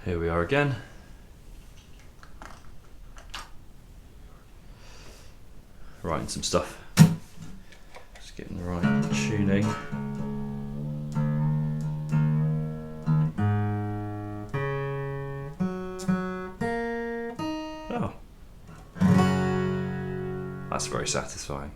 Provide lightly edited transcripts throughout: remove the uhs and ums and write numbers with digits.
Here we are again. Writing some stuff. Just getting the right tuning. Oh. That's very satisfying.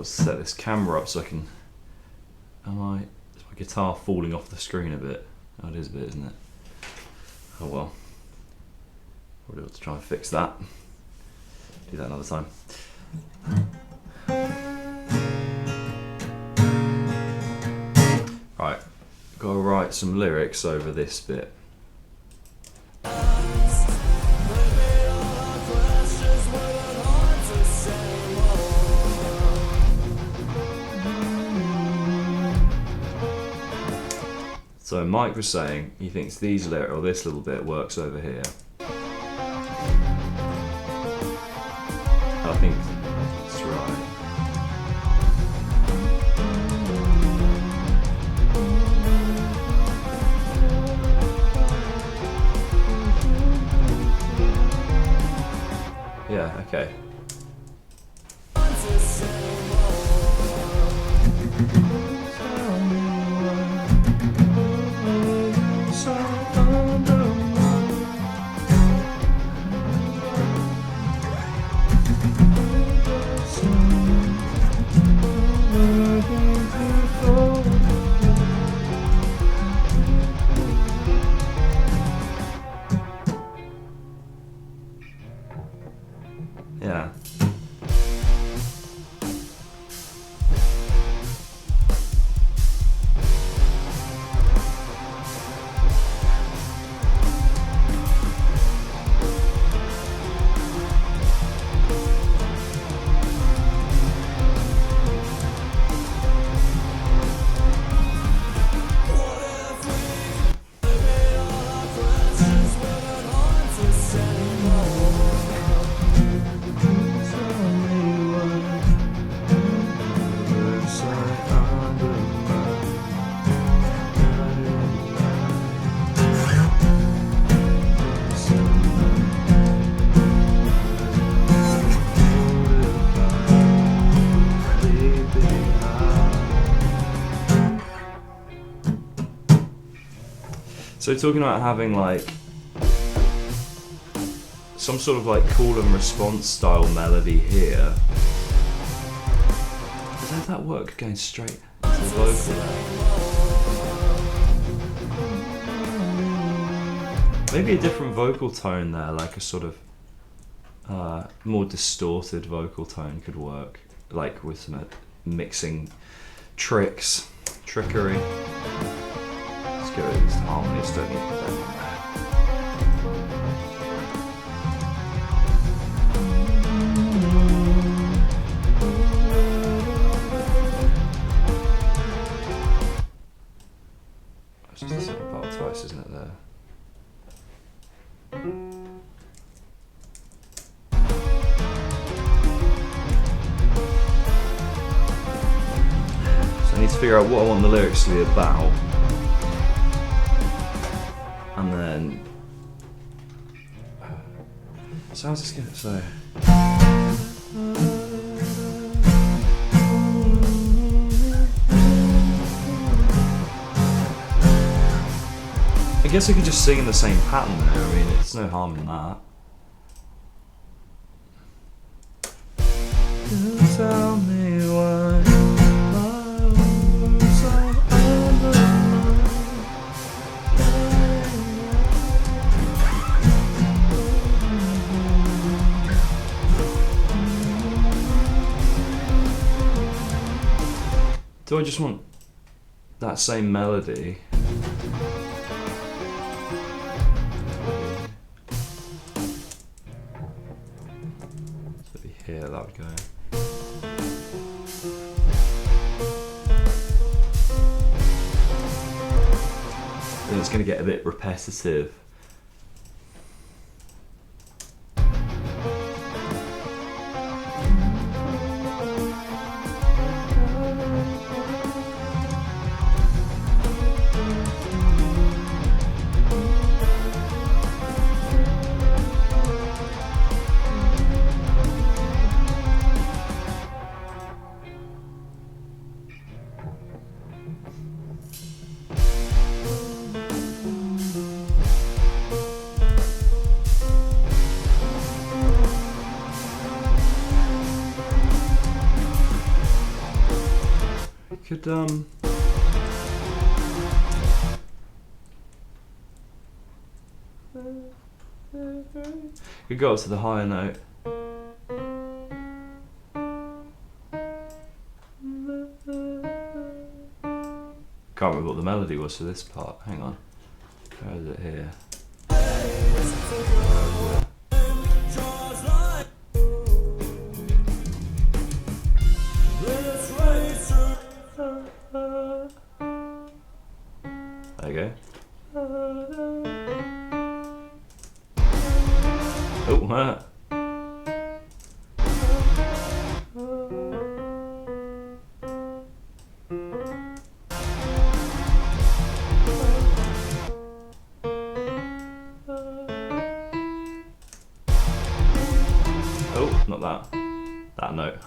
Set this camera up so I can. Is my guitar falling off the screen a bit? Oh, it is a bit, isn't it? Oh well. We'll have to try and fix that. Do that another time. Right, got to write some lyrics over this bit. So Mike was saying he thinks these lyrics, or this little bit, works over here. I think that's right. Yeah, okay. Yeah. So talking about having like some sort of like call and response style melody here. Does that work going straight into the vocal there? Maybe a different vocal tone there, like a sort of more distorted vocal tone could work, like with some mixing trickery. Let's get rid of these harmonies, don't need them on there. It's just a simple part twice, isn't it, there? So I need to figure out what I want the lyrics to be about. And then, so how's this going to say? I guess we could just sing in the same pattern there. I mean, it's no harm in that. Tell me why my wounds are undermined. Do I just want that same melody? So here, that would go. Then it's going to get a bit repetitive. Could could go up to the higher note. Can't remember what the melody was for this part. Hang on. Where is it here? There you go. Oh, oh, not that. That note.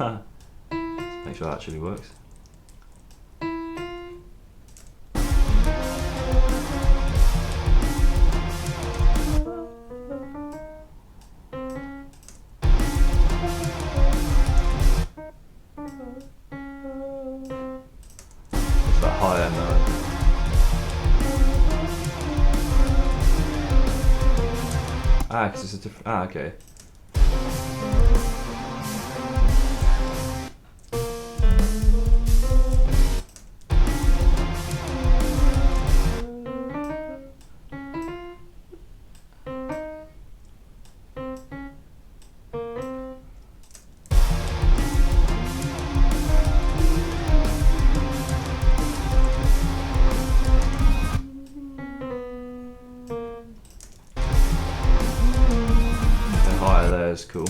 Make sure that actually works. Higher note. Ah, because it's a different. Ah, okay. That's cool.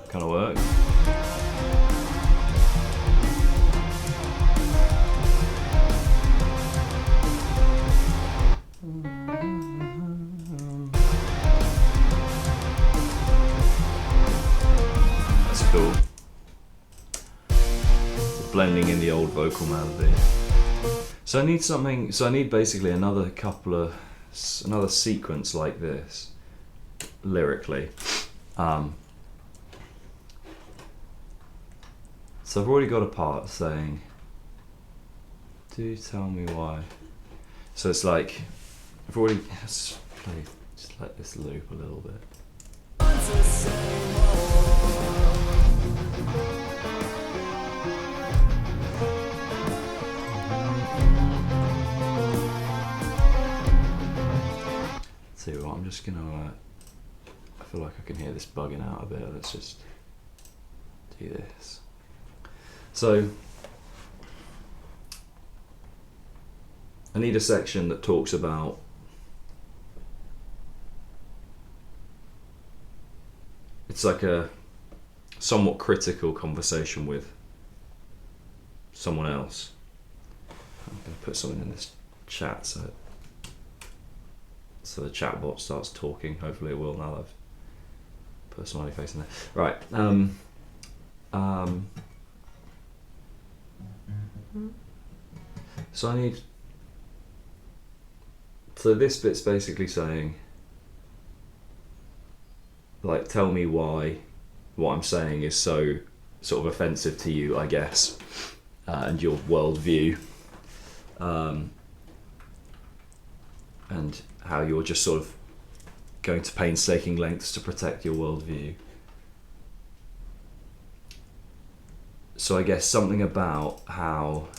Kind of works. Cool. Blending in the old vocal melody. So I need something. So I need basically another sequence like this, lyrically. So I've already got a part saying, "Do tell me why." So it's like I've already just let this loop a little bit. See what, I'm just gonna, I feel like I can hear this bugging out a bit, let's just do this. So, I need a section that talks about it's like a somewhat critical conversation with someone else. I'm going to put something in this chat so the chat bot starts talking. Hopefully it will now that I've put a smiley face in there. Right. So this bit's basically saying, like, tell me why what I'm saying is so sort of offensive to you, I guess, and your worldview, and how you're just sort of going to painstaking lengths to protect your worldview. So I guess something about how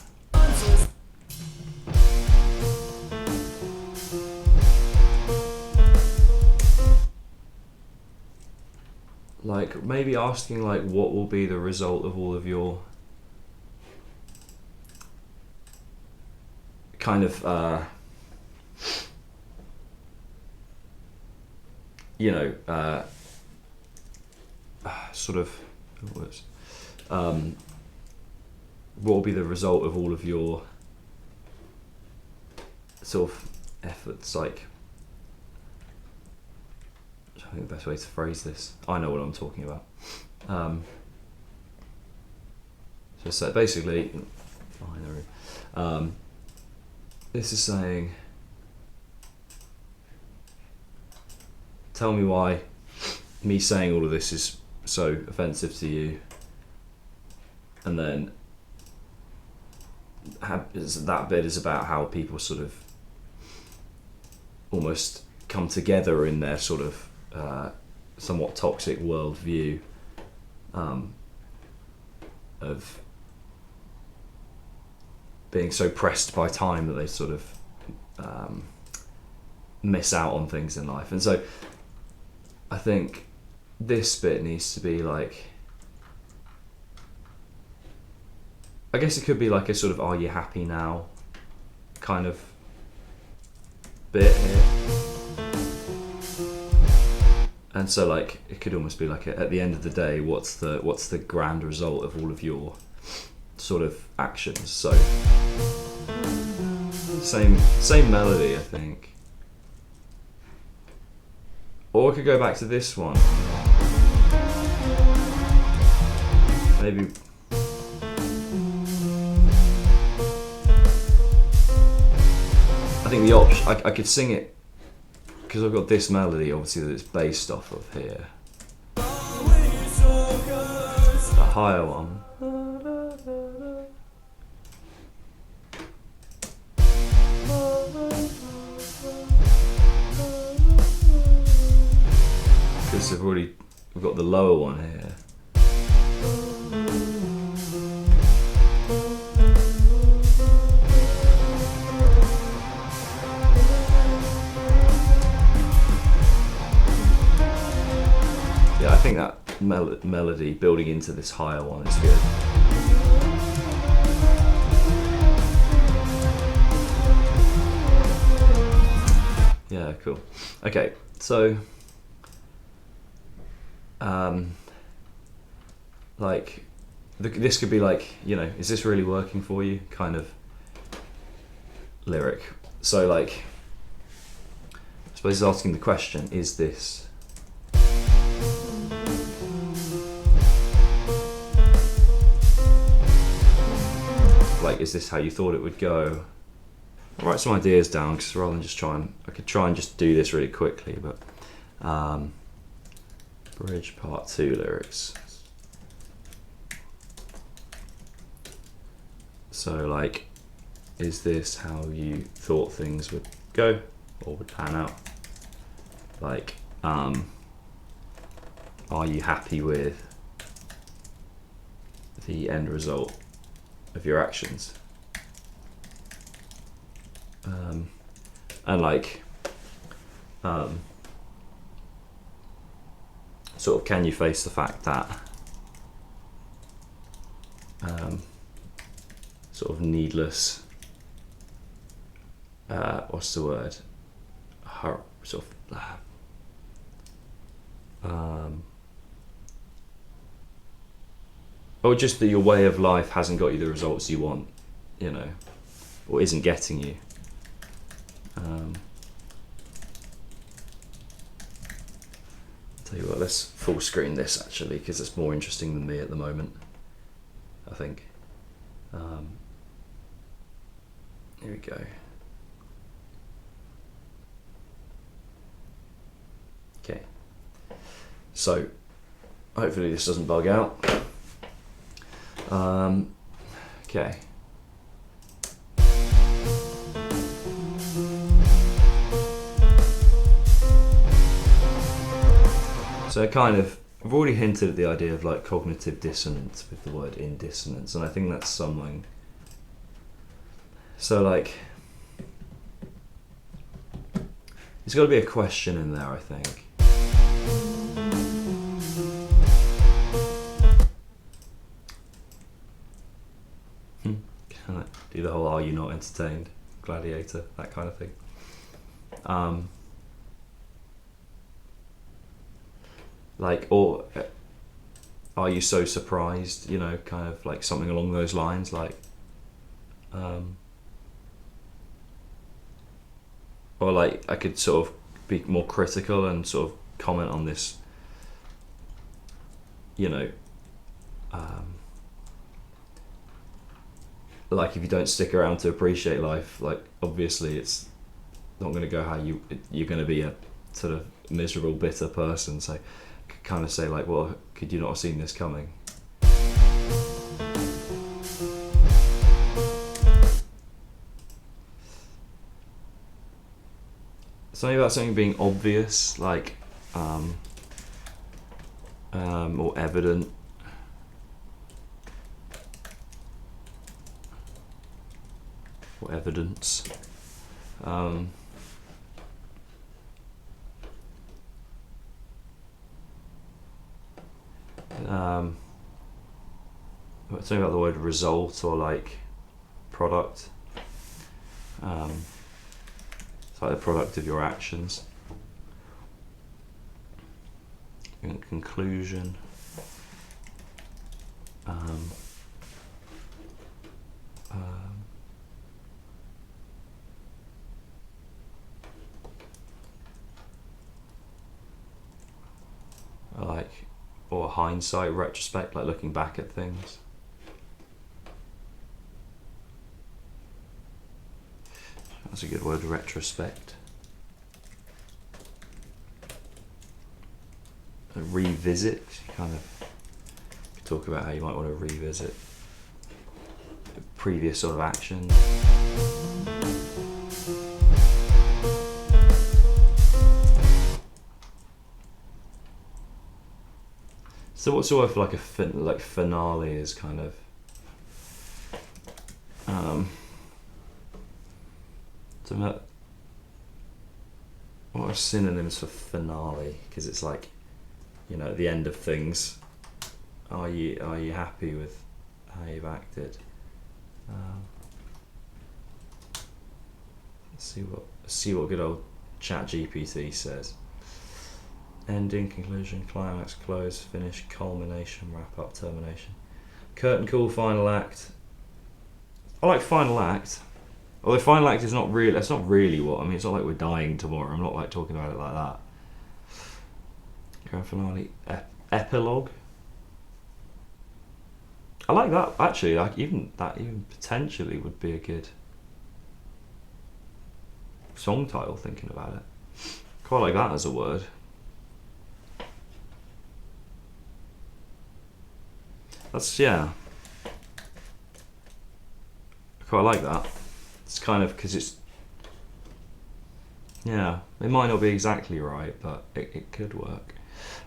like maybe asking like what will be the result of all of your kind of sort of what will be the result of all of your sort of efforts, like I think the best way to phrase this, I know what I'm talking about. So basically, this is saying, tell me why me saying all of this is so offensive to you, and then that bit is about how people sort of almost come together in their sort of somewhat toxic worldview of being so pressed by time that they sort of miss out on things in life. And so I think this bit needs to be like, I guess it could be like a sort of "are you happy now" kind of bit here. And so like it could almost be like at the end of the day, what's the grand result of all of your sort of actions? So same melody, I think. Or we could go back to this one. Maybe I think the option I could sing it because I've got this melody, obviously, that it's based off of here. The higher one. Because we've got the lower one here. Yeah, I think that melody building into this higher one is good. Yeah, cool. Okay, so like this could be like, is this really working for you kind of lyric. So like I suppose it's asking the question, is this like, is this how you thought it would go? I'll write some ideas down because rather than just I could try and just do this really quickly, but bridge part 2 lyrics. So like, is this how you thought things would go or would pan out? Like, are you happy with the end result of your actions? And like, sort of, can you face the fact that sort of needless, what's the word? Sort of or just that your way of life hasn't got you the results you want, you know, or isn't getting you. Tell you what, let's full screen this actually, because it's more interesting than me at the moment, I think. Here we go. Okay. So, hopefully this doesn't bug out. Okay. So kind of, I've already hinted at the idea of like cognitive dissonance with the word in dissonance, and I think that's something. So like, there's got to be a question in there, I think. Can I do the whole "Are you not entertained?" Gladiator, that kind of thing. Like, or are you so surprised? You know, kind of like something along those lines, like. Or like I could sort of be more critical and sort of comment on this, you know, like if you don't stick around to appreciate life, like obviously it's not going to go how you're going to be a sort of miserable, bitter person. So kind of say like, well, could you not have seen this coming? Something about something being obvious, like, or evident. Or evidence. Something about the word result or like product. It's like the product of your actions. In conclusion. Like, or hindsight, retrospect, like looking back at things. That's a good word, retrospect. A revisit, kind of talk about how you might want to revisit previous sort of actions. So what's sort of like a finale is kind of what are synonyms for finale? Because it's like, you know, at the end of things, are you happy with how you've acted? Let's see what good old ChatGPT says. Ending, conclusion, climax, close, finish, culmination, wrap up, termination. Curtain call, final act. I like final act. Although final act is not really, that's not really what, I mean, it's not like we're dying tomorrow. I'm not like talking about it like that. Grand finale, epilogue. I like that, actually, like even potentially would be a good song title, thinking about it. Quite like that as a word. That's, yeah. I quite like that. It's kind of, because it's, yeah, it might not be exactly right, but it could work.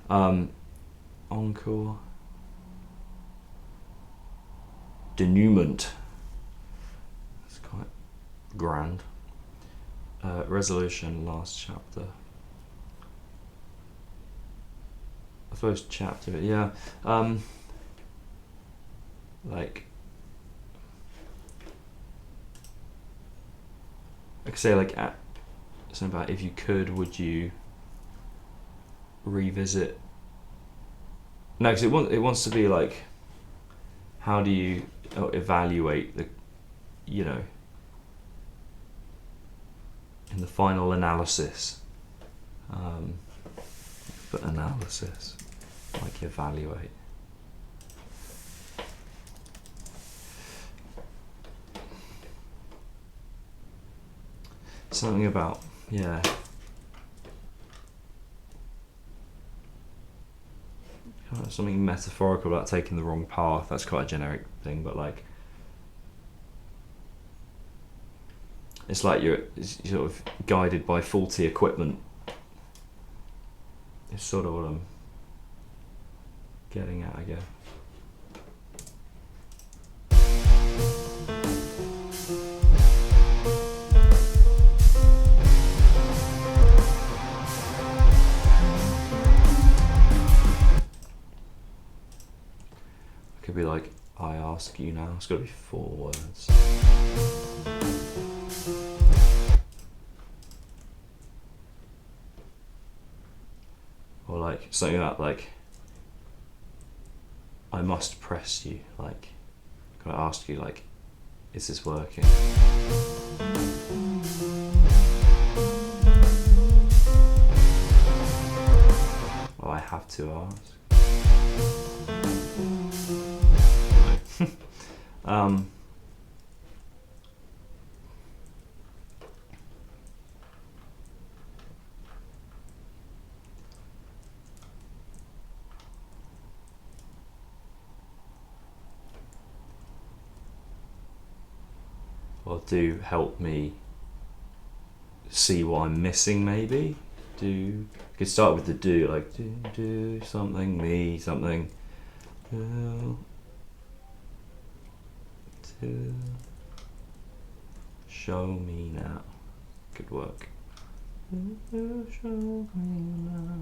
Encore. Denouement. It's quite grand. Resolution, last chapter. I suppose chapter, yeah. Like, I could say like, something about if you could, would you revisit? No, because it wants to be like, how do you evaluate the, you know, in the final analysis, but analysis, like evaluate. Something about, yeah. Something metaphorical about taking the wrong path. That's quite a generic thing, but like, it's like you're sort of guided by faulty equipment. It's sort of what I'm getting at, I guess. Could be like, I ask you now. It's got to be 4 words. Or like something about like, I must press you. Like, can I ask you, like, is this working? Well, I have to ask. Or do help me see what I'm missing, maybe. You could start with the do, like do something, me something. To show me now. Good work. Show me now.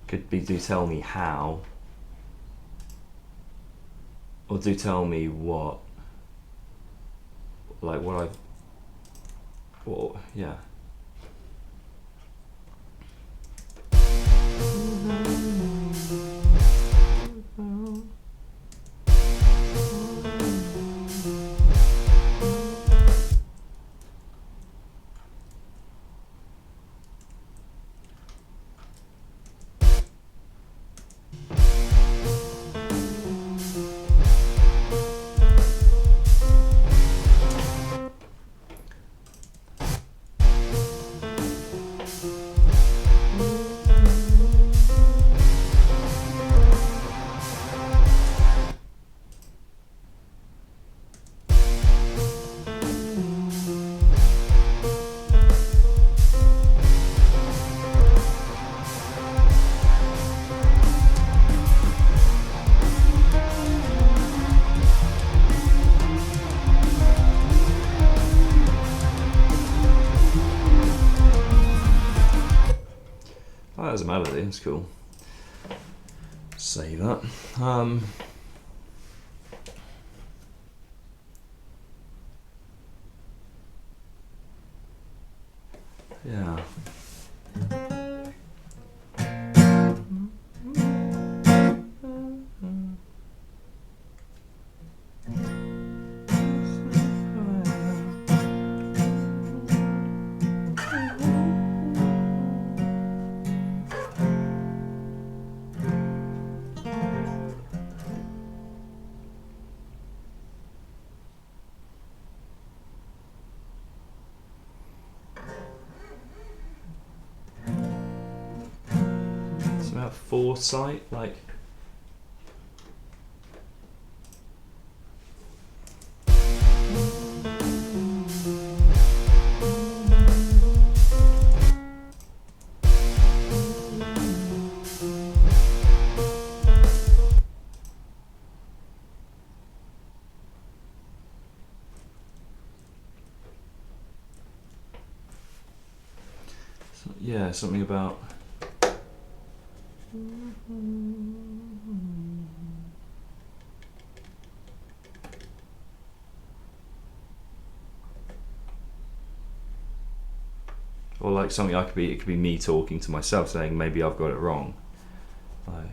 Could be do tell me how. Or do tell me what. Like what I've. Well, yeah. Oh, there's a melody, that's cool. Save that. Yeah. About foresight, like yeah, something about or like something it could be me talking to myself saying maybe I've got it wrong. Like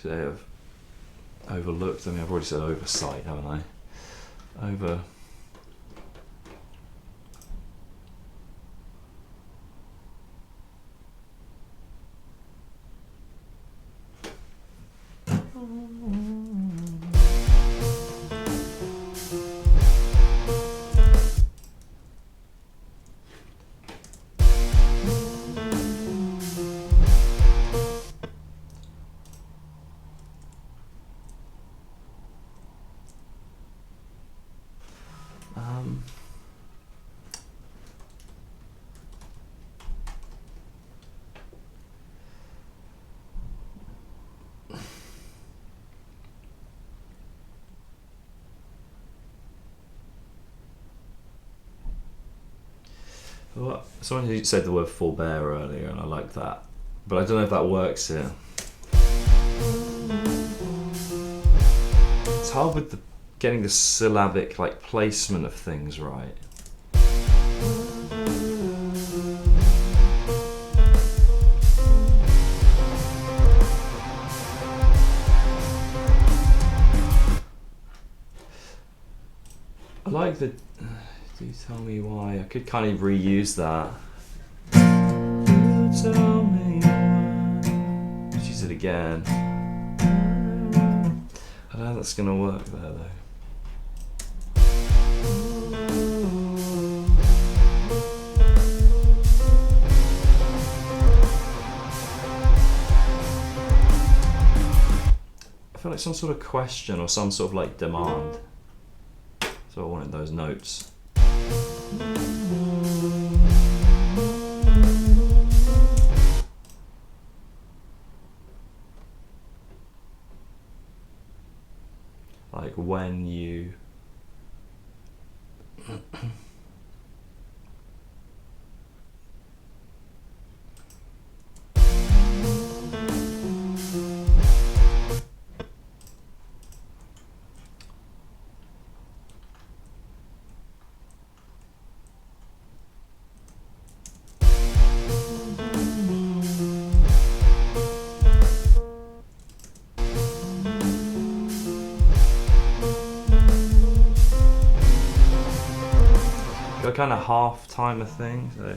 because they have overlooked. I mean, I've already said oversight, haven't I? Over. Well, someone who said the word forbear earlier, and I like that, but I don't know if that works here. It's hard with getting the syllabic placement of things right. I like the. Do you tell me why? I could kind of reuse that. Tell me why. Let's use it again. I don't know if that's gonna work there though. I feel like some sort of question or some sort of demand. So I wanted those notes. Like when you a kind of half timer thing, so.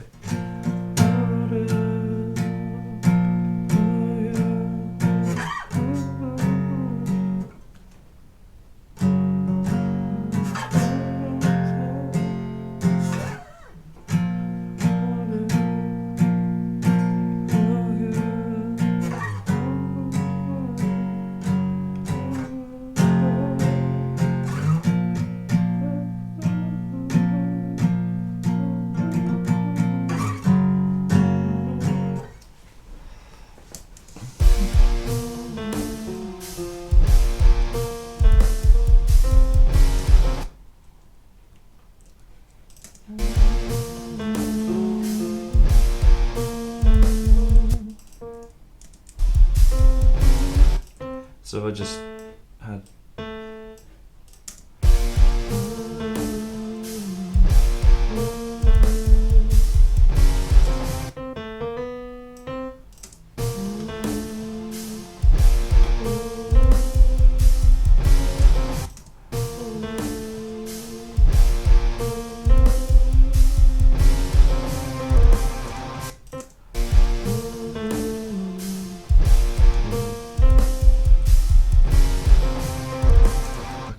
So I just had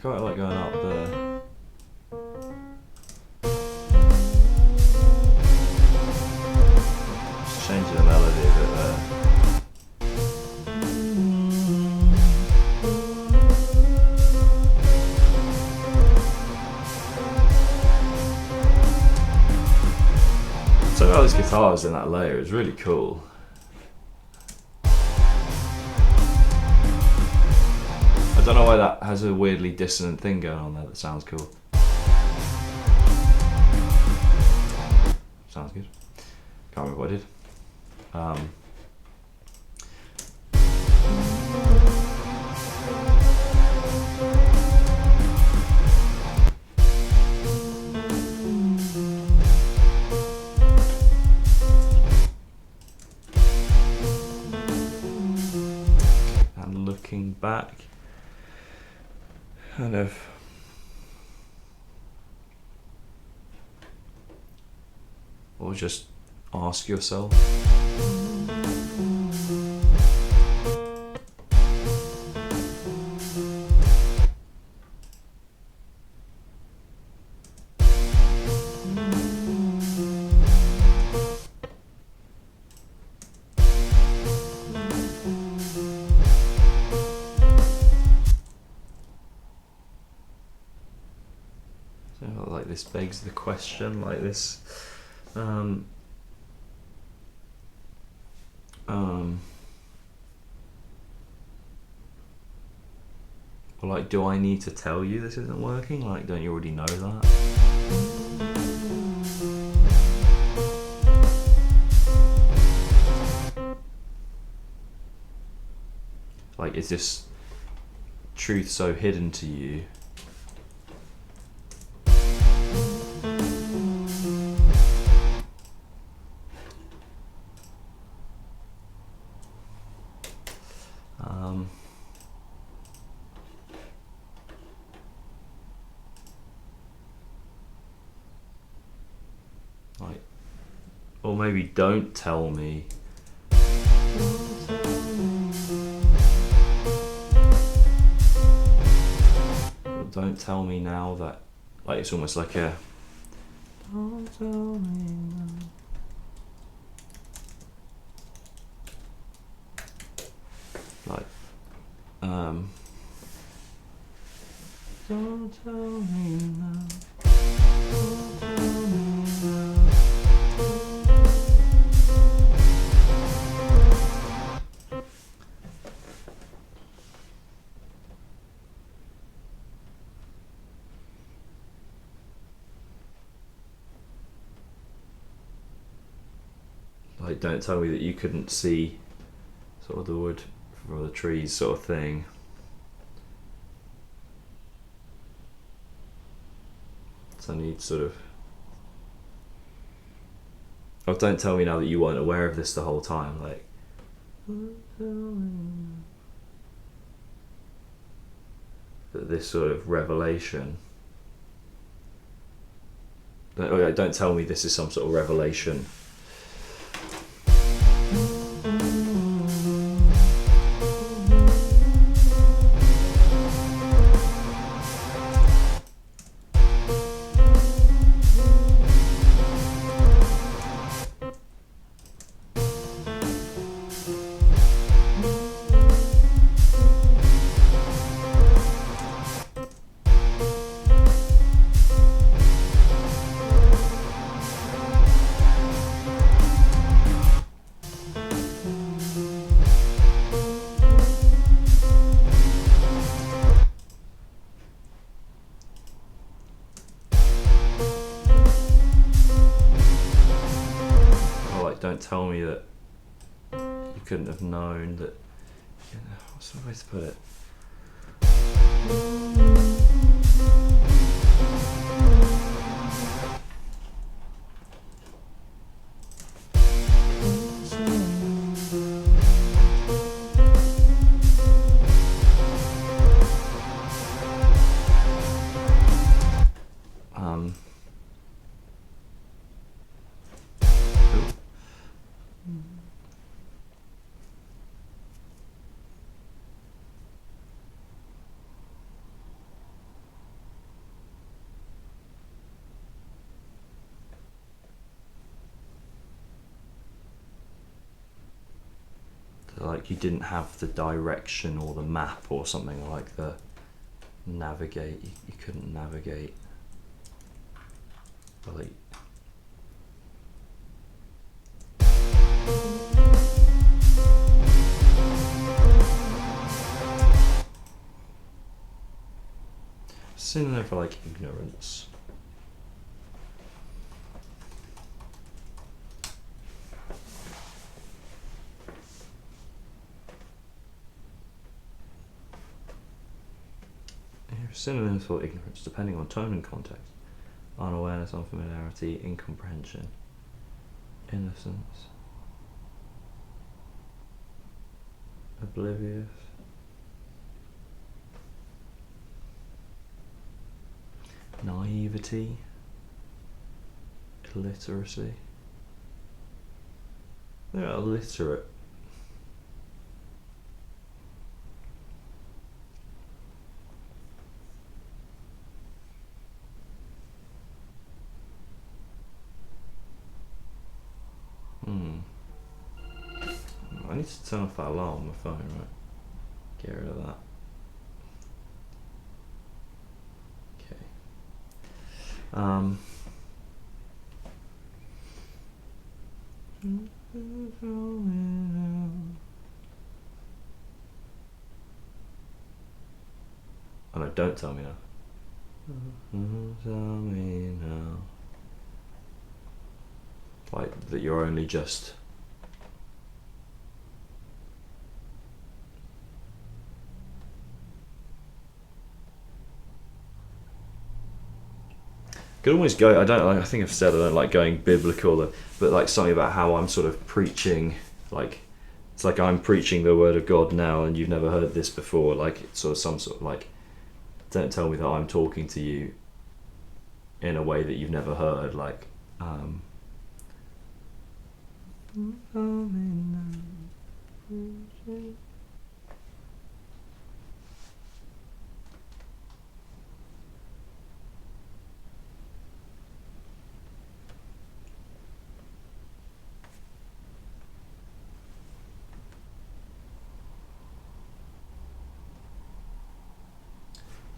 quite like going up there. Just changing the melody a bit there. So all these guitars in that layer is really cool. I don't know why that has a weirdly dissonant thing going on there that sounds cool. Sounds good. Can't remember what I did. I'm looking kind of or just ask yourself. So, like, this begs the question, like this. Or like, do I need to tell you this isn't working? Like, don't you already know that? Like, is this truth so hidden to you? Like, or maybe don't tell me. Don't tell me now that, like, it's almost like a don't tell me now. Like, don't tell me now. Don't tell me now. Like, don't tell me that you couldn't see sort of the wood from the trees sort of thing. So I need sort of... Oh, don't tell me now that you weren't aware of this the whole time. Like, that this sort of revelation... Don't tell me this is some sort of revelation. Don't tell me that you couldn't have known that. You know, what's the way to put it? Like, you didn't have the direction or the map or something, like the navigate. You couldn't navigate. Like, synonym for like ignorance. Synonyms for ignorance, depending on tone and context: unawareness, unfamiliarity, incomprehension, innocence, oblivious, Illiteracy. Illiteracy. They're illiterate. I need to turn off that alarm on my phone, right? Get rid of that. Okay. Oh no, don't tell me now. Tell me now. Like that you're only just could always go. I don't like. I think I've said I don't like going biblical, but like something about how I'm sort of preaching. Like it's like I'm preaching the word of God now, and you've never heard this before. Like it's sort of some sort of like, don't tell me that I'm talking to you in a way that you've never heard. Like.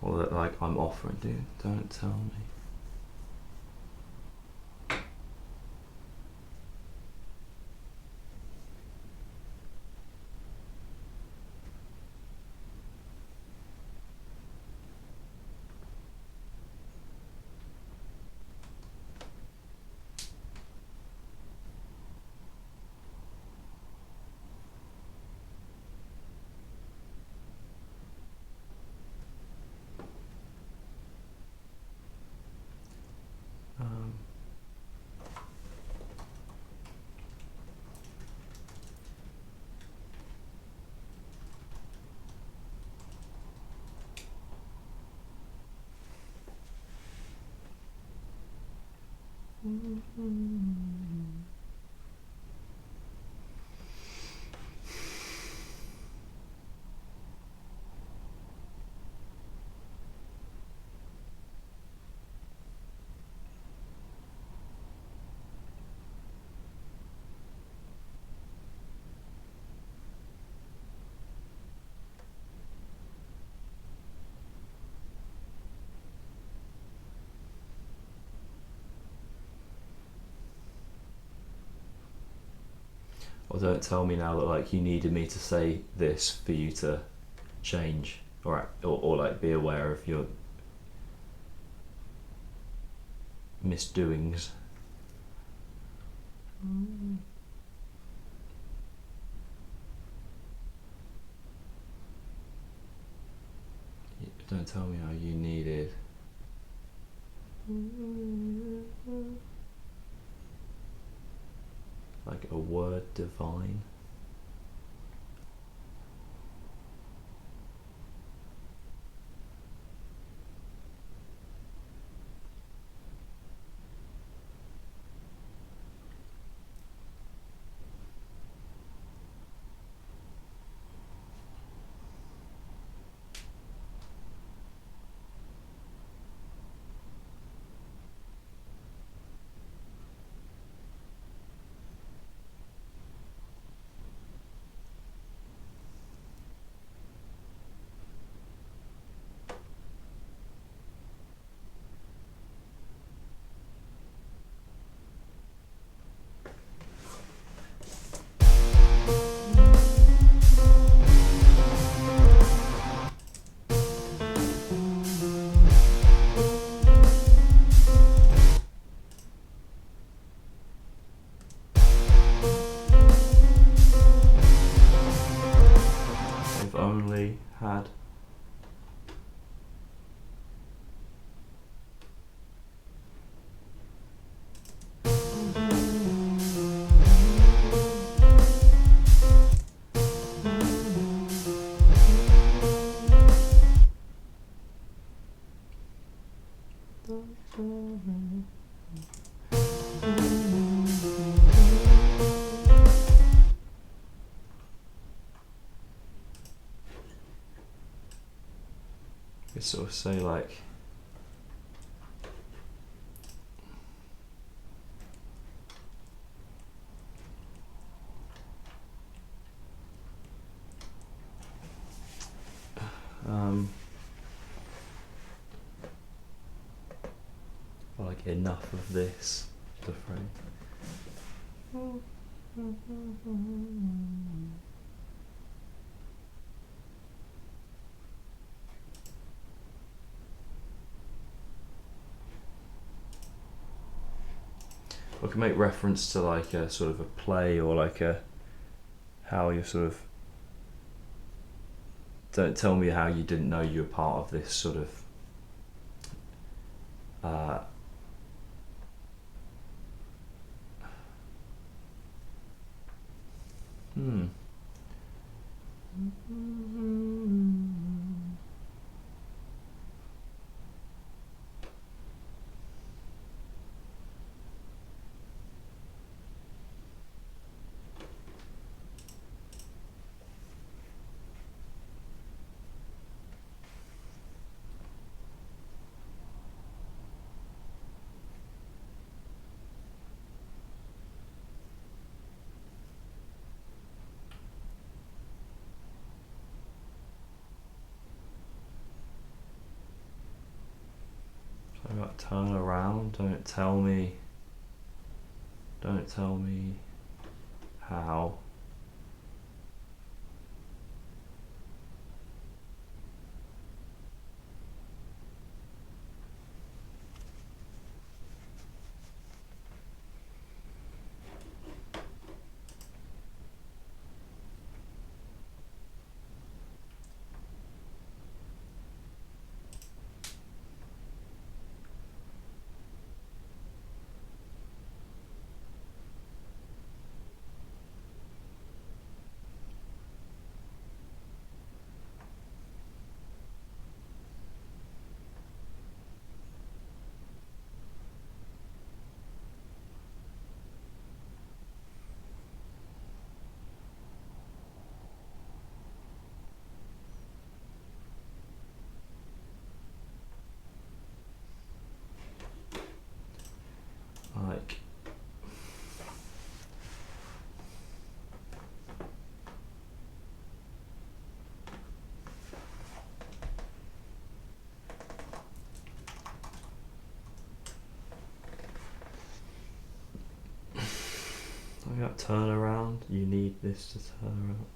Or that like I'm offering, dude. Don't tell me. Or don't tell me now that like you needed me to say this for you to change, or like be aware of your misdoings. Don't tell me how you needed. Like a word divine. You sort of say like, like enough of this, the phrase. I can make reference to like a sort of a play, or like a how you're sort of, don't tell me how you didn't know you were part of this sort of about turn around, don't tell me how. Like, I got turn around, you need this to turn around.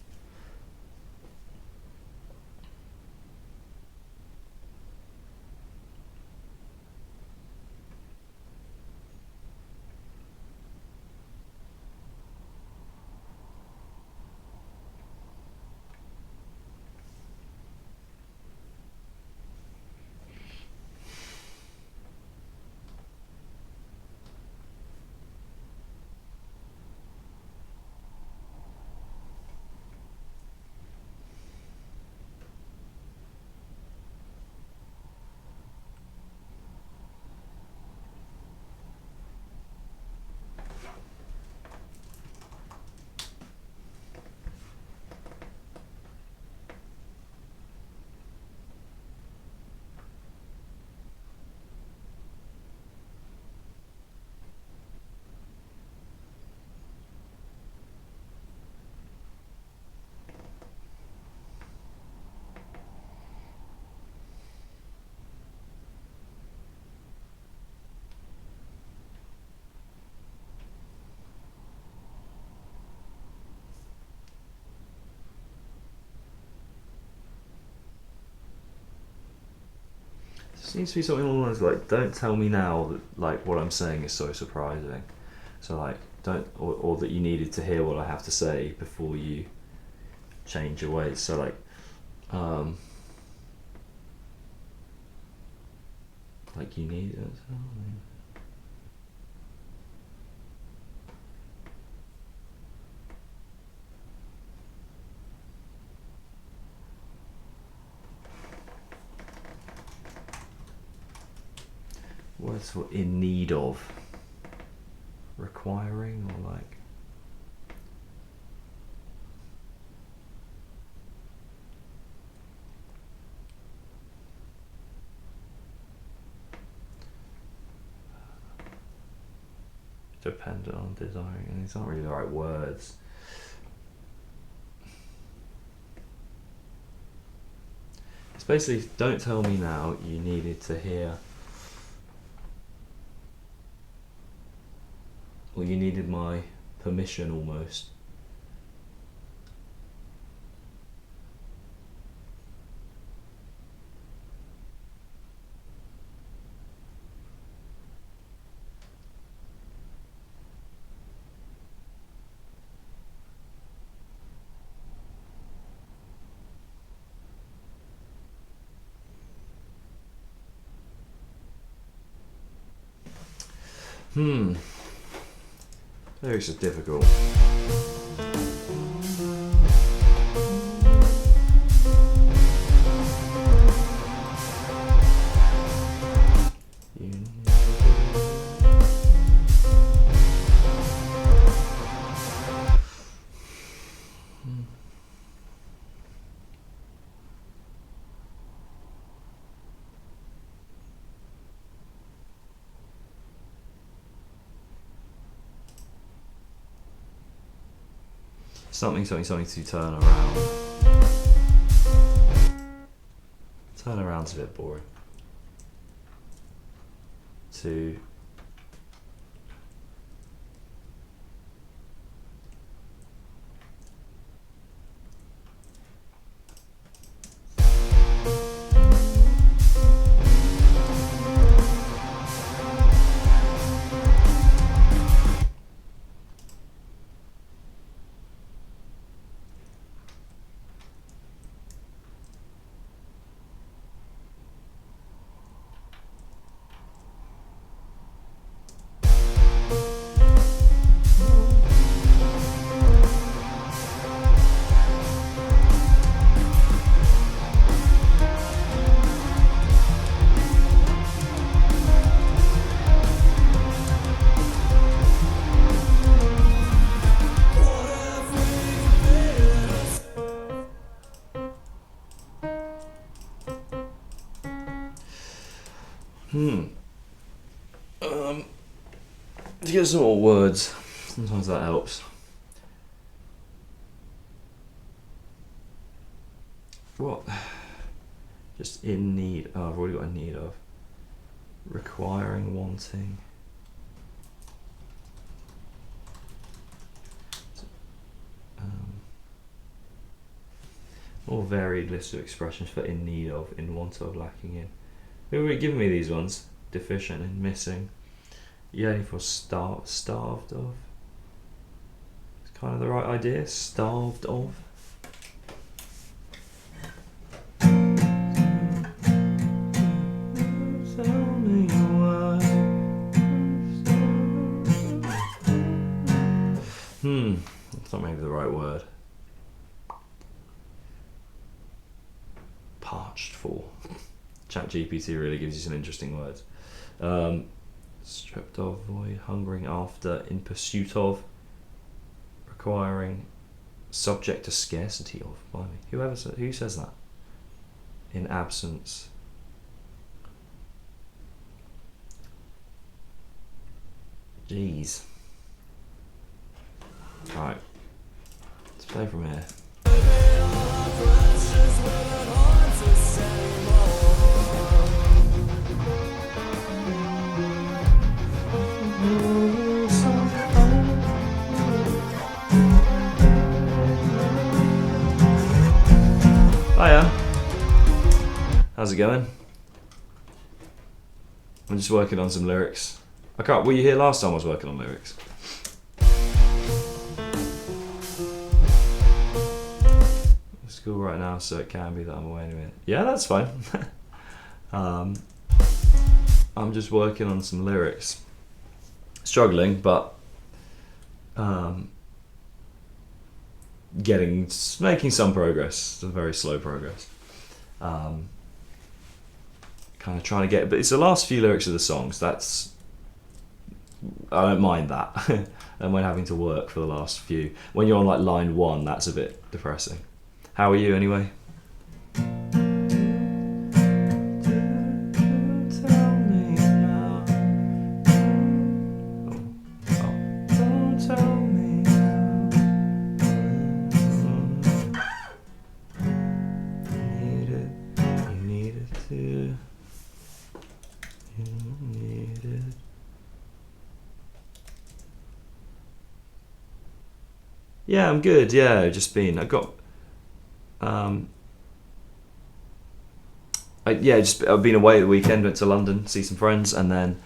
Seems to be something along those like, don't tell me now that like what I'm saying is so surprising. So like, don't, or that you needed to hear what I have to say before you change your ways. So like you need it. Words for in need of. Requiring or like. Dependent on desiring, and these aren't really the right words. It's basically, don't tell me now you needed to hear, or you needed my permission almost. Lyrics are difficult. Something to turn around. Turn around's a bit boring. To to get some more words, sometimes that helps. What? Just in need. Oh, I've already got a need of. Requiring, wanting. More varied list of expressions for in need of, in want of, lacking in. Who were giving me these ones? Deficient in, missing. Yearning for starved of. It's kind of the right idea. Starved of. That's not maybe the right word. Parched for. ChatGPT really gives you some interesting words. Stripped of, void, hungering after, in pursuit of, requiring, subject to scarcity of. Blimey. Who says that? In absence. Jeez. Alright. Let's play from here. Hiya. How's it going? I'm just working on some lyrics. Were you here last time I was working on lyrics? I'm at school right now, so it can be that I'm away in a minute. Yeah, that's fine. I'm just working on some lyrics. Struggling, but making some progress. It's a very slow progress. kind of trying to get, but it's the last few lyrics of the songs. I don't mind that. And when having to work for the last few, when you're on like line 1, that's a bit depressing. How are you anyway? Yeah, I'm good. Yeah, I've been away at the weekend, went to London, see some friends, and then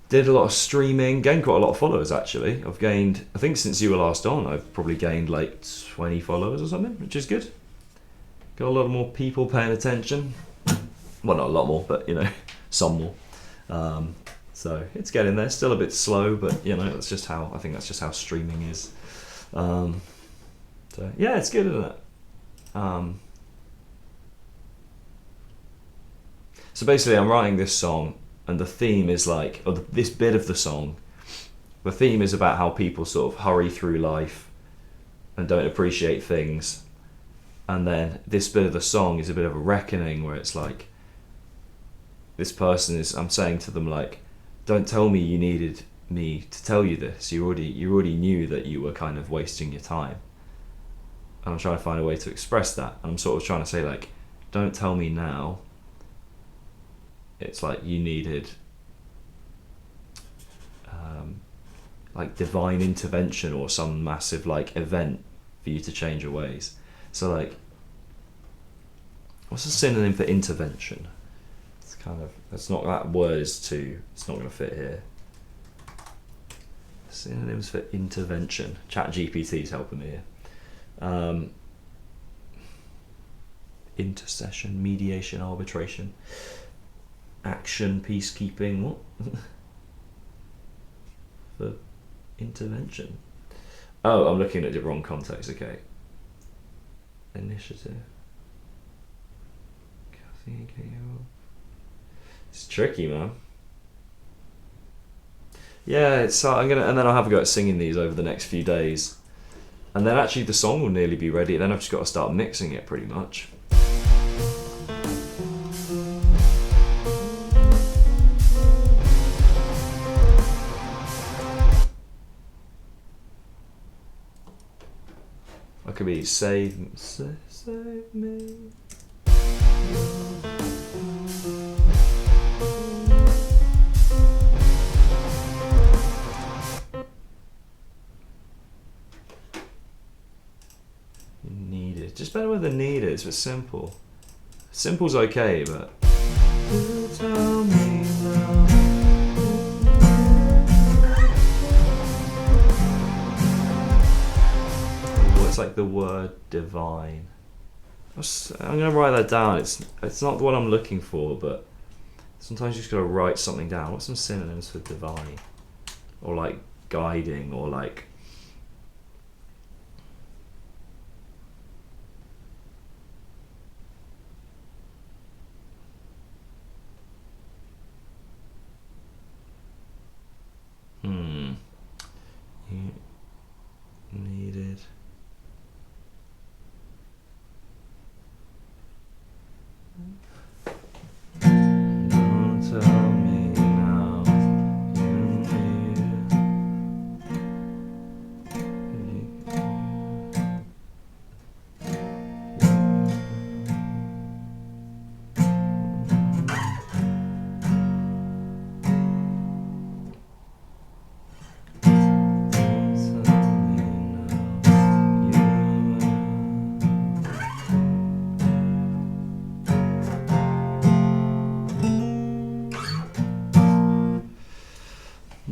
did a lot of streaming, gained quite a lot of followers actually. I've gained, I think since you were last on, I've probably gained like 20 followers or something, which is good. Got a lot more people paying attention. Well, not a lot more, but some more. So it's getting there. Still a bit slow, but that's just how streaming is. So yeah, it's good, isn't it? So basically, I'm writing this song, and the theme is this bit of the song. The theme is about how people sort of hurry through life and don't appreciate things, and then this bit of the song is a bit of a reckoning where it's like, this person is, I'm saying to them like, don't tell me you needed me to tell you this. You already knew that you were kind of wasting your time. And I'm trying to find a way to express that. And I'm sort of trying to say like, don't tell me now. It's like you needed like divine intervention or some massive like event for you to change your ways. So like, what's a synonym for intervention? It's kind of, that's not, that word is too, it's not going to fit here. Synonyms for intervention. ChatGPT's helping me here. Intercession, mediation, arbitration, action, peacekeeping. What? For intervention. Oh, I'm looking at the wrong context. Okay. Initiative. It's tricky, man. Yeah, it's and then I'll have a go at singing these over the next few days, and then actually the song will nearly be ready. Then I've just got to start mixing it pretty much. I could be save me. Just better with the need is, but simple. Simple's okay, but tell me now. It's like the word divine. I'm gonna write that down. It's not what I'm looking for, but sometimes you just gotta write something down. What's some synonyms for divine? Or like guiding, or like needed. Don't tell me now you need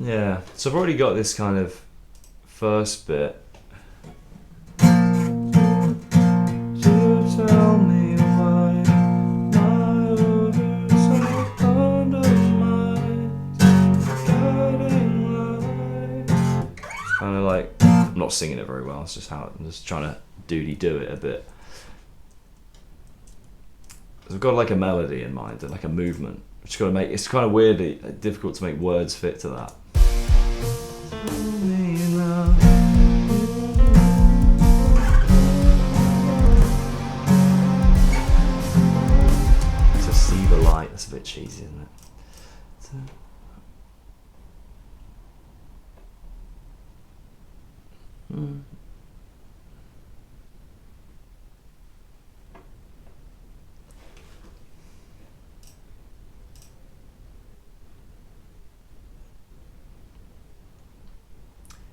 Yeah, so I've already got this kind of first bit. To tell me why my orders are under my guiding light. It's kind of like, I'm not singing it very well, it's just how I'm just trying to do it a bit. So I've got like a melody in mind and like a movement Just got to make. It's kind of weirdly difficult to make words fit to that. To see the light. That's a bit cheesy, isn't it?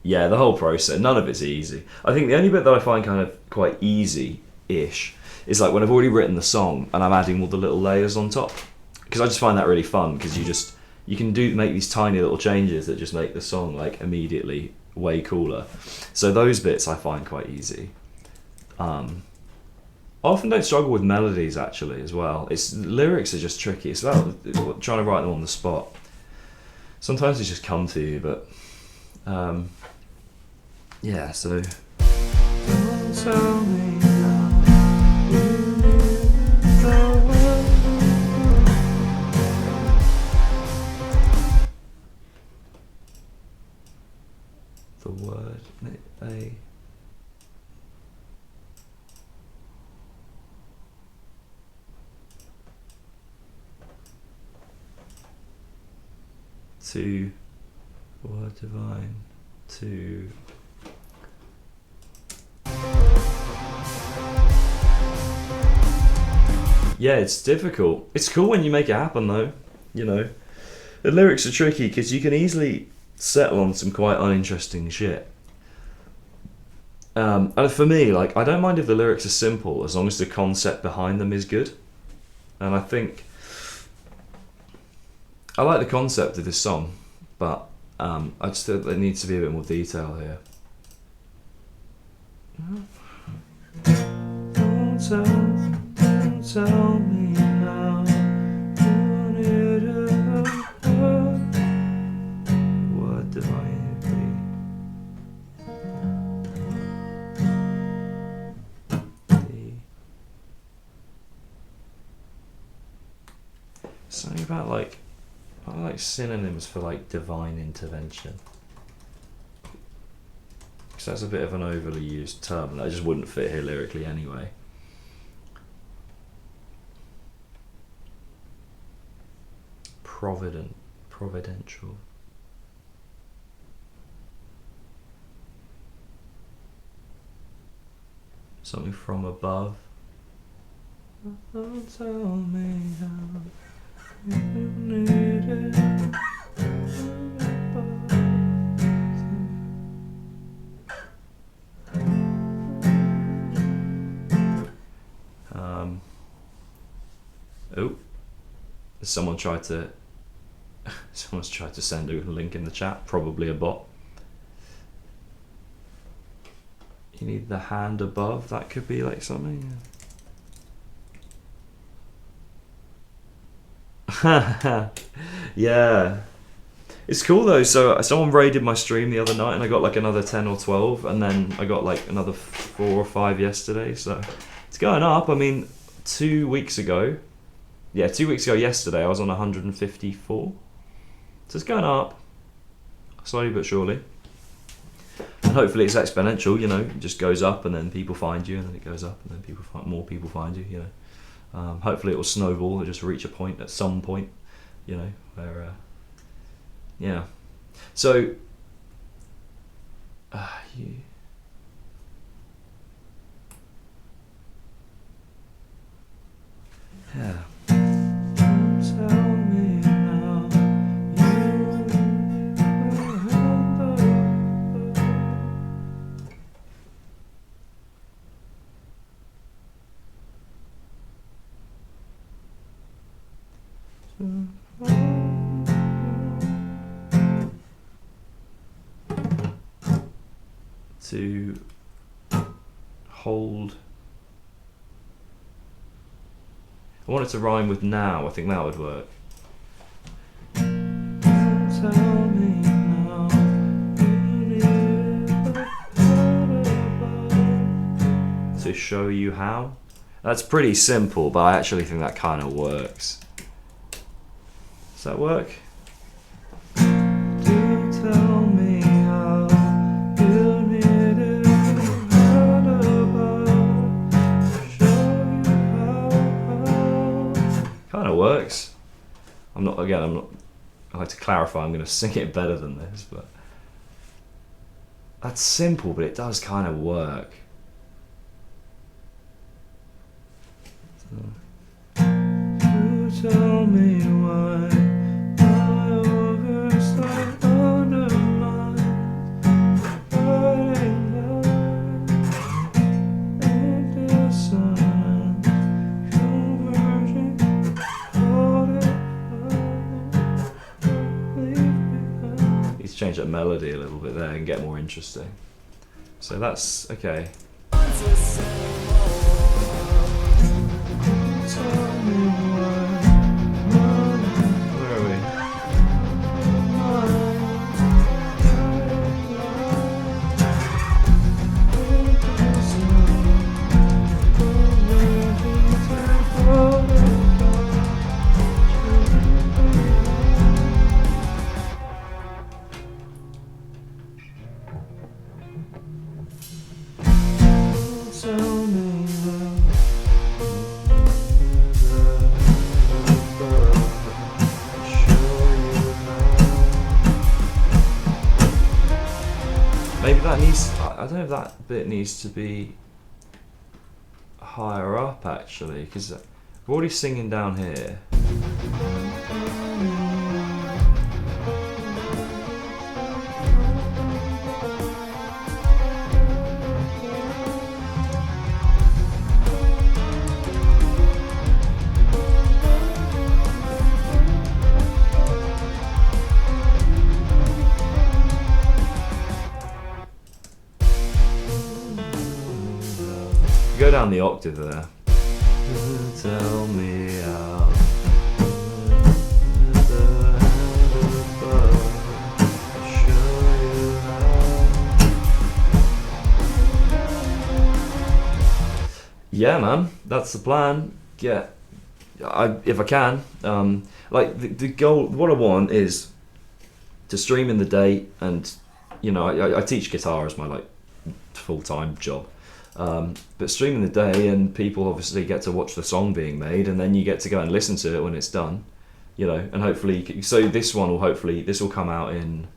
Yeah, the whole process, none of it's easy. I think the only bit that I find kind of quite easy-ish is like when I've already written the song and I'm adding all the little layers on top. Because I just find that really fun, because you can make these tiny little changes that just make the song like immediately way cooler. So those bits I find quite easy. I often don't struggle with melodies actually as well. Lyrics are just tricky. It's about trying to write them on the spot. Sometimes they just come to you, but yeah, so don't tell me now you need the word. The word they to word divine to yeah, it's difficult. It's cool when you make it happen though, you know. The lyrics are tricky because you can easily settle on some quite uninteresting shit. And for me, like, I don't mind if the lyrics are simple as long as the concept behind them is good. And I think I like the concept of this song, but I just think there needs to be a bit more detail here. Don't tell me now you need a word. What divine be? Something about like, I like synonyms for like divine intervention. Because that's a bit of an overly used term and that just wouldn't fit here lyrically anyway. Providential. Something from above. Don't tell me how you need it. Oh, someone's tried to send a link in the chat, probably a bot. You need the hand above, that could be like something. Yeah. It's cool though, so someone raided my stream the other night and I got like another 10 or 12 and then I got like another 4 or 5 yesterday, so it's going up. I mean, 2 weeks ago yesterday I was on 154. So it's going up, slowly but surely. And hopefully it's exponential, you know, it just goes up and then people find you and then it goes up and then more people find you, you know. Hopefully it will snowball and just reach a point at some point, you know, where, yeah. So, you... Yeah. Tell me now, to hold. I want it to rhyme with now. I think that would work. Tell me now, to show you how. That's pretty simple, but I actually think that kind of works. Does that work? Do tell me how you need it. Kind of works. I'm not. I like to clarify. I'm going to sing it better than this, but that's simple. But it does kind of work. Tell me why my oversight undermines fighting love and dissonance converging, he's changed that melody a little bit there and get more interesting. So that's okay. Maybe that needs, I don't know if that bit needs to be higher up actually, because we're already singing down here. Go down the octave there. Tell me how. Yeah, man, that's the plan. Yeah, if I can. Like the goal, what I want is to stream in the day, and you know, I teach guitar as my like full-time job. But streaming the day, and people obviously get to watch the song being made, and then you get to go and listen to it when it's done, you know. And hopefully, so this will come out in.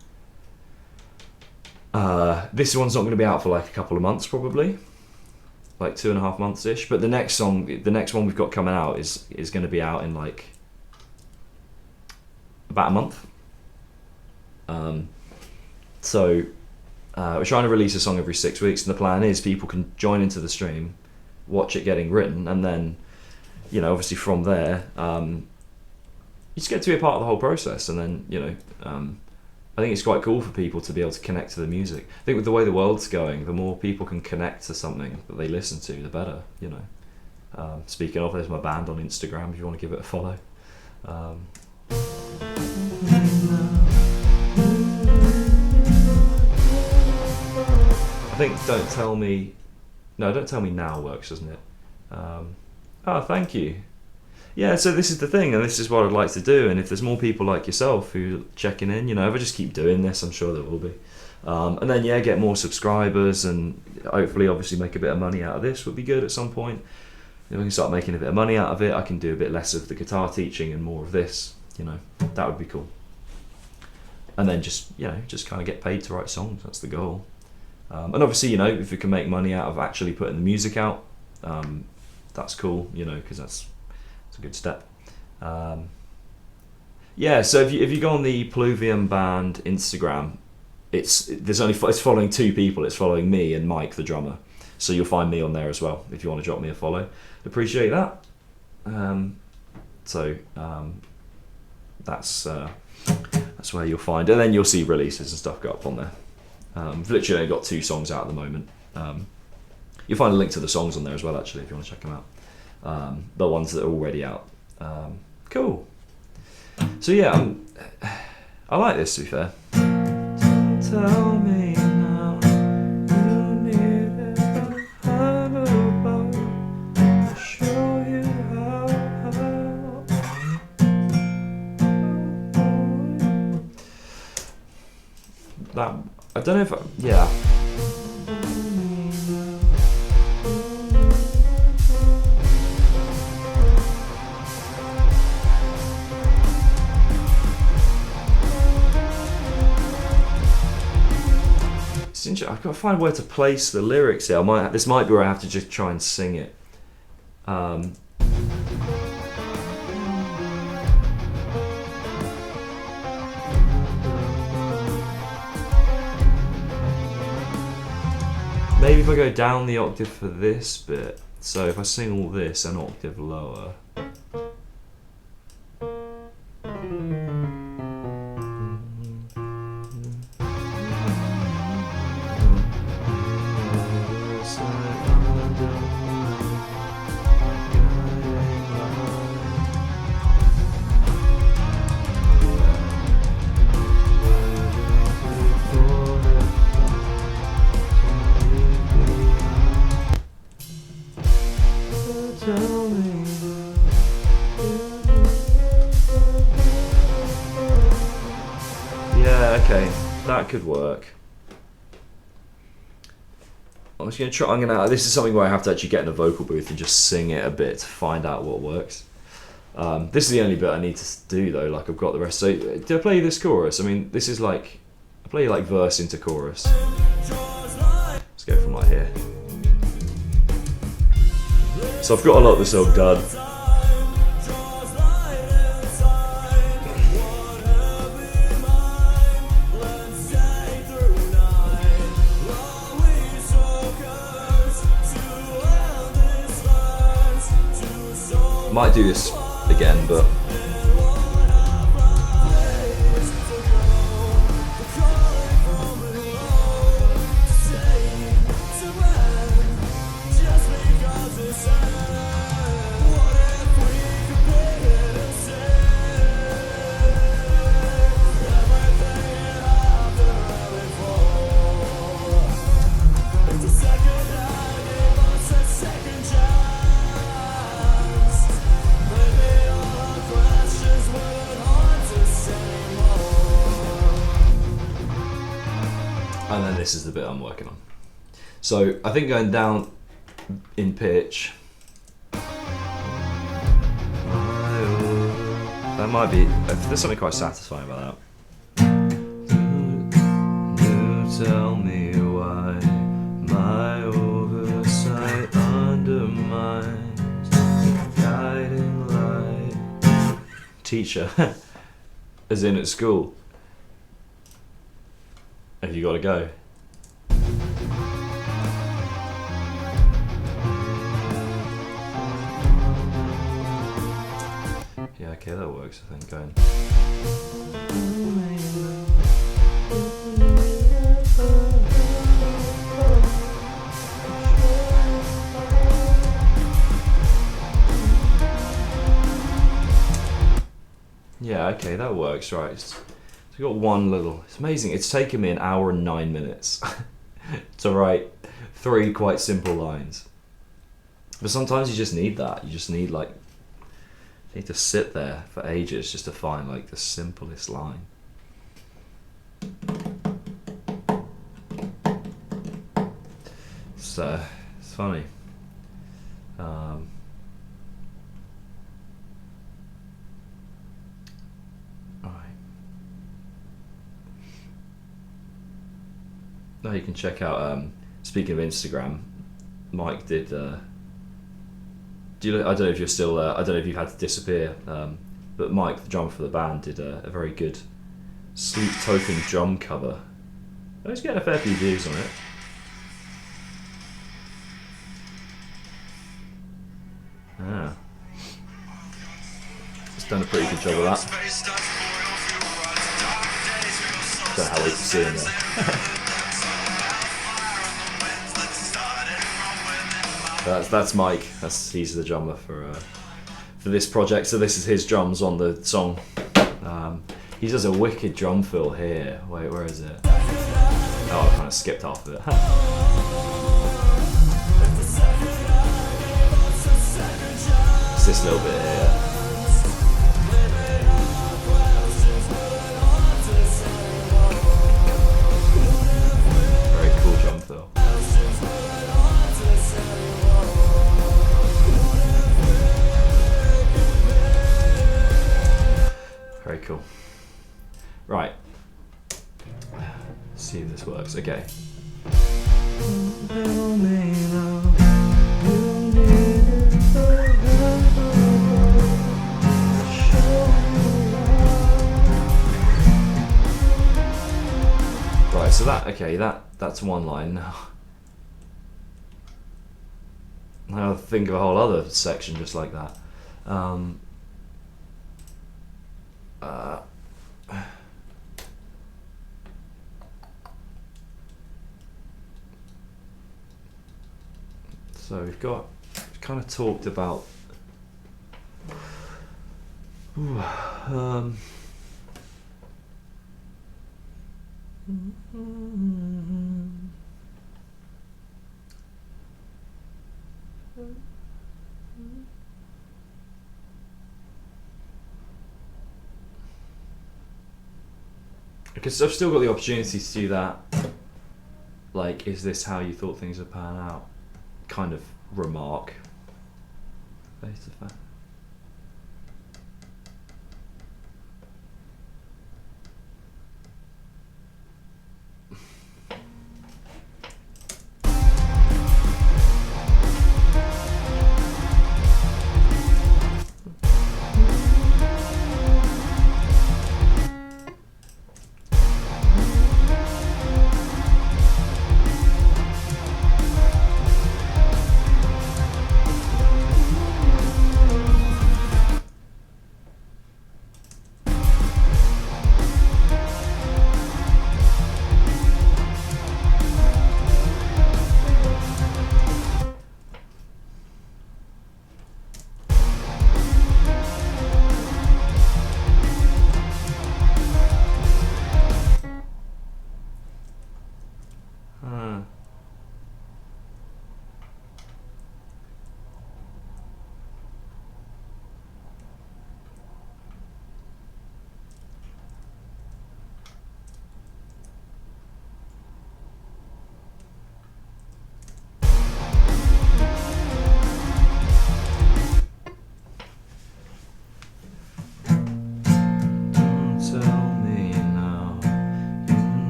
This one's not going to be out for like a couple of months, probably, like 2.5 months ish. But the next one we've got coming out is going to be out in like about a month. So. We're trying to release a song every 6 weeks, and the plan is people can join into the stream, watch it getting written, and then, you know, obviously from there, you just get to be a part of the whole process. And then, you know, I think it's quite cool for people to be able to connect to the music. I think with the way the world's going, the more people can connect to something that they listen to, the better, you know. Speaking of, there's my band on Instagram if you want to give it a follow. I think Don't Tell Me Now works, doesn't it? Oh, thank you. Yeah, so this is the thing, and this is what I'd like to do, and if there's more people like yourself who are checking in, you know, if I just keep doing this, I'm sure there will be. And then, yeah, get more subscribers, and hopefully, obviously, make a bit of money out of this would be good at some point. If I can start making a bit of money out of it, I can do a bit less of the guitar teaching and more of this, you know, that would be cool. And then just, you know, just kind of get paid to write songs, that's the goal. And obviously, you know, if we can make money out of actually putting the music out, that's cool, you know, because that's a good step. Yeah, so if you go on the Pluviam band Instagram, it's following 2 people. It's following me and Mike, the drummer. So you'll find me on there as well if you want to drop me a follow. Appreciate that. That's where you'll find, and then you'll see releases and stuff go up on there. I've literally only got 2 songs out at the moment. You'll find a link to the songs on there as well, actually, if you want to check them out. The ones that are already out. Cool. So yeah, I like this, to be fair. Tell me now, you need it, show you how. that. I don't know if yeah. I've got to find where to place the lyrics here. This might be where I have to just try and sing it. Maybe if I go down the octave for this bit. So if I sing all this an octave lower. Yeah, okay, that could work. I'm just gonna try. This is something where I have to actually get in a vocal booth and just sing it a bit to find out what works. This is the only bit I need to do though. Like I've got the rest. So did I play this chorus? I mean, this is like I play like verse into chorus. Let's go from like here. So I've got a lot of the song done. Might do this again, but and then this is the bit I'm working on. So I think going down in pitch, that might be, there's something quite satisfying about that. You tell me why my oversight undermines guiding light. Teacher, as in at school. Have you got to go? Yeah, okay, that works, I think, going. Yeah, okay, that works, right. I've got one little, it's amazing, it's taken me 1 hour and 9 minutes to write 3 quite simple lines. But sometimes you just need that, you just need like, you need to sit there for ages just to find like the simplest line. So, it's funny. Now you can check out. Speaking of Instagram, Mike did. I don't know if you're still. I don't know if you've had to disappear. But Mike, the drummer for the band, did a very good Sleep Token drum cover. I was getting a fair few views on it. Yeah, it's done a pretty good job of that. Don't know how we can see him there. That's Mike. He's the drummer for this project. So this is his drums on the song. He does a wicked drum fill here. Wait, where is it? Oh, I kind of skipped half of it. It's this little bit here. Right. Let's see if this works. Okay. Right, so that's one line now. Now I'll think of a whole other section just like that. So we've kind of talked about because I've still got the opportunity to do that. Like, is this how you thought things would pan out? Kind of remark. Face to face.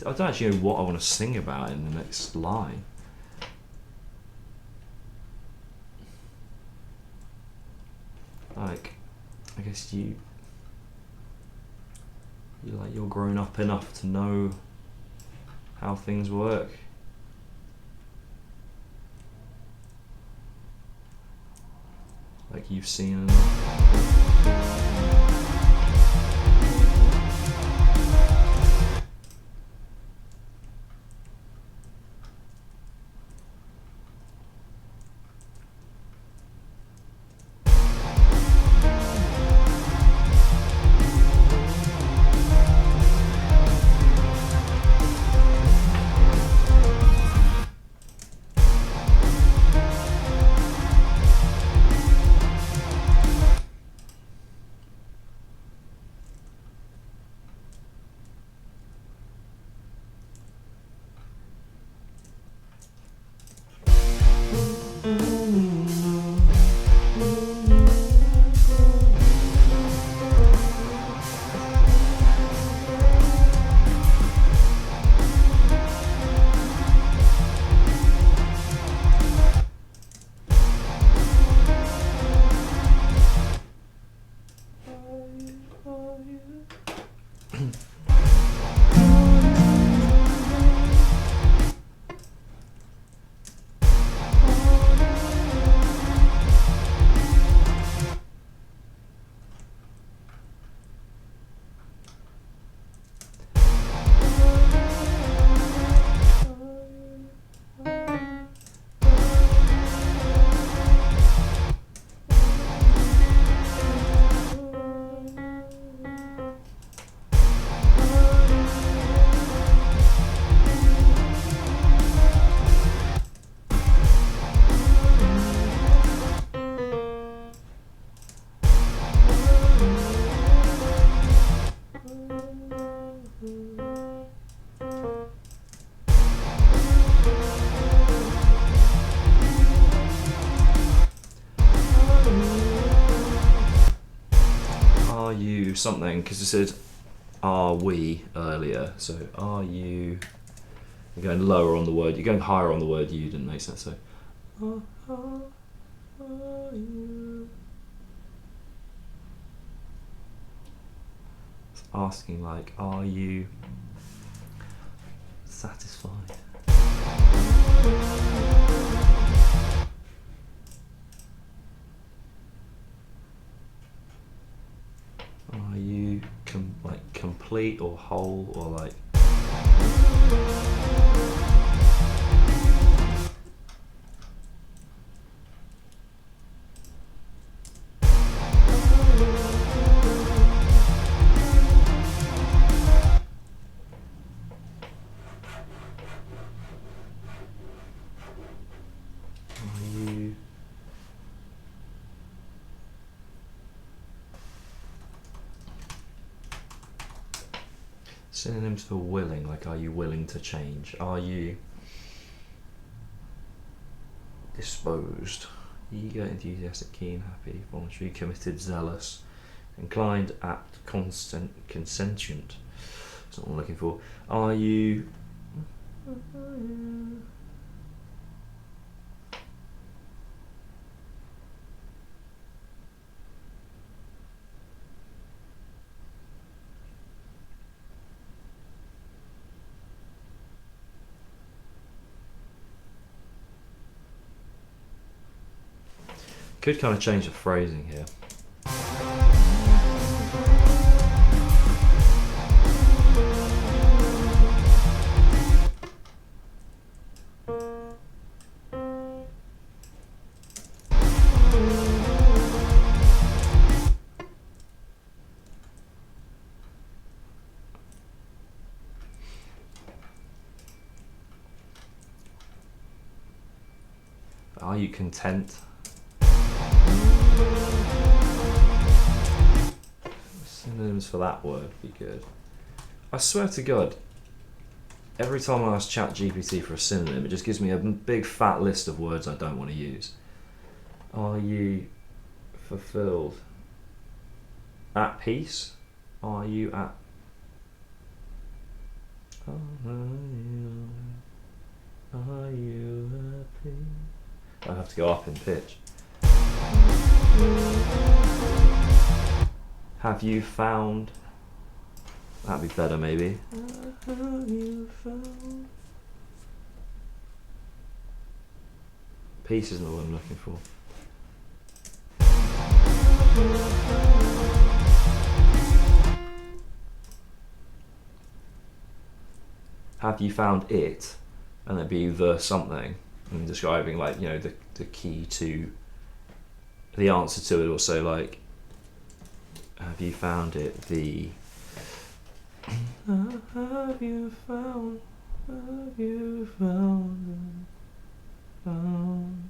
I don't actually know what I want to sing about in the next line. Like, I guess you're grown up enough to know how things work. Like, you've seen enough. Are you something? Because it said are we earlier. So are you? You're going lower on the word. You're going higher on the word you. Didn't make sense. So are you? It's asking like, are you satisfied? Are you like complete or whole or like? Synonyms for willing, like are you willing to change? Are you disposed? Eager, enthusiastic, keen, happy, voluntary, committed, zealous, inclined, apt, constant, consentient. That's not what I'm looking for. Are you... Could kind of change the phrasing here. Are you content? Synonyms for that word would be good. I swear to God, every time I ask ChatGPT for a synonym, it just gives me a big fat list of words I don't want to use. Are you fulfilled? At peace? Are you at... Are you happy? I have to go up in pitch. Have you found? That'd be better, maybe. Have you found? Peace isn't the word I'm looking for. Have you found it? And it'd be the something, and describing like, you know, the key to the answer to it. Also like, have you found it? The have you found? Have you found? Found?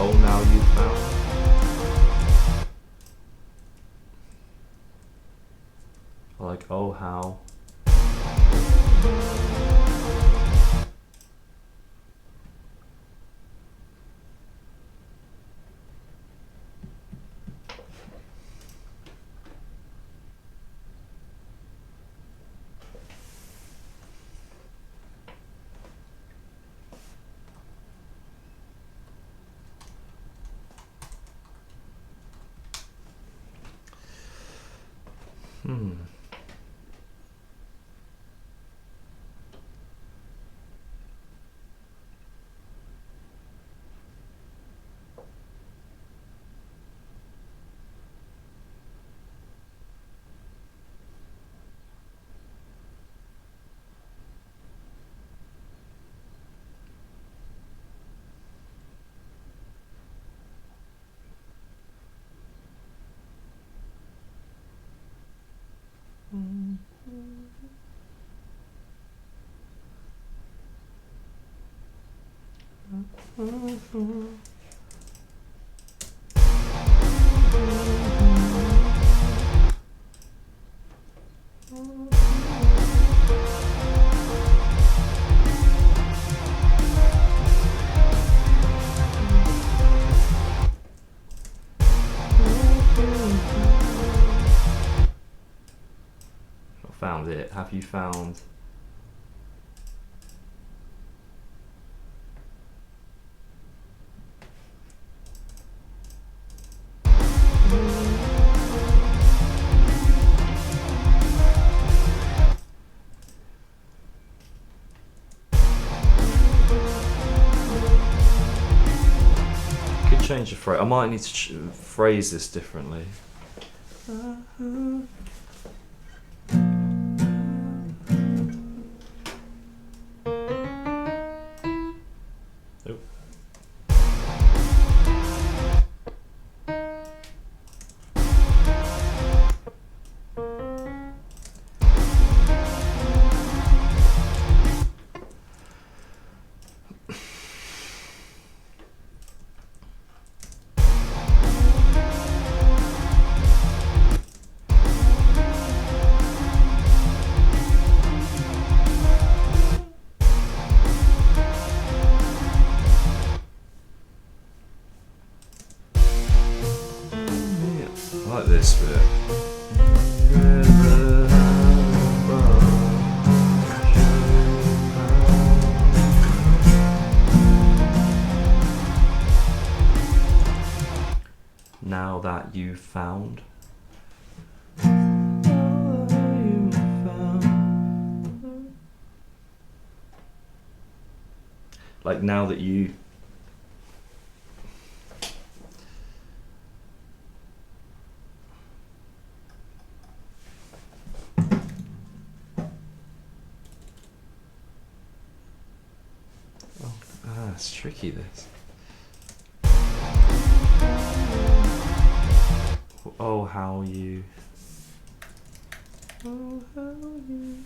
Oh, now you found. Like, oh, how. Found it. Have you found? Could change the phrase. I might need to phrase this differently. I like this bit. Now that you've found. Like now that you. It's tricky, this. Oh, how you. Oh, how you.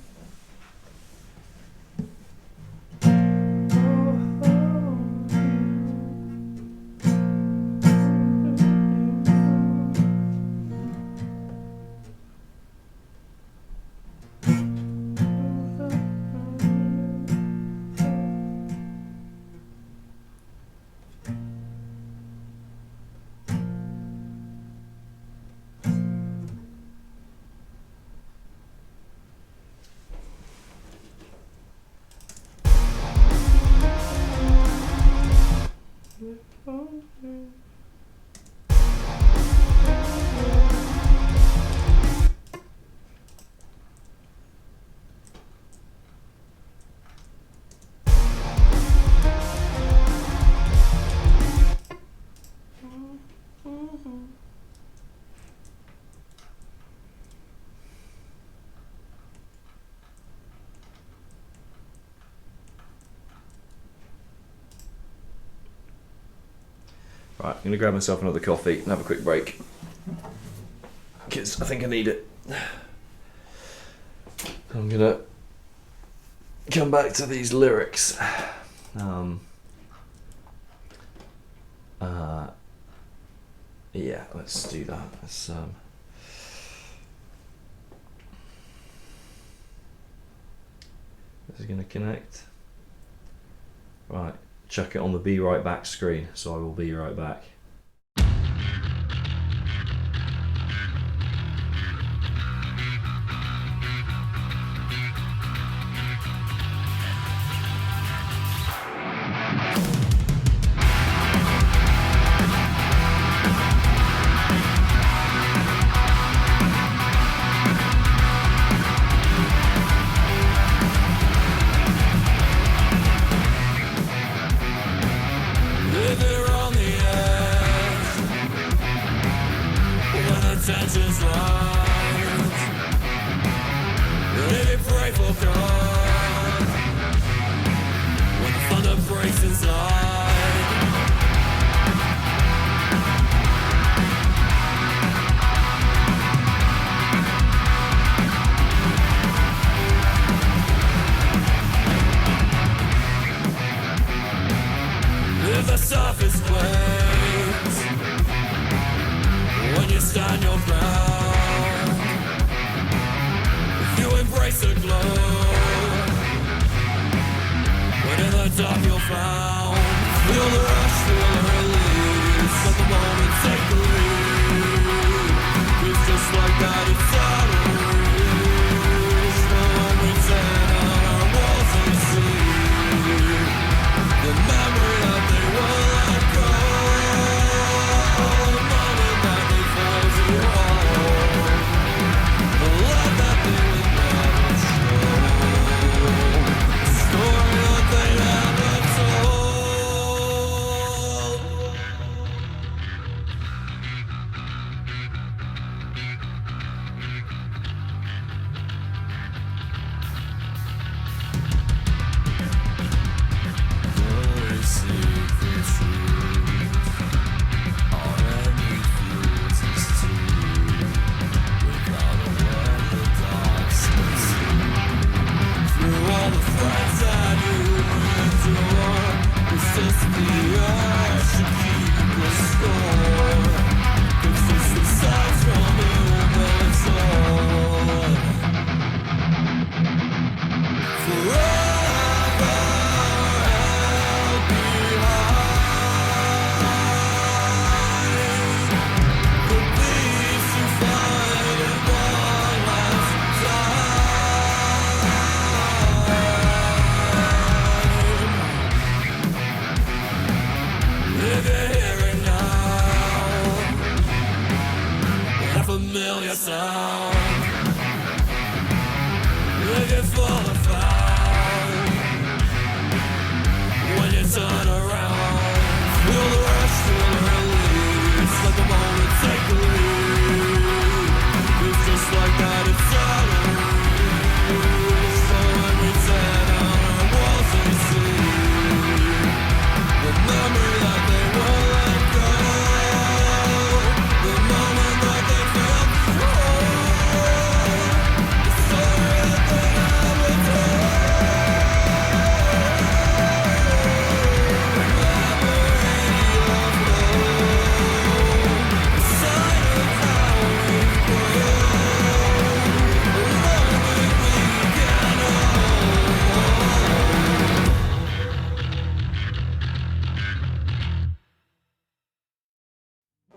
Right, I'm going to grab myself another coffee and have a quick break, because I think I need it. I'm going to come back to these lyrics. Yeah, let's do that. Let's, this is going to connect. Right. Chuck it on the be right back screen, so I will be right back. River on the edge. if the surface quakes, when you stand your ground, if you embrace the glow, when in the dark you're found, feel the rush, feel the release, let the moment take the lead. It's just like that, it's out of reach. When we turn on our walls and see the memory that they won't let go, the moment that they found you home, the love that they would never show, the story that they never told. Very secret truth, all that we feel is true, without a word the dark slips through all the friends that you endure. It's just the urge to keep the score. It's just the signs from human soul. Forever held behind, the peace you find in one last time. If you're hearing now a familiar sound, if you fall found when you turn around, feel the rush, feel the release, let the moment take the lead. It's just like that, it's out of reach. So when we turn on our walls and see the memory that they won't let go, the moment that they felt whole, the story that they never told.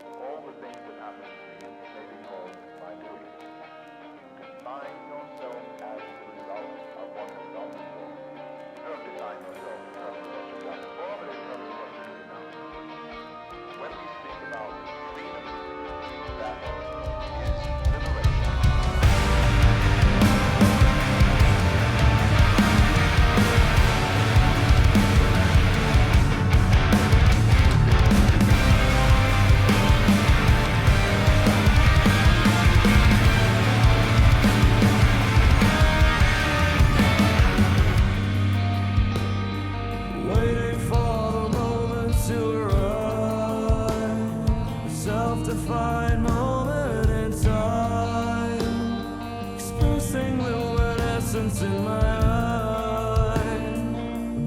All the things that happen to you may be called my doing. You can find yourself as the result of what has gone before. You don't design yourself in terms of what you've done before, but in terms of what you're doing now. When we speak about freedom, that is liberation. Waiting for the moment to arrive, a self-defined moment in time, expressing luminescence in my mind.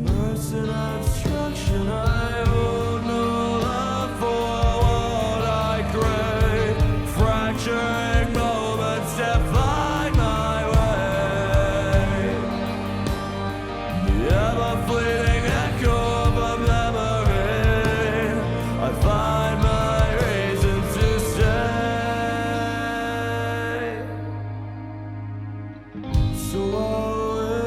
Immersed in abstraction, I hold no love for what I crave. Fracturing moments define my way. The ever-fleeting echo of a memory, I find my reason to stay. So I'll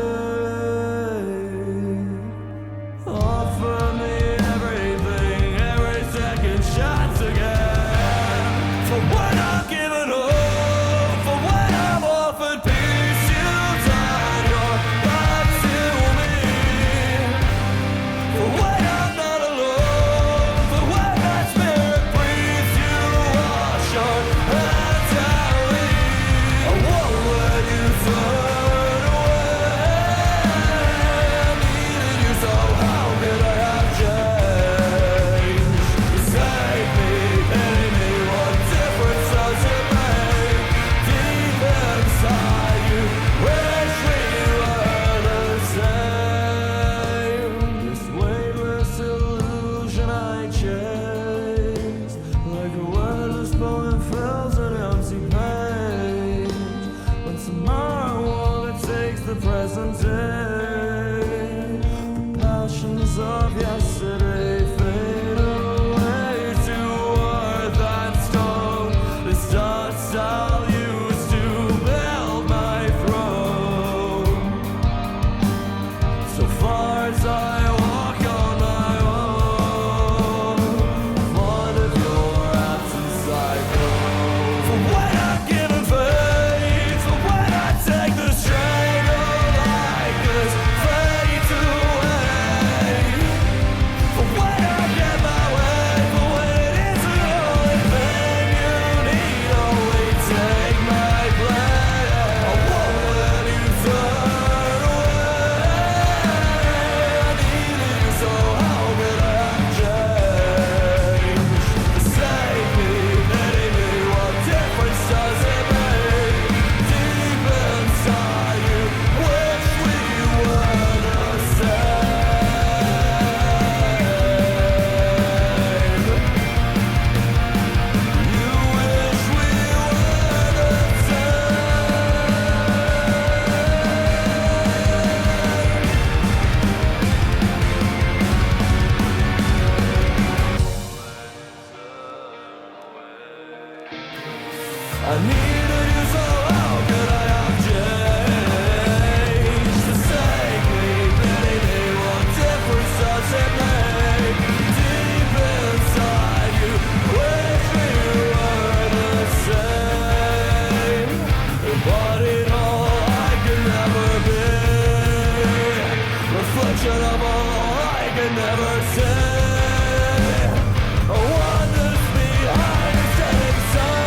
wonders behind the setting sun.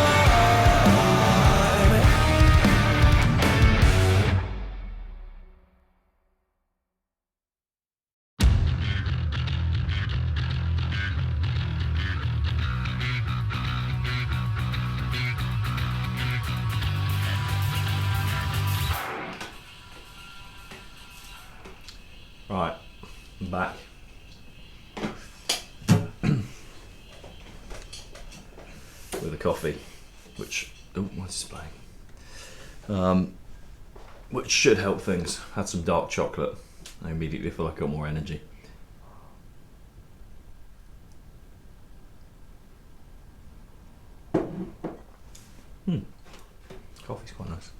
Right, I'm back. With a coffee, which what's this playing? Which should help things. Had some dark chocolate. I immediately feel like I got more energy. Coffee's quite nice.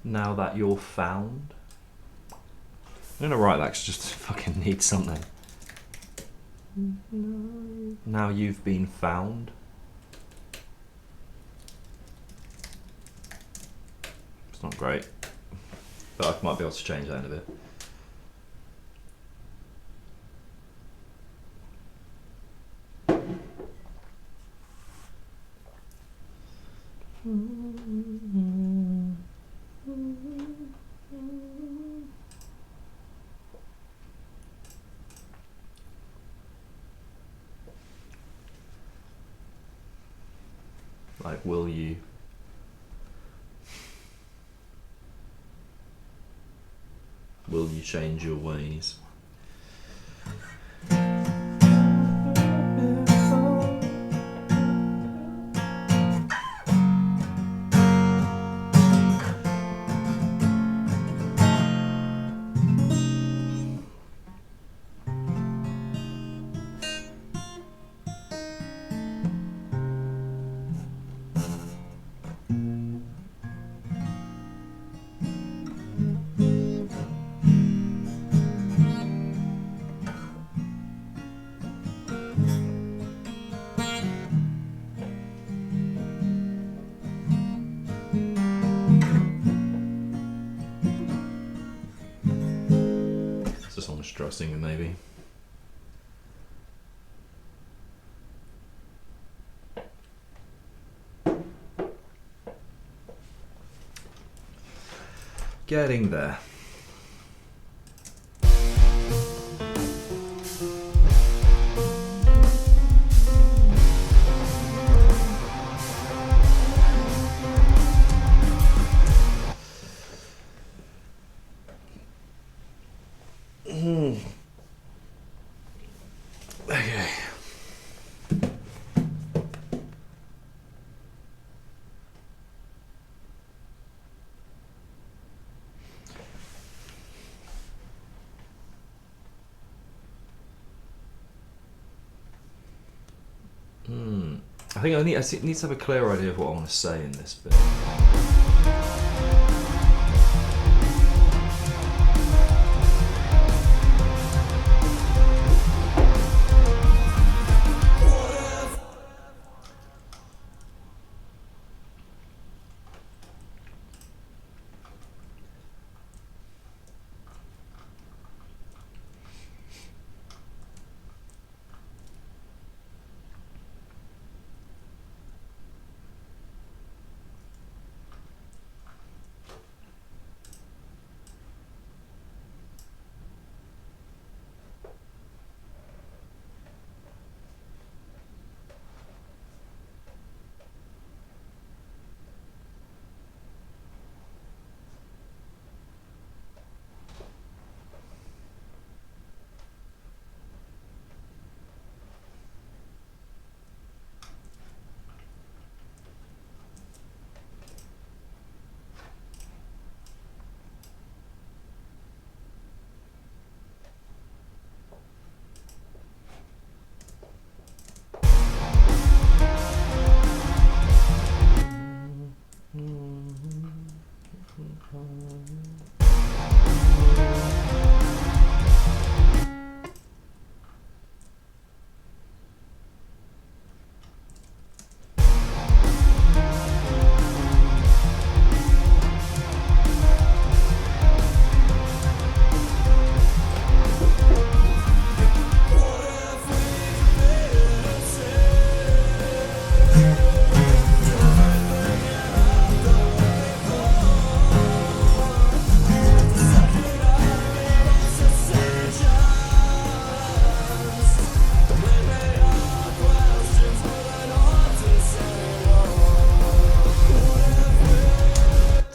Now that you're found. I'm gonna write that 'cause I just fucking need something. Now you've been found. It's not great, but I might be able to change that in a bit. Like, will you? Will you change your ways? It's a song to try singing, maybe. Getting there. Okay. I think I need to have a clear idea of what I want to say in this bit.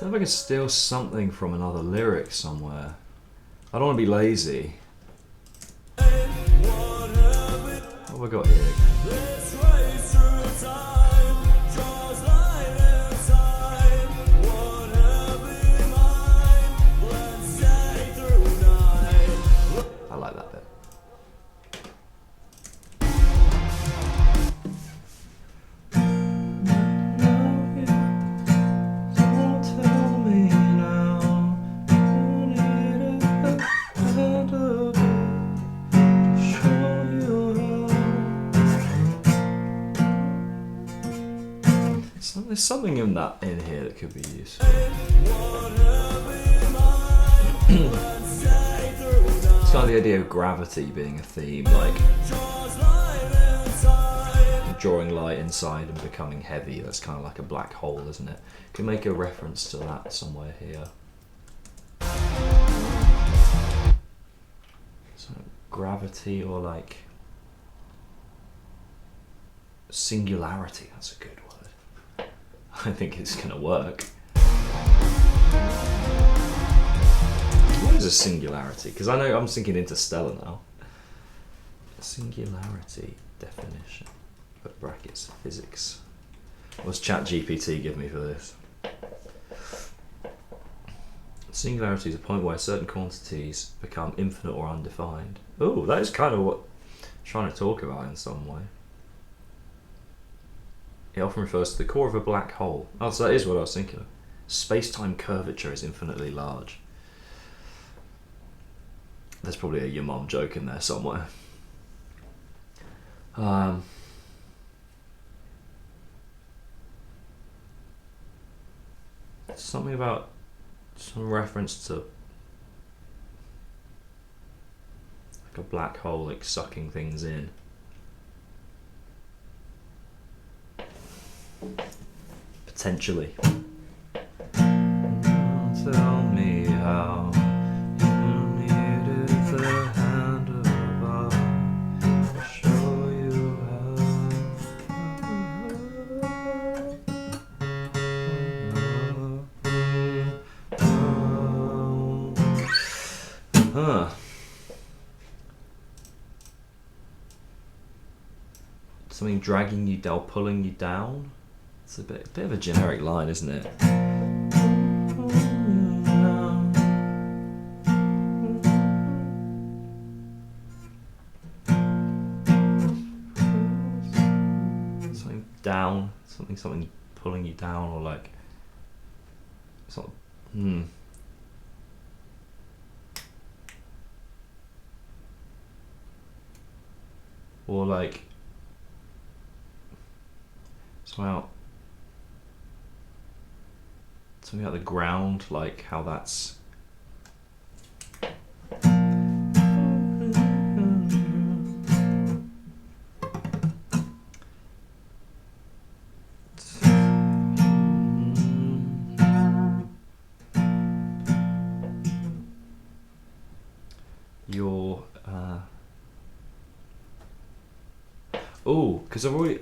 I could steal something from another lyric somewhere. I don't want to be lazy. What have I got here? I like that bit. There's something in here that could be useful. It's kind of the idea of gravity being a theme, like drawing light inside and becoming heavy. That's kind of like a black hole, isn't it? Could make a reference to that somewhere here. So gravity or like singularity. That's a good word. I think it's gonna work. What is a singularity? Because I know I'm thinking interstellar now. Singularity definition. Put brackets, physics. What's ChatGPT give me for this? Singularity is a point where certain quantities become infinite or undefined. Oh, that is kind of what I'm trying to talk about in some way. It often refers to the core of a black hole. Oh, so that is what I was thinking of. Space-time curvature is infinitely large. There's probably a your mom joke in there somewhere. Something about some reference to like a black hole, like sucking things in. Potentially. Tell me how you needed the hand above. Show you how. Something dragging you down, pulling you down. It's a bit of a generic line, isn't it? Something down, something pulling you down, or like something. Or like something out the ground, like how that's your because I've already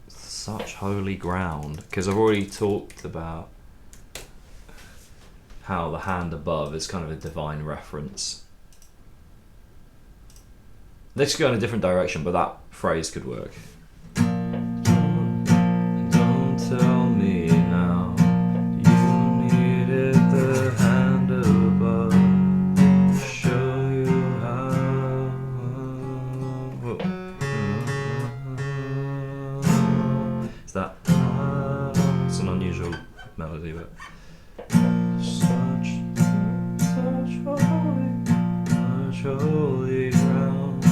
such holy ground, because I've already talked about how the hand above is kind of a divine reference. This could go in a different direction, but that phrase could work. Don't tell me now you needed the hand above. Show you how. Is that? an unusual melody, but such holy ground.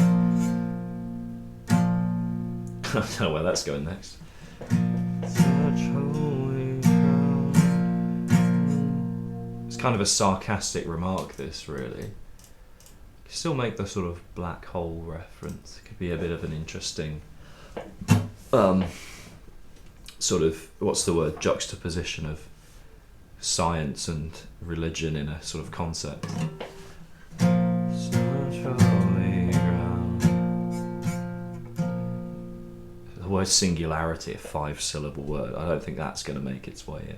I don't know where that's going next. Such holy ground. It's kind of a sarcastic remark, this, really. You can still make the sort of black hole reference. It could be a bit of an interesting sort of, what's the word, juxtaposition of science and religion in a sort of concept. Such holy ground. The word singularity, a 5-syllable word, I don't think that's going to make its way in.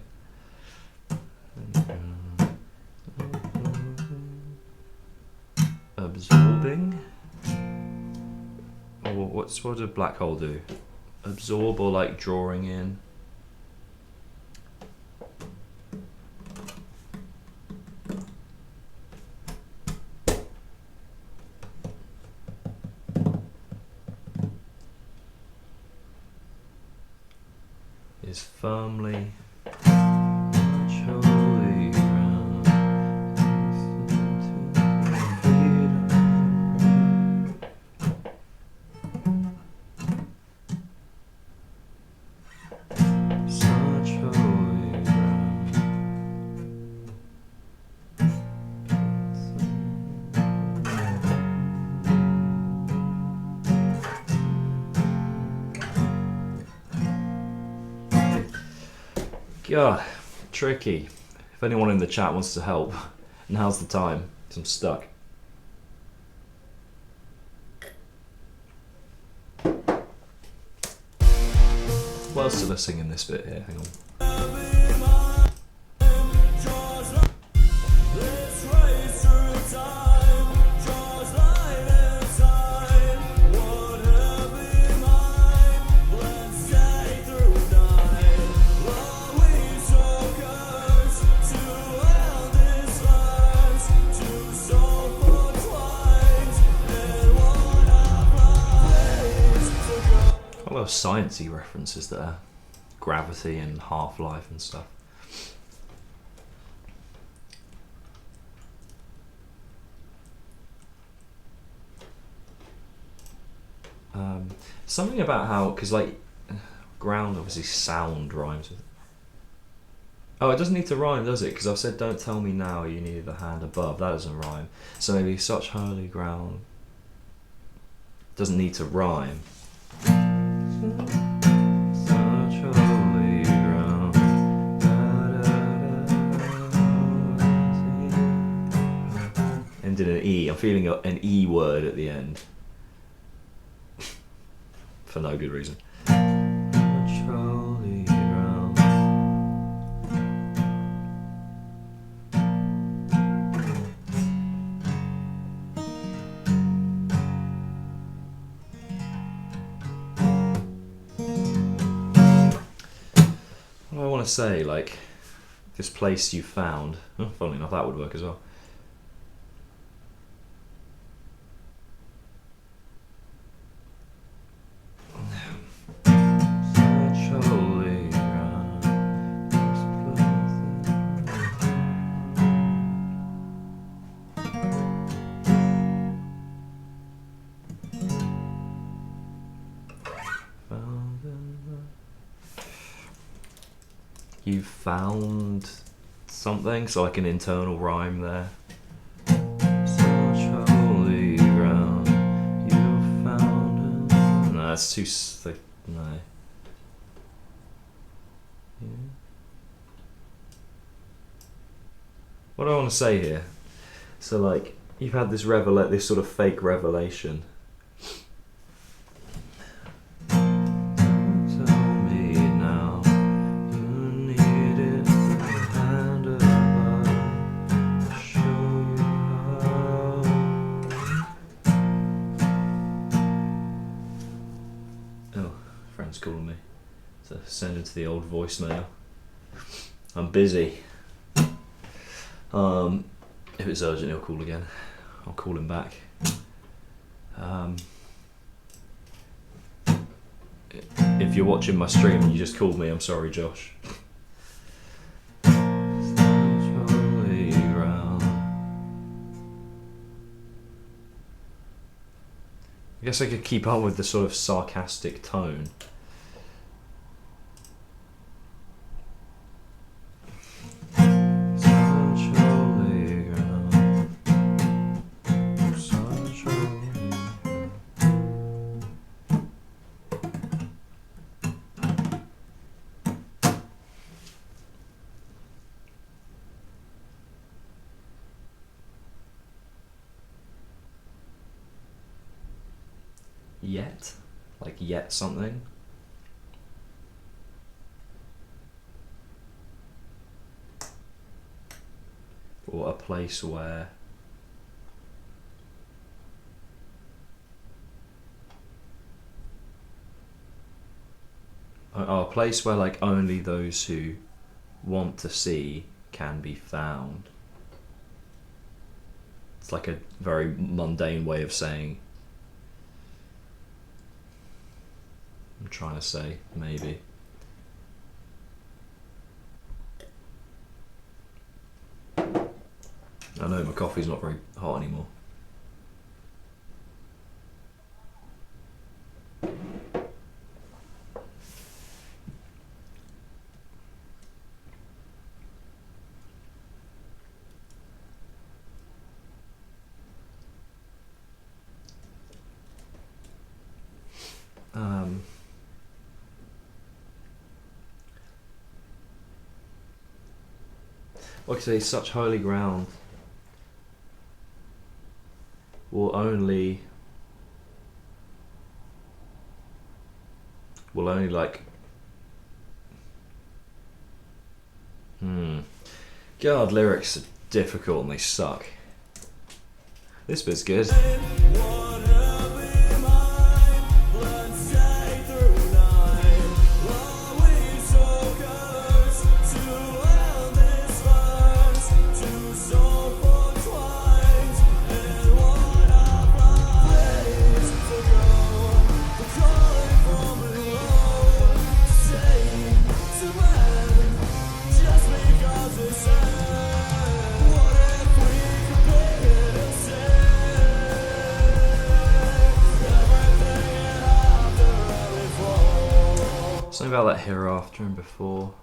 Absorbing? Or what does a black hole do? Absorb, or like drawing in? Is firmly much holy ground. Such holy ground. God, tricky. If anyone in the chat wants to help, now's the time, 'cause I'm stuck. What else did I sing in this bit here? Hang on. A lot of sciencey references there, gravity and half-life and stuff. Something about how, because like ground, obviously sound rhymes with it. Oh, it doesn't need to rhyme, does it? Because I've said don't tell me now you needed a hand above. That doesn't rhyme. So maybe such holy ground doesn't need to rhyme. Such holy ground. Ended in an E. I'm feeling an E word at the end. For no good reason. Such holy ground. What do I want to say? Like, this place you found. Oh, funnily enough, that would work as well. Such holy ground. You found something, so like an internal rhyme there. Such holy ground, you found it. No, that's too thick. No. Yeah. What do I want to say here? So like, you've had this this sort of fake revelation. Calling me, so send it to the old voicemail. I'm busy. If it's urgent, he'll call again. I'll call him back. If you're watching my stream and you just called me, I'm sorry, Josh. I guess I could keep on with the sort of sarcastic tone. Such holy ground, such holy ground. Yet? Like yet something? Or a place where a place where like only those who want to see can be found. It's like a very mundane way of saying, I'm trying to say, maybe. I know my coffee's not very hot anymore. Like I say, such holy ground will only like God, lyrics are difficult and they suck. This bit's good. Something about that hereafter and before.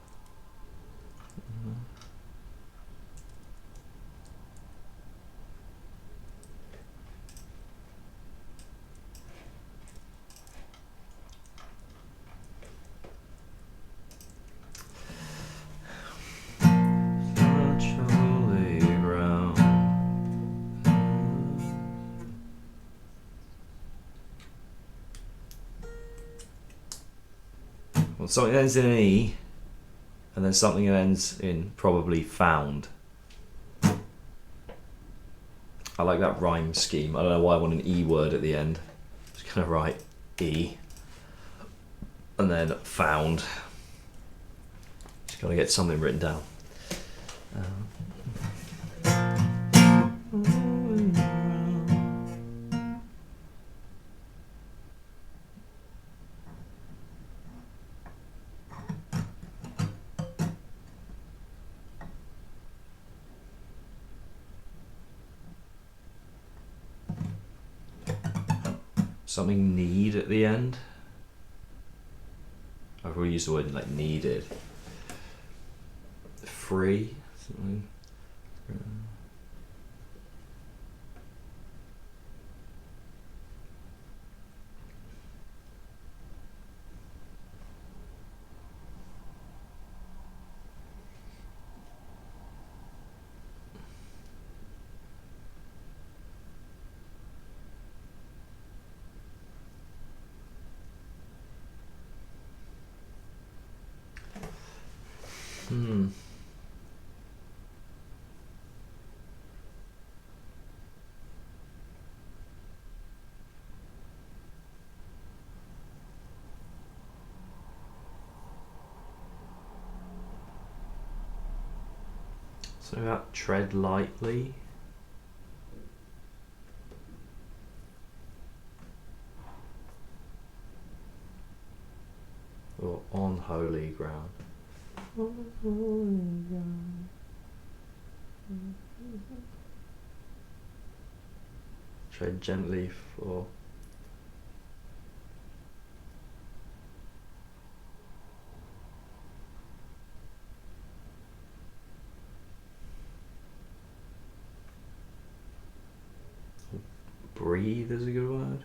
Such holy ground. Well, something that ends in an E, and then something that ends in probably found. I like that rhyme scheme. I don't know why I want an E word at the end. I'm just gonna write E, and then found. Just gotta get something written down. Something need at the end. I've already used the word like needed. Free, something. Something about tread lightly. Or on holy ground. On holy ground. Tread gently for breathe is a good word.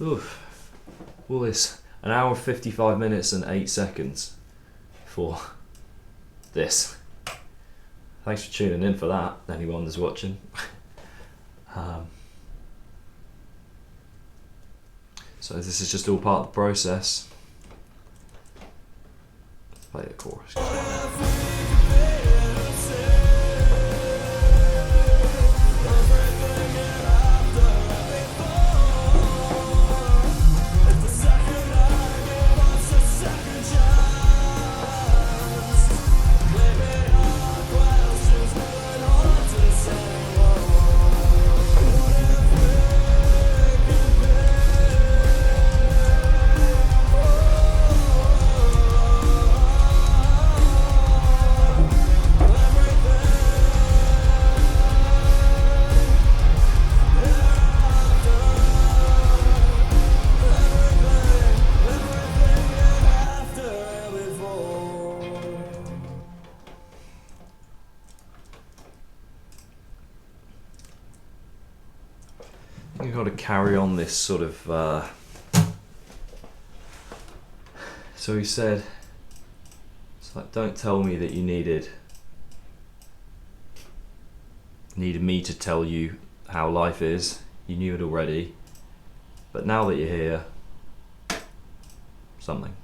Oof. All this, an hour 55 minutes and 8 seconds for this. Thanks for tuning in for that, anyone that's watching. So this is just all part of the process. Let's play the chorus. You've got to carry on this sort of. So he said, "It's like, don't tell me that you needed me to tell you how life is. You knew it already, but now that you're here, something."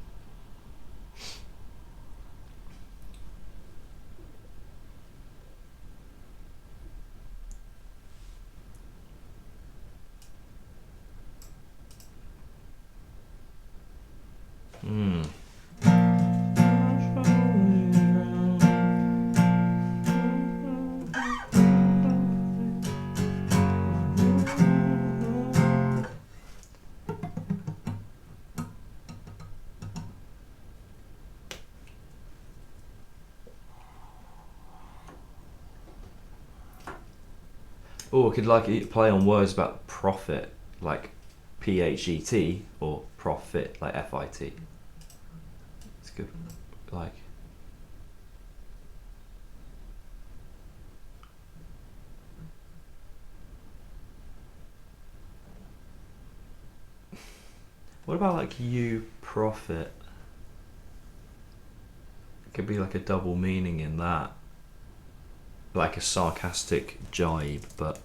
Or it could like play on words about profit, like PHET, or profit, like FIT. It's good, like. What about like you profit? It could be like a double meaning in that. Like a sarcastic jibe, but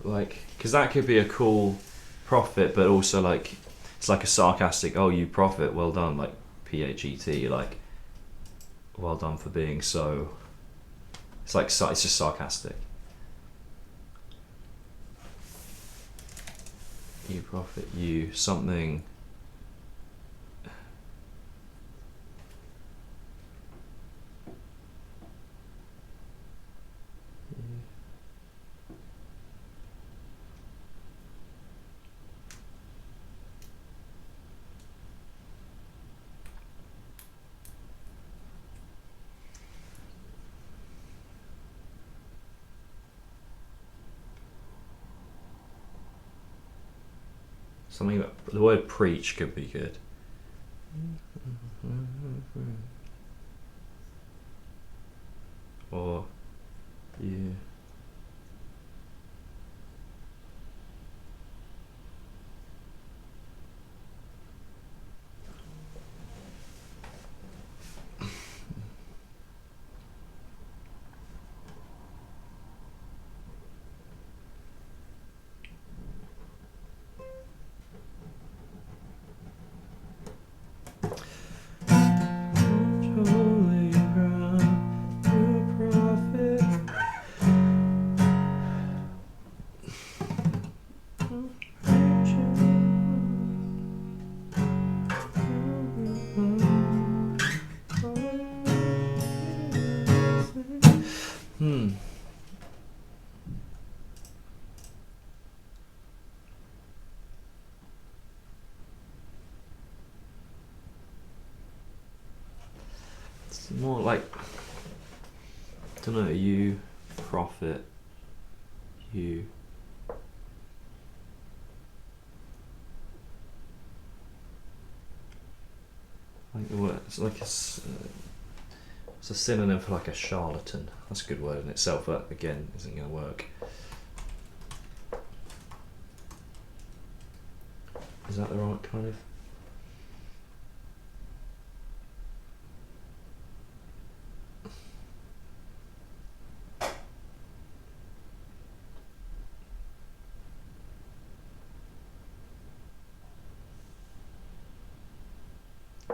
like, because that could be a cool prophet, but also like it's like a sarcastic. Oh, you prophet, well done, like PHET, like well done for being so. It's like it's just sarcastic. You prophet, you something. Something about the word preach could be good. Or you. Holy ground, you prophet. It's more like, I don't know, you prophet, you. Like the word, it's like it's a synonym for like a charlatan. That's a good word in itself, but again, isn't going to work. Is that the right kind of?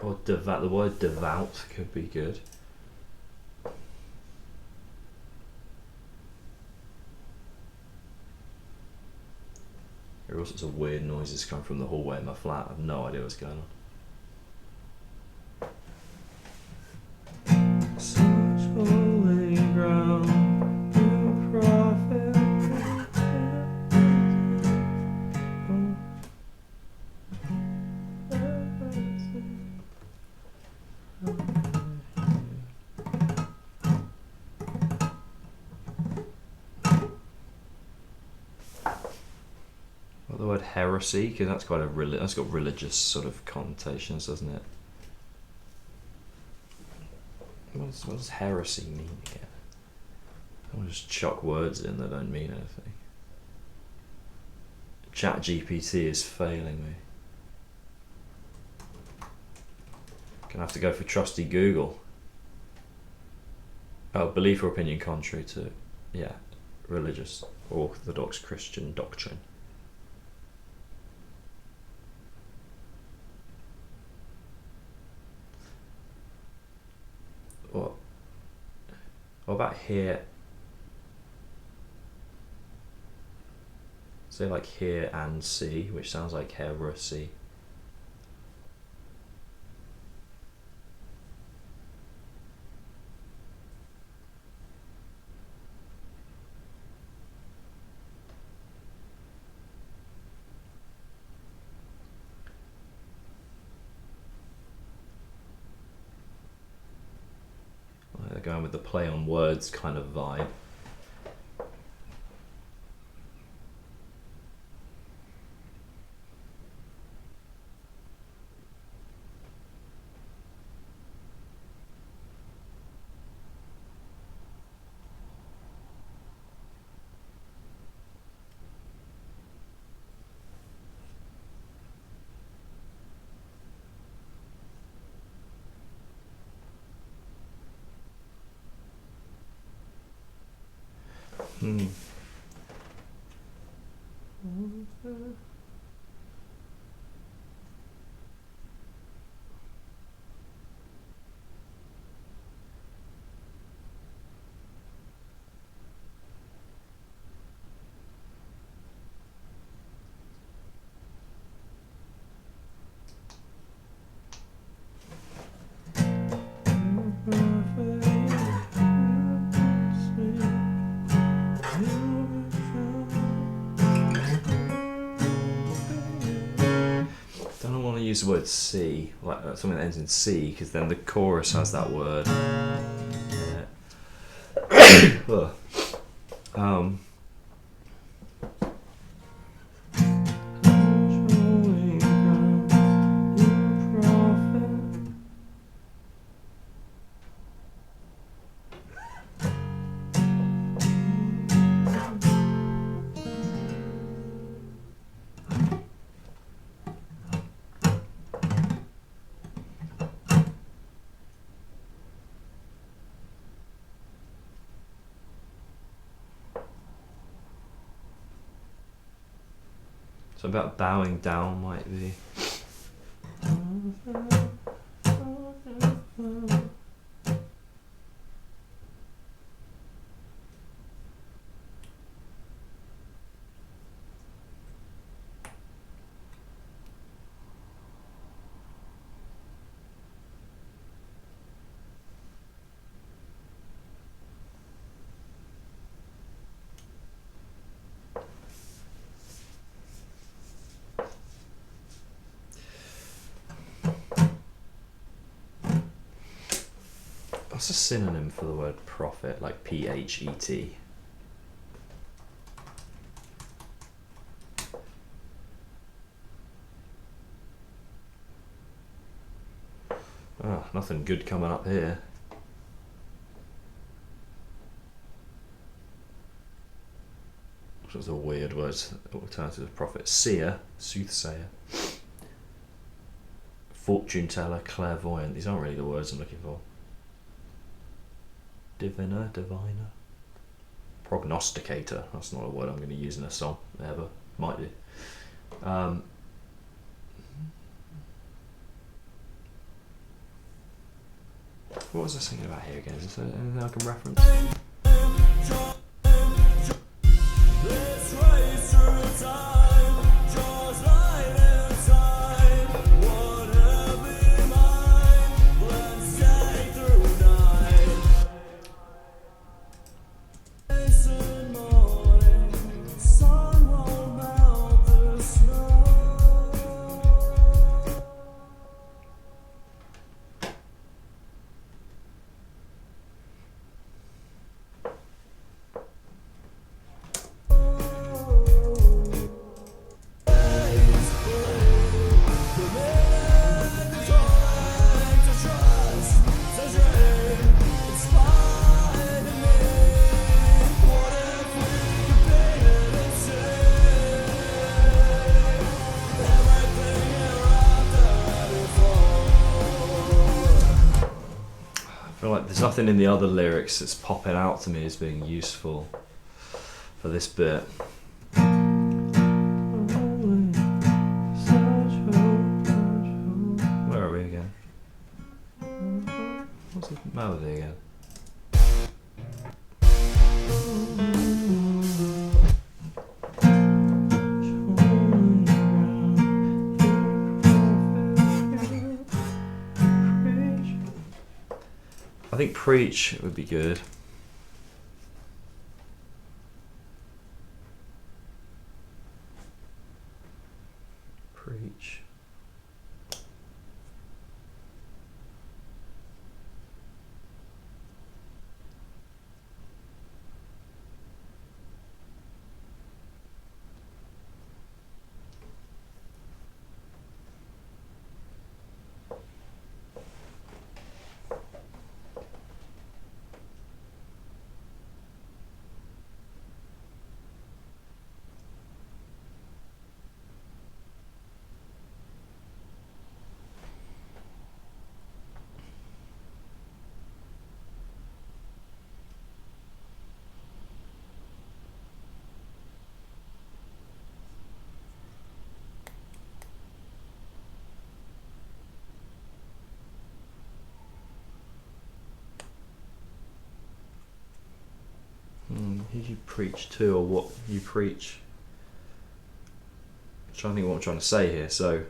Or devout. The word devout could be good. There are all sorts of weird noises coming from the hallway in my flat. I have no idea what's going on. Such holy ground, you prophet. The word heresy, because that's quite that's got religious sort of connotations, doesn't it? What does heresy mean again? I want to just chuck words in that don't mean anything. ChatGPT is failing me. Gonna have to go for trusty Google. Oh, belief or opinion contrary to, yeah, religious, orthodox Christian doctrine. What about here? Say like hear and see, which sounds like heresy. They're going with the play on words kind of vibe. use the word C, like something that ends in C, because then the chorus has that word. Yeah. Ugh. So about bowing down might be. What's a synonym for the word prophet, like P-H-E-T? Oh, nothing good coming up here. Which was a weird word, alternative of prophet. Seer, soothsayer. Fortune teller, clairvoyant. These aren't really the words I'm looking for. Diviner. Prognosticator. That's not a word I'm going to use in a song ever. Might do. What was I singing about here again? Is there anything I can reference? Let's race through time, draws light inside. What have we mind? Let's stay through night. Jason morning, sun won't melt the snow. I feel like there's nothing in the other lyrics that's popping out to me as being useful for this bit. Where are we again? What's the melody again? I think preach would be good. Preach. Who you preach to, or what you preach? I'm trying to think what I'm trying to say here. So,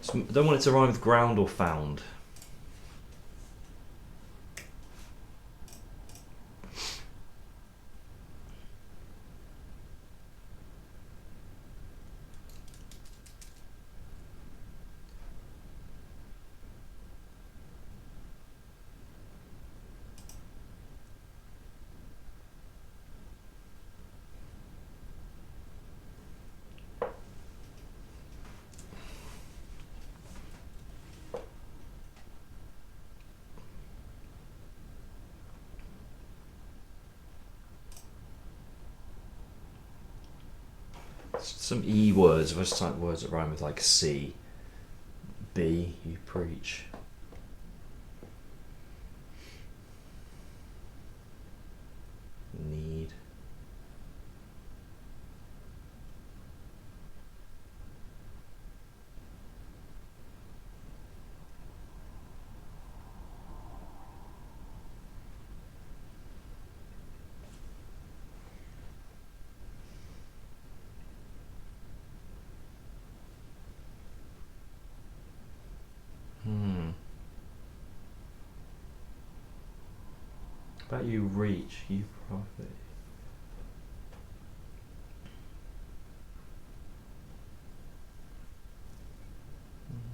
I don't want it to rhyme with ground or found. Some E words, if I just type words that rhyme with like C, B, you preach. Need. About you reach, you profit.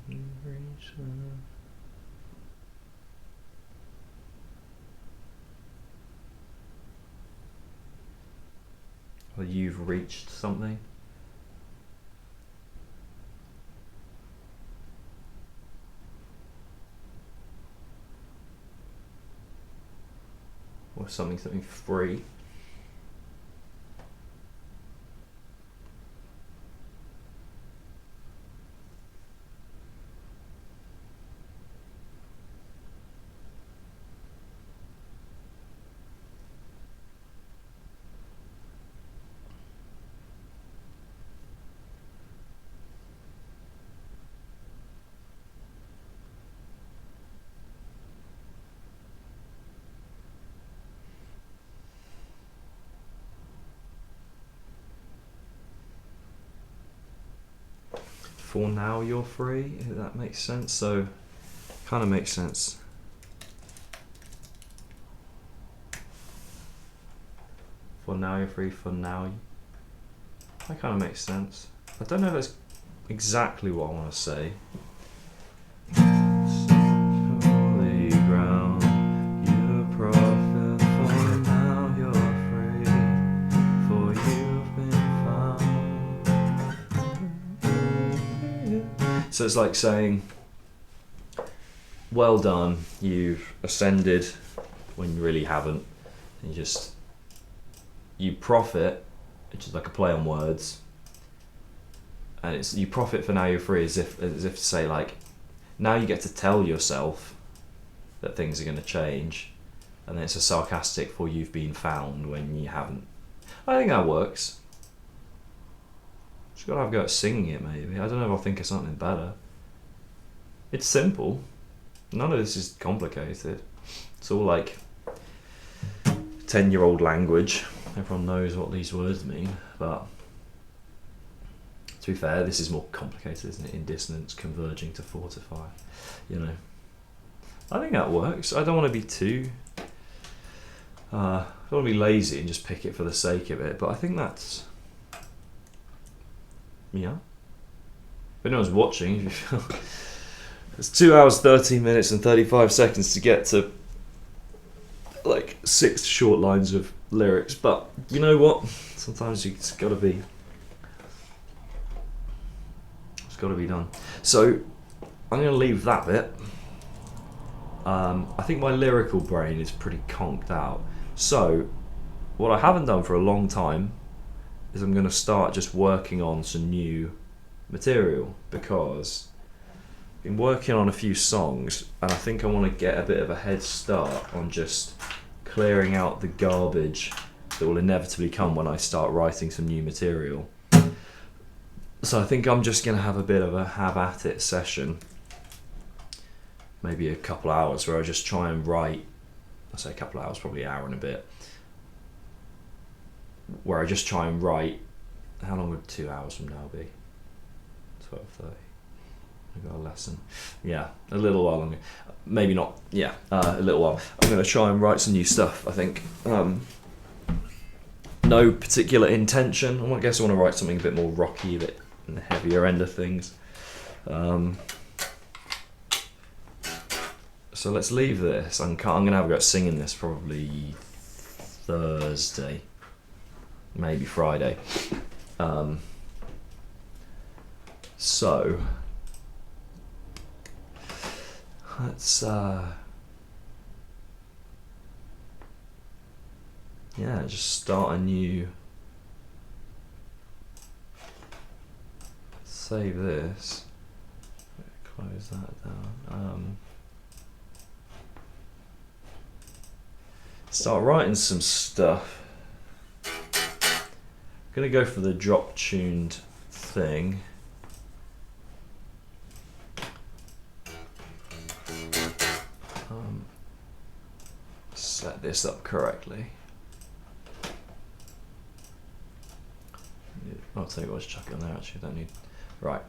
You reach. Or you've reached something. Or something free. For now you're free, if that makes sense. So kind of makes sense. For now you're free, for now that kind of makes sense. I don't know if that's exactly what I want to say. Holy ground, you prophet, for now you're free, for you've been found. So it's like saying, well done, you've ascended when you really haven't. You profit, which is like a play on words, and it's you profit for now you're free, as if to say, like, now you get to tell yourself that things are going to change, and then it's a sarcastic for you've been found when you haven't. I think that works. Just gotta have a go at singing it, maybe. I don't know if I'll think of something better. It's simple. None of this is complicated. It's all like 10-year-old language. Everyone knows what these words mean, but to be fair, this is more complicated, isn't it? In dissonance, converging to fortify. You know, I think that works. I don't want to be too. I don't want to be lazy and just pick it for the sake of it, but I think that's. Yeah. If anyone's watching, if you feel it's 2 hours, 13 minutes, and 35 seconds to get to like 6 short lines of lyrics, but you know what? Sometimes it's got to be done. So I'm going to leave that bit. I think my lyrical brain is pretty conked out. So what I haven't done for a long time is I'm going to start just working on some new material, because I've been working on a few songs and I think I want to get a bit of a head start on just clearing out the garbage that will inevitably come when I start writing some new material. So I think I'm just going to have a bit of a have at it session, maybe a couple hours, where I just try and write, I say a couple hours, probably an hour and a bit, where I just try and write, how long would 2 hours from now be? 12:30. I got a lesson. Yeah, a little while longer. Maybe not. Yeah, a little while. I'm going to try and write some new stuff, I think. No particular intention. I guess I want to write something a bit more rocky, a bit in the heavier end of things. So let's leave this. I'm going to have a go at singing this probably Thursday, maybe Friday. So let's just start a new. Save this. Close that down. Start writing some stuff. I'm gonna go for the drop tuned thing. Set this up correctly. I'll tell you what, let's chuck it on there actually, don't need. Right.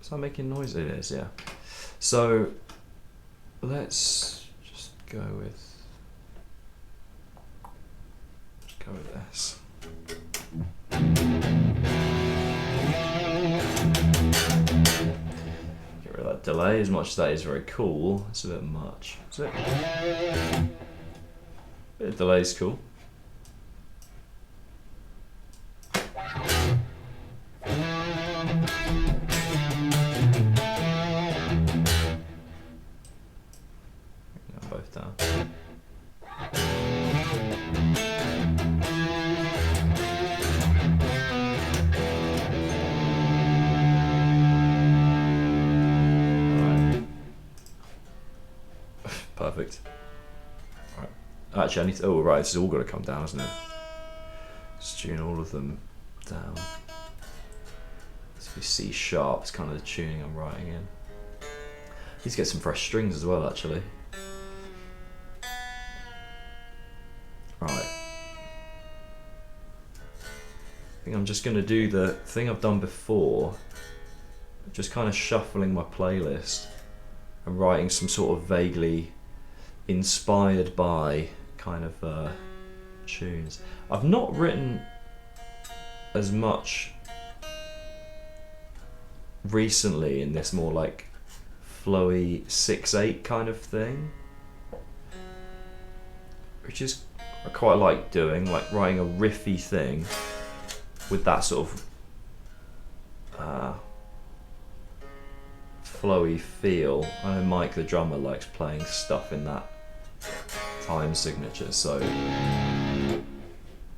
Is that making noise? It is, yeah. So let's just go with this. Get rid of that delay. As much as that is very cool, it's a bit much. Is it? Bit of delay's cool. Both down. Right. Perfect. Right. Actually, I need to. Oh, right. This has all got to come down, hasn't it? Let's tune all of them down. Let's be C sharp. It's kind of the tuning I'm writing in. Need to get some fresh strings as well, actually. Right. I think I'm just going to do the thing I've done before, just kind of shuffling my playlist and writing some sort of vaguely inspired by kind of tunes. I've not written as much recently in this more like flowy 6/8 kind of thing, which is I quite like doing, like writing a riffy thing with that sort of flowy feel. I know Mike the drummer likes playing stuff in that time signature, so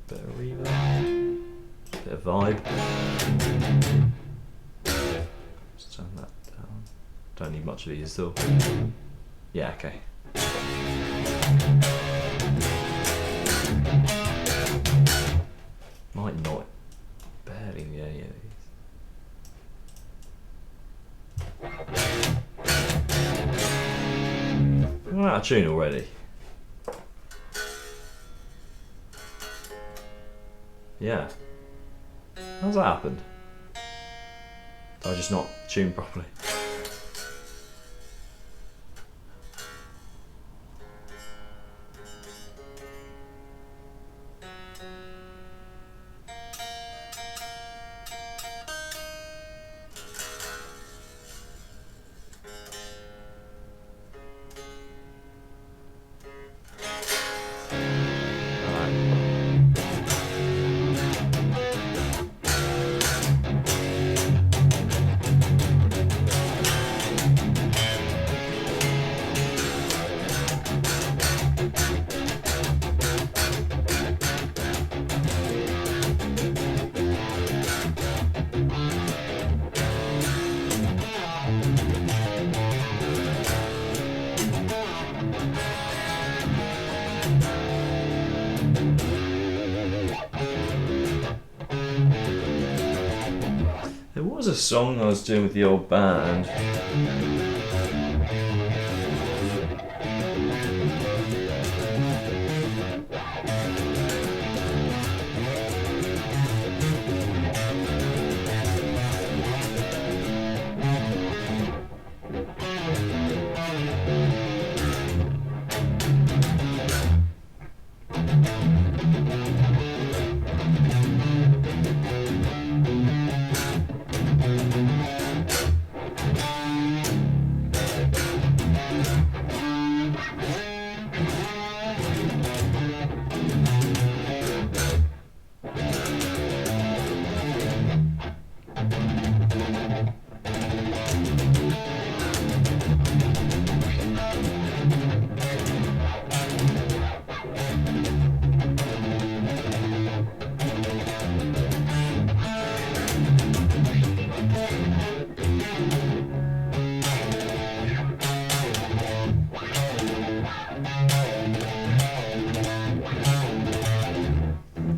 bit of reverb, bit of vibe. Just turn that down. Don't need much of these at all. Yeah, okay. Might not barely need any of these. I'm out of tune already. Yeah. How's that happened? Did I just not tune properly? There was a song I was doing with the old band.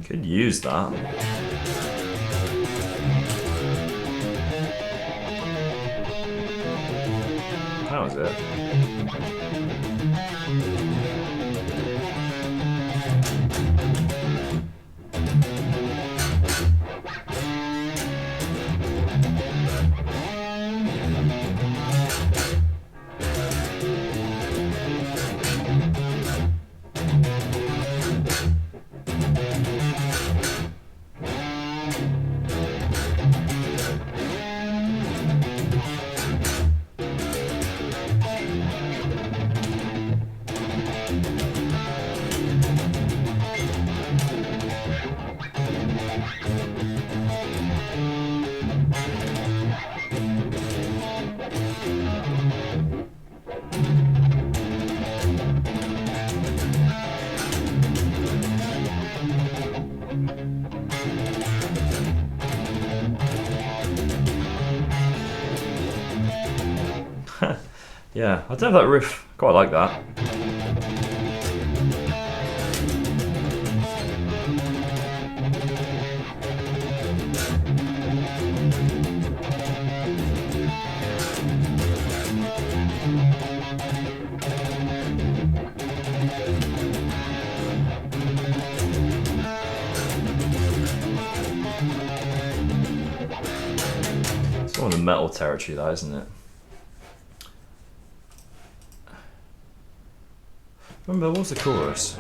Could use that. How is it? Yeah, I don't know that riff. Quite like that. It's all in the metal territory, though, isn't it? Remember, what was the chorus?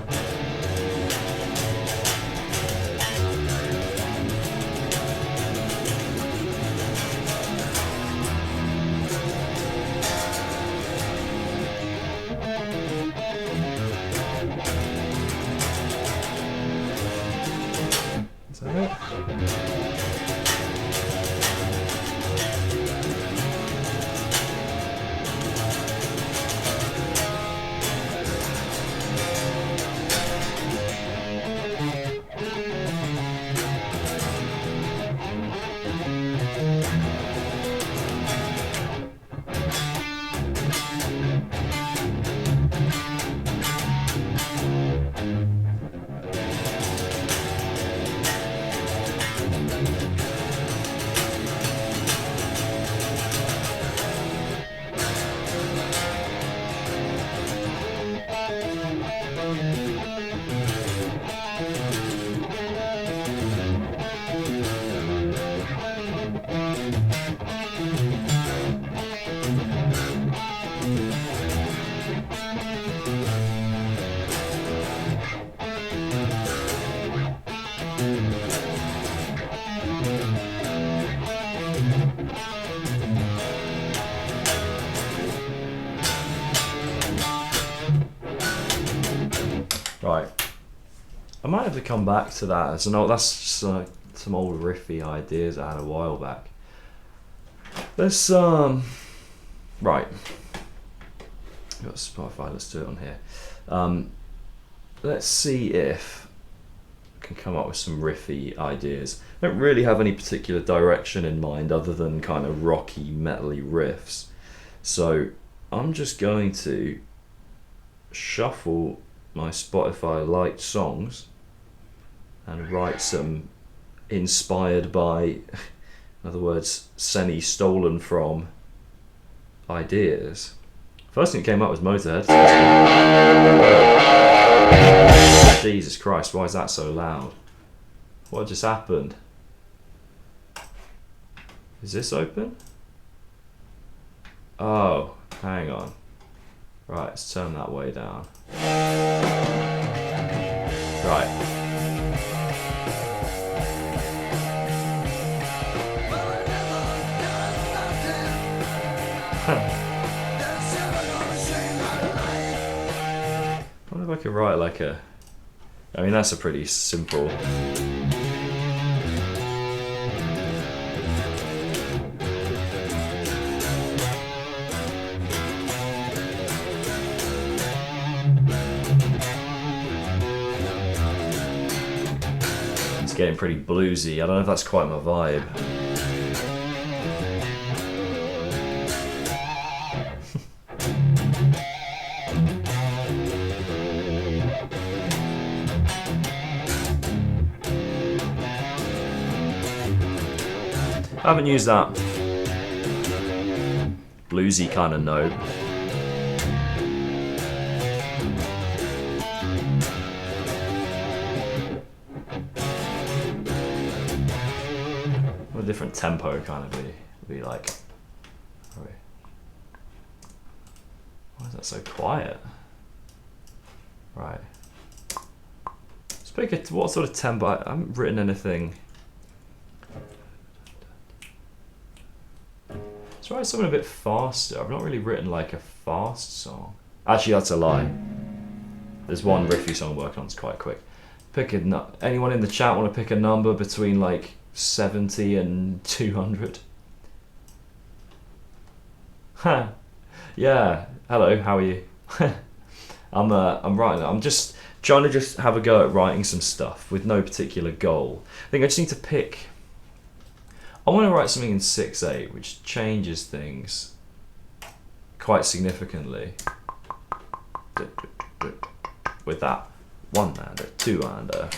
Is that it? Right. I might have to come back to that as an old, that's just some old riffy ideas I had a while back. Let's right. Got Spotify, let's do it on here. Let's see if I can come up with some riffy ideas. I don't really have any particular direction in mind other than kind of rocky, metally riffs. So I'm just going to shuffle my Spotify liked songs and write some inspired by, in other words, semi-stolen from ideas. First thing that came up was Motorhead. Jesus Christ, why is that so loud? What just happened? Is this open? Oh, hang on. Right, let's turn that way down. Right. I wonder if I could write like a... I mean, that's a pretty simple... It's getting pretty bluesy. I don't know if that's quite my vibe. I haven't used that bluesy kind of note. What a different tempo kind of be like. Why is that so quiet? Right. Speak of what sort of tempo? I haven't written anything. Let's write something a bit faster. I've not really written like a fast song. Actually, that's a lie. There's one riffy song I'm working on. It's quite quick. Anyone in the chat want to pick a number between like 70 and 200? Ha. Yeah. Hello. How are you? I'm writing. I'm just trying to just have a go at writing some stuff with no particular goal. I think I just need to pick. I want to write something in 6/8 which changes things quite significantly. With that 1 and a 2 and a.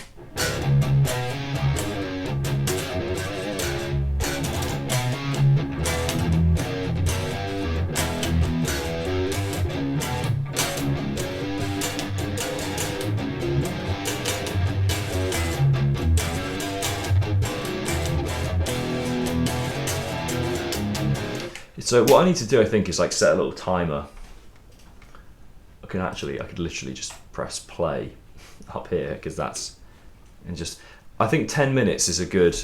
So what I need to do, I think, is like set a little timer. I could literally just press play up here because that's, and just, I think 10 minutes is a good.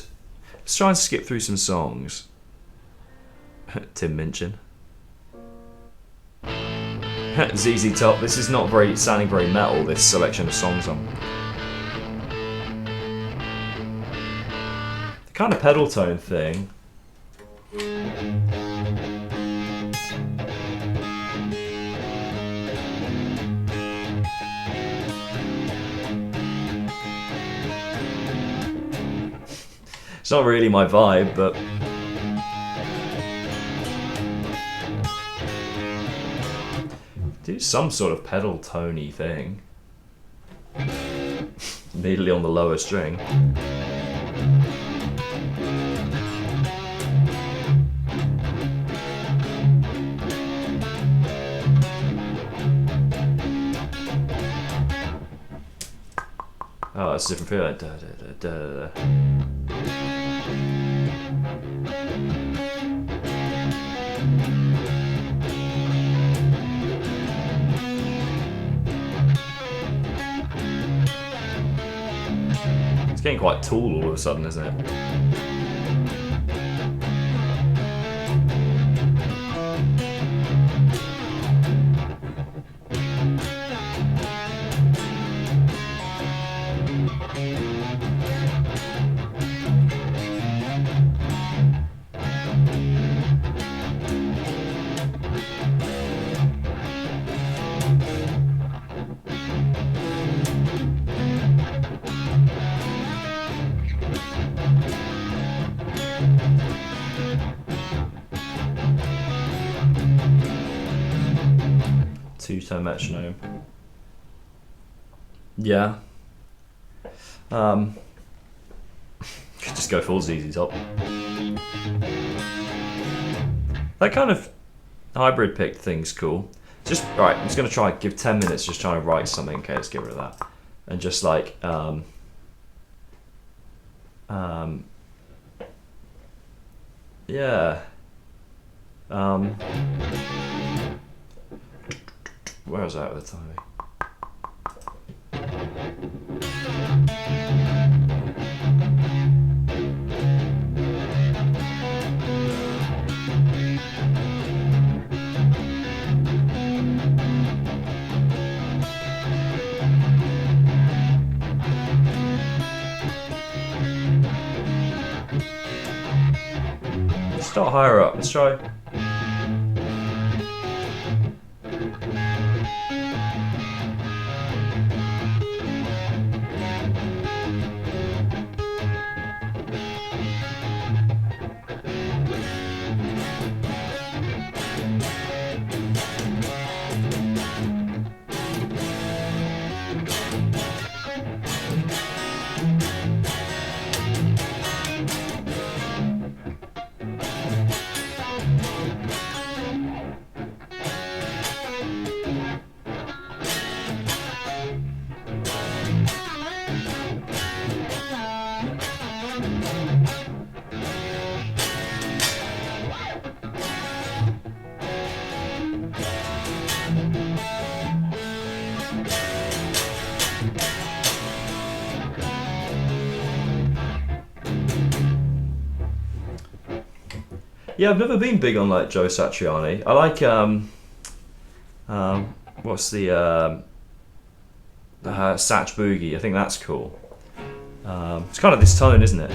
Let's try and skip through some songs. Tim Minchin. ZZ Top. This is not sounding very metal. This selection of songs on. The kind of pedal tone thing. It's not really my vibe, but do some sort of pedal tony thing. Immediately on the lower string. Oh, it's a different feel. Like da, da, da, da, da. It's getting quite tall all of a sudden, isn't it? Two-tone metronome. Yeah. Could just go full ZZ Top. That kind of hybrid pick thing's cool. Just right. I'm just gonna try. Give 10 minutes. Just trying to write something. Okay, let's get rid of that. And just like yeah. Where was I at the time? Start higher up. Let's try. Yeah, I've never been big on like Joe Satriani. I like what's the Satch Boogie? I think that's cool. It's kind of this tone, isn't it?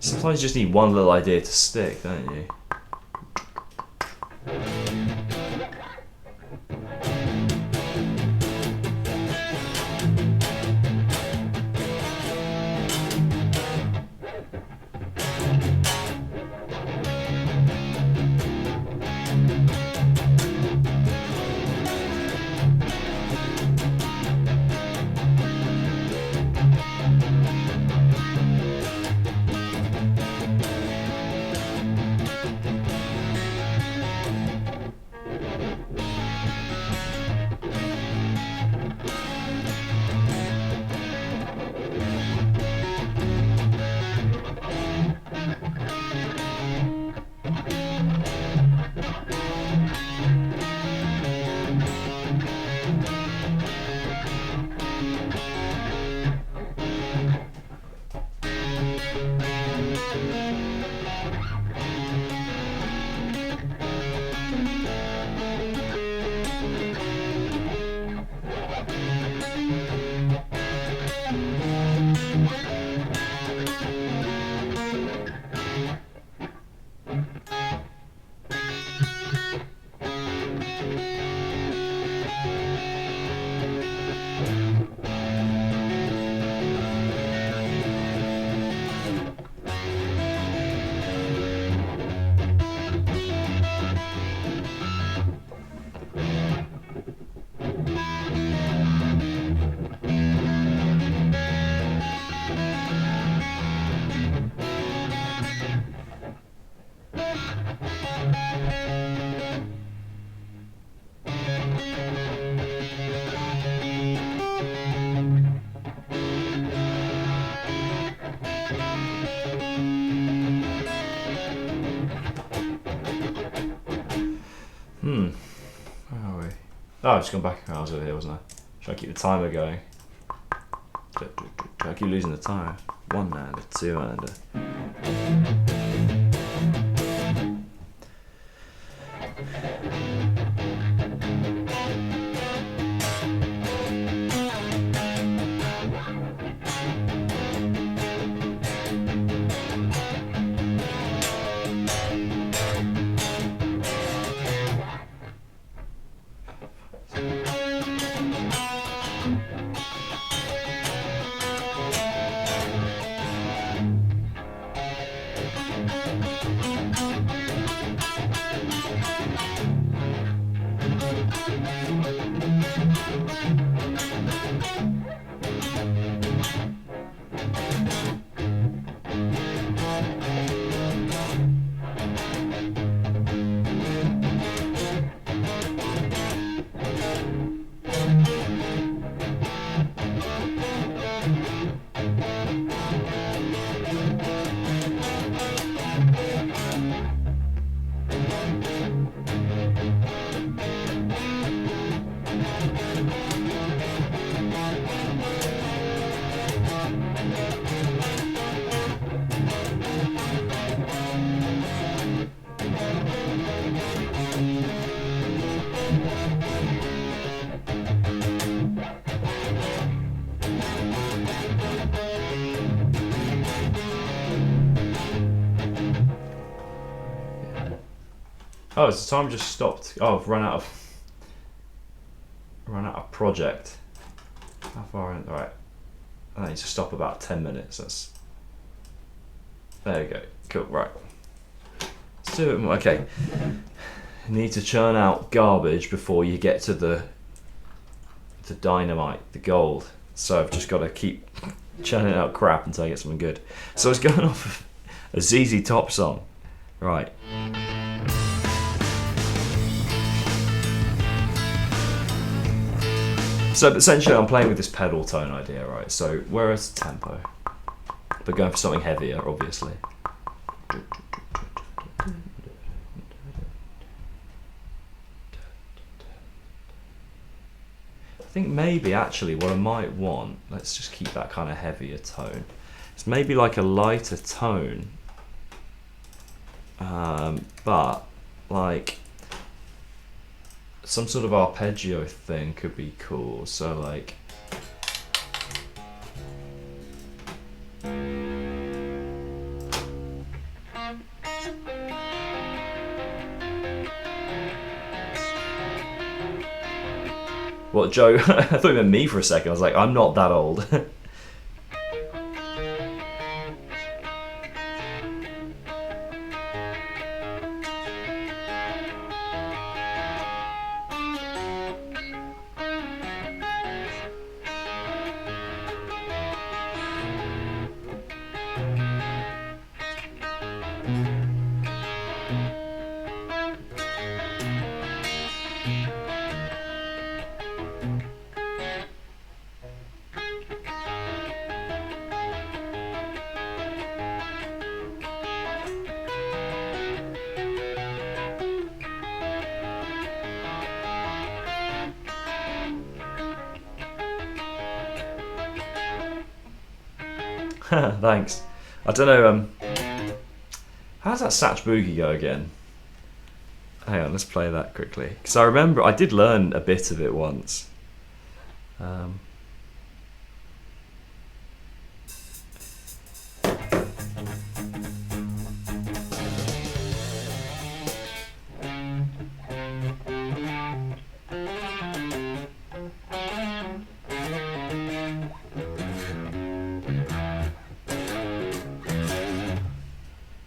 Sometimes you just need one little idea to stick, don't you? Where are we? Oh, I've just gone back when I was over here, wasn't I? Trying to keep the timer going. I keep losing the timer. 1 and a 2 and a... Oh, it's the time just stopped. Oh, I've run out of project. How far in? Right. I need to stop about 10 minutes. That's. There you go. Cool. Right. Let's do it more. Okay. You need to churn out garbage before you get to the dynamite, the gold. So I've just got to keep churning out crap until I get something good. So I was going off of A ZZ Top song. Right. So essentially I'm playing with this pedal tone idea, right? So where's the tempo? But going for something heavier, obviously. I think maybe actually what I might want, let's just keep that kind of heavier tone. It's maybe like a lighter tone, but like some sort of arpeggio thing could be cool. So like, what, Joe? I thought you meant me for a second. I was like, I'm not that old. Thanks. I don't know, how does that Satch Boogie go again? Hang on, let's play that quickly. Because I remember I did learn a bit of it once.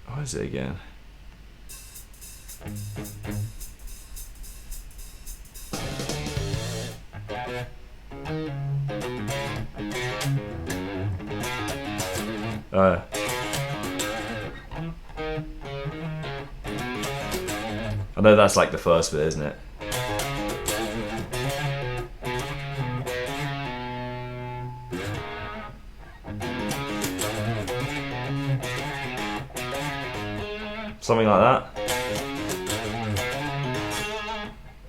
What is it again? I know that's like the first bit, isn't it? Something like that.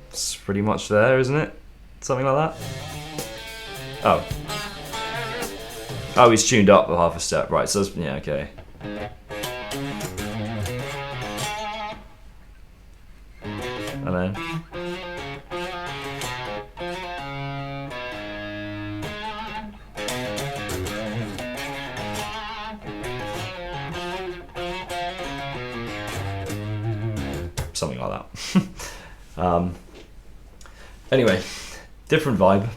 It's pretty much there, isn't it? Something like that. Oh. Oh, he's tuned up a half a step. Right, so yeah, okay. And then. Something like that. Anyway, different vibe.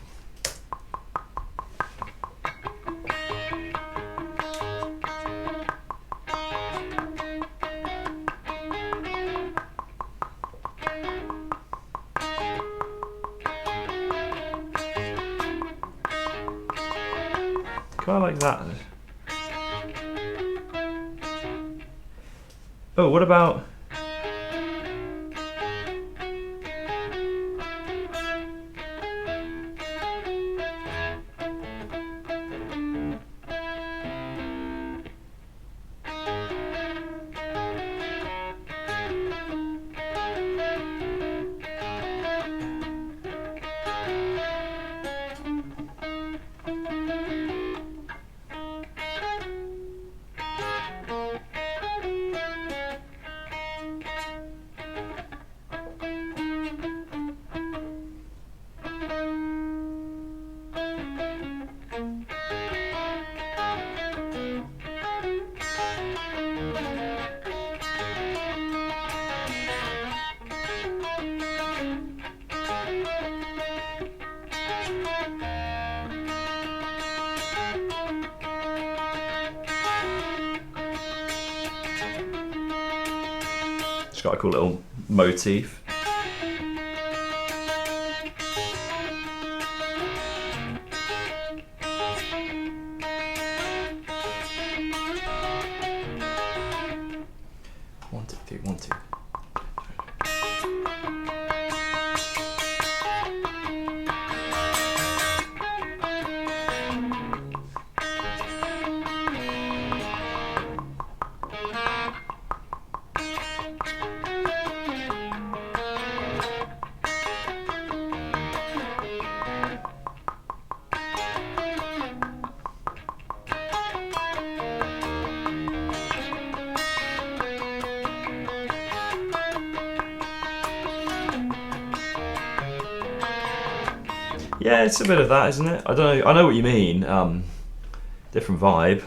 Kind of like that. Oh, what about... It's got a cool little motif. 1, 2. Yeah, it's a bit of that, isn't it? I don't know. I know what you mean. Different vibe.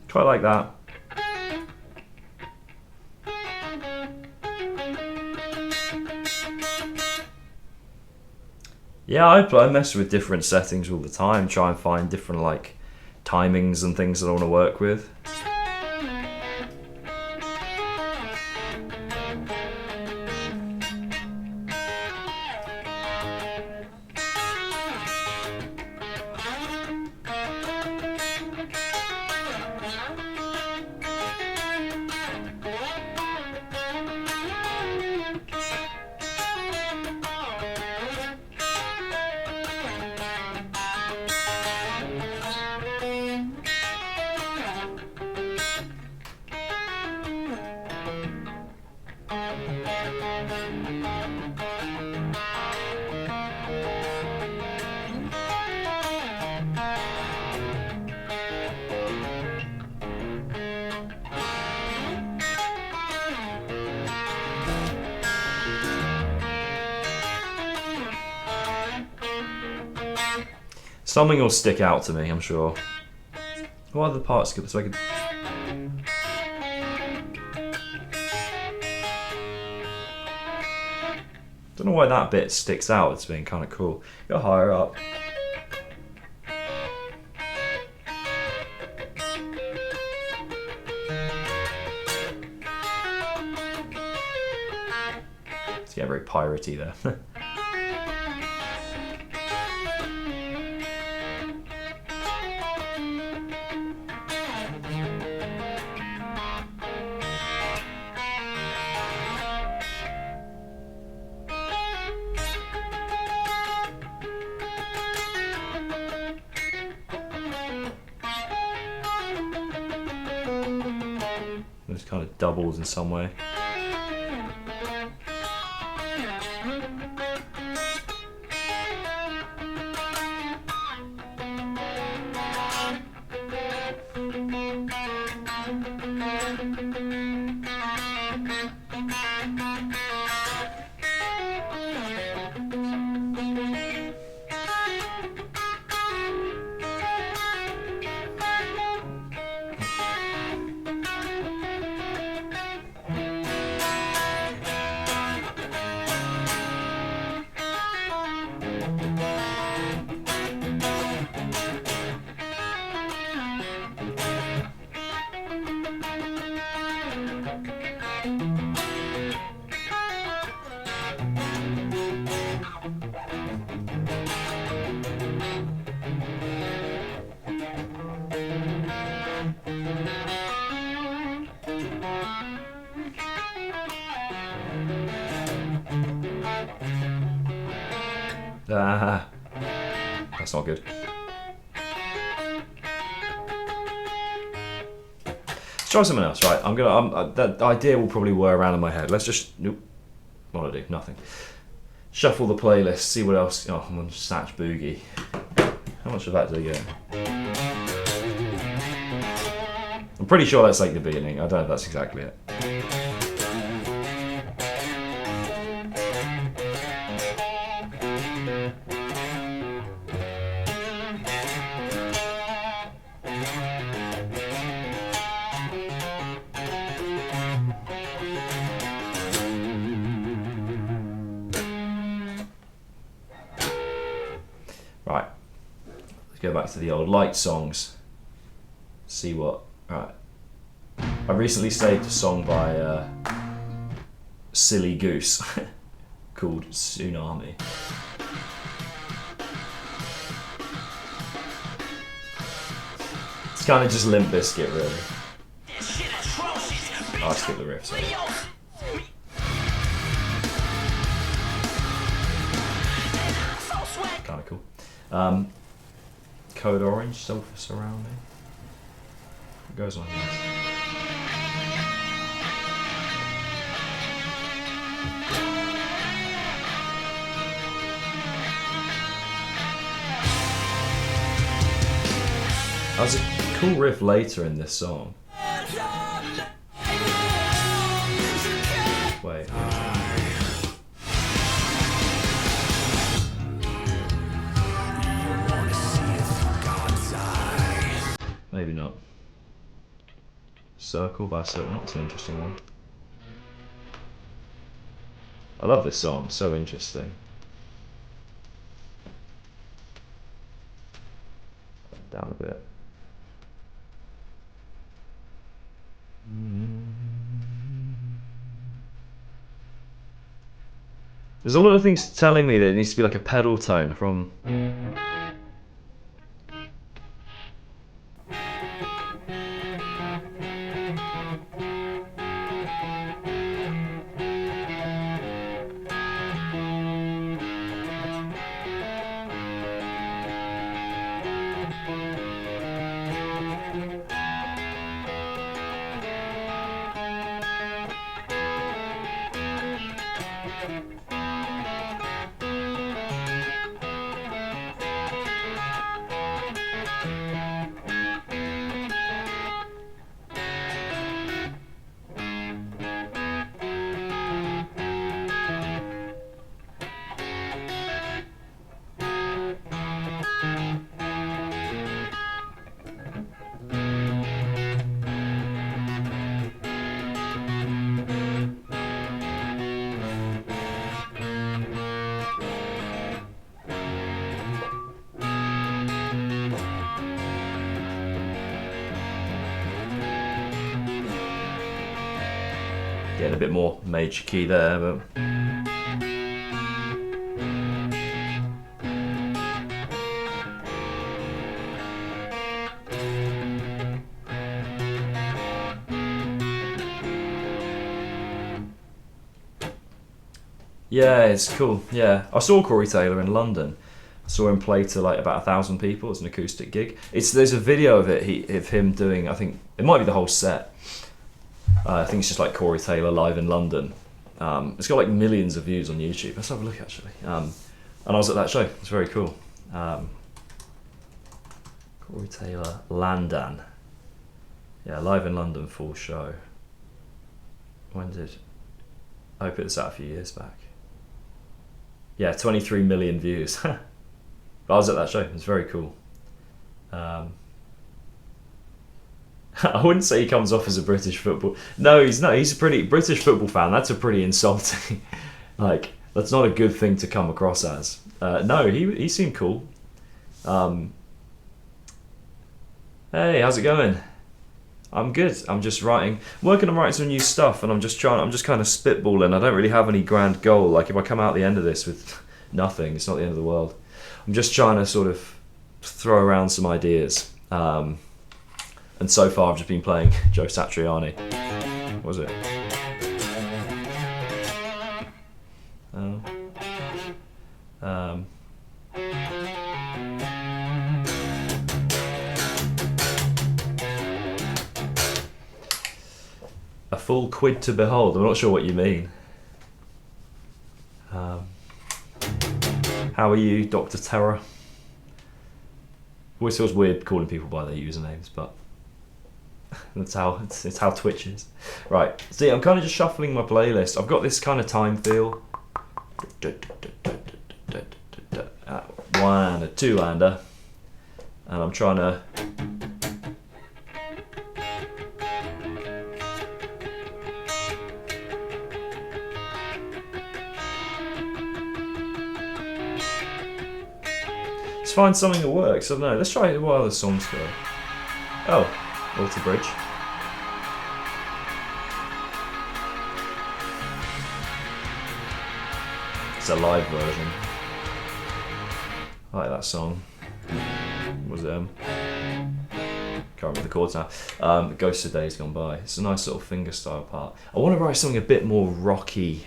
Quite like that. Yeah, I mess with different settings all the time, try and find different like timings and things that I want to work with. Something will stick out to me, I'm sure. What other parts could so I could? Don't know why that bit sticks out. It's being kind of cool. Go higher up. It's getting very piratey there. It kind of doubles in some way. Ah, that's not good. Let's try something else, right? That idea will probably whir around in my head. Let's just, nope. What do I do? Nothing. Shuffle the playlist, see what else. Oh, I'm on Satch Boogie. How much of that did I get? I'm pretty sure that's like the beginning. I don't know if that's exactly it. Right, let's go back to the old light songs. See what. Right, I recently saved a song by Silly Goose called Tsunami. It's kind of just Limp Bizkit, really. Oh, I skipped the riff, sorry. Kind of cool. Code Orange, Sulfur Surrounding. It goes like this. There's a cool riff later in this song. Wait. Maybe not. Circle by Circle, that's an interesting one. I love this song, so interesting. Down a bit. There's a lot of things telling me that it needs to be like a pedal tone from. Getting a bit more major key there, but. Yeah, it's cool. Yeah, I saw Corey Taylor in London. I saw him play to like about 1,000 people. It's an acoustic gig. There's a video of it. Of him doing. I think it might be the whole set. I think it's just like Corey Taylor live in London. It's got like millions of views on YouTube. Let's have a look actually. And I was at that show. It's very cool. Corey Taylor Landan. Yeah, live in London, full show. When did? I put this out a few years back. Yeah, 23 million views. But I was at that show. It was very cool. I wouldn't say he comes off as a British football. No, he's not. He's a pretty British football fan. That's a pretty insulting. Like, that's not a good thing to come across as. No, he seemed cool. Hey, how's it going? I'm good. I'm just working on writing some new stuff, and I'm just kind of spitballing. I don't really have any grand goal. Like, if I come out the end of this with nothing, it's not the end of the world. I'm just trying to sort of throw around some ideas. And so far I've just been playing Joe Satriani. What was it? full quid to behold. I'm not sure what you mean. How are you, Dr. Terror? Always feels weird calling people by their usernames, but it's how Twitch is. Right, see, I'm kind of just shuffling my playlist. I've got this kind of time feel. One, a two-hander, and I'm trying to. Find something that works. I don't know. Let's try what other songs go. Oh, Alter Bridge. It's a live version. I like that song. What was it? Can't remember the chords now. Ghost of Days Gone By. It's a nice sort of fingerstyle part. I want to write something a bit more rocky.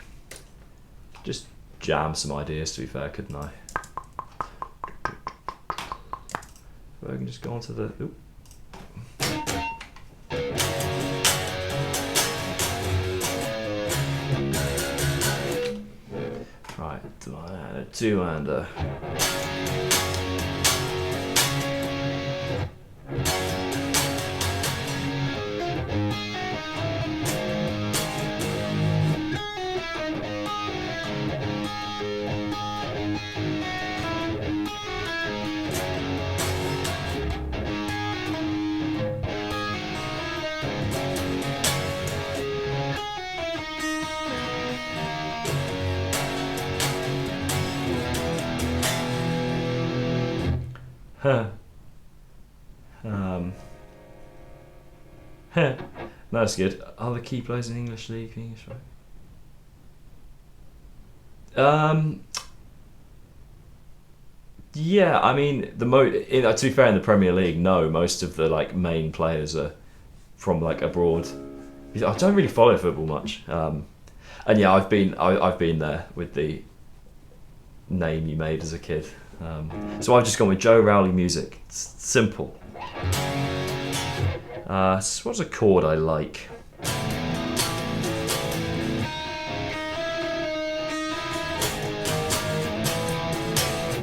Just jam some ideas, to be fair, couldn't I? I can just go on to the. Oop. Right, a two-hander. That's good. Are the key players in English League? English, right? Yeah, I mean to be fair, in the Premier League, no, most of the like main players are from like abroad. I don't really follow football much, and yeah, I've been there with the name you made as a kid. So I've just gone with Joe Rowley music. It's simple. What's a chord I like?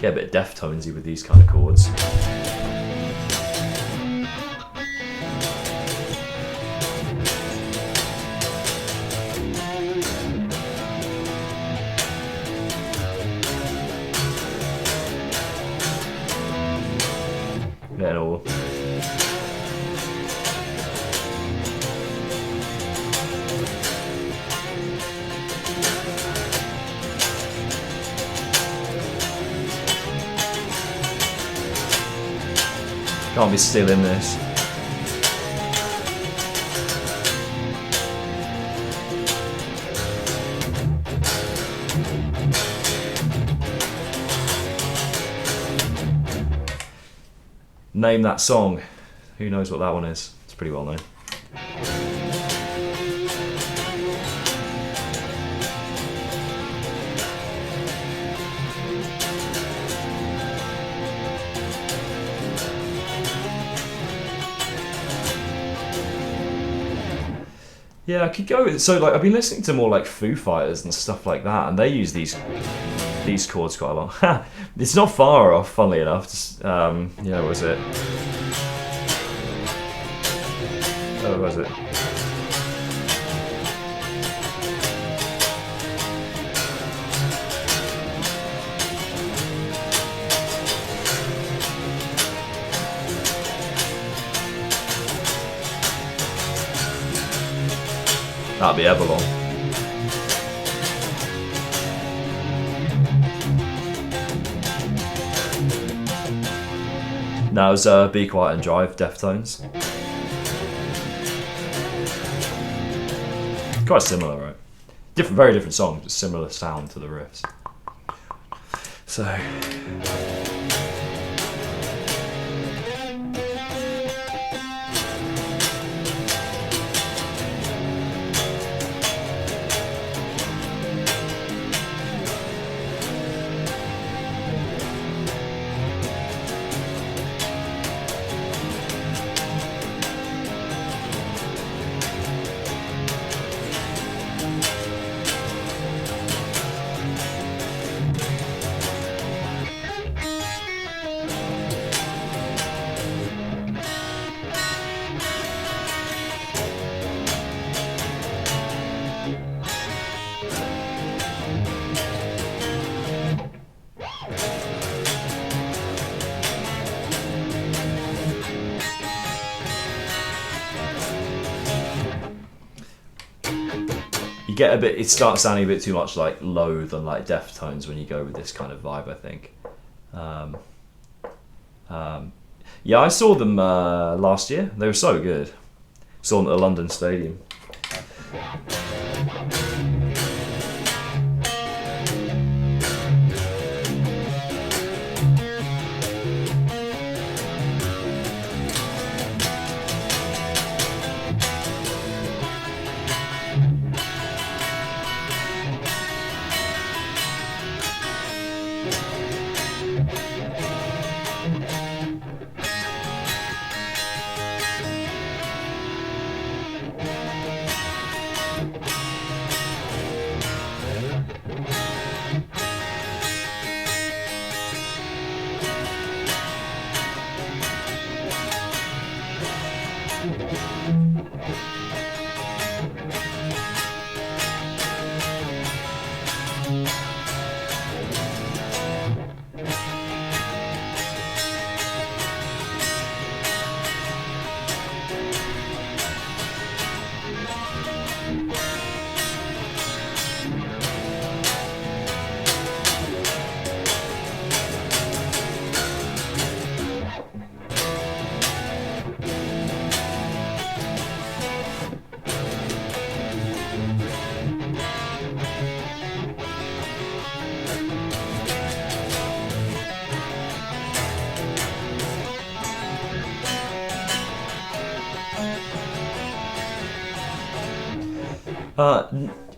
Get a bit Deftonesy with these kind of chords. Yeah, no. Can't be still in this. Name that song. Who knows what that one is? It's pretty well known. Yeah, I could go with it. So like I've been listening to more like Foo Fighters and stuff like that, and they use these chords quite a lot. It's not far off, funnily enough. Just, what was it? Oh, what was it? That'd be Everlong. Now it's Be Quiet and Drive, Deftones. Quite similar, right? Very different songs, but similar sound to the riffs. So. get a bit. It starts sounding a bit too much like Loathe and like Deftones when you go with this kind of vibe, I think. Yeah, I saw them last year. They were so good. Saw them at the London Stadium.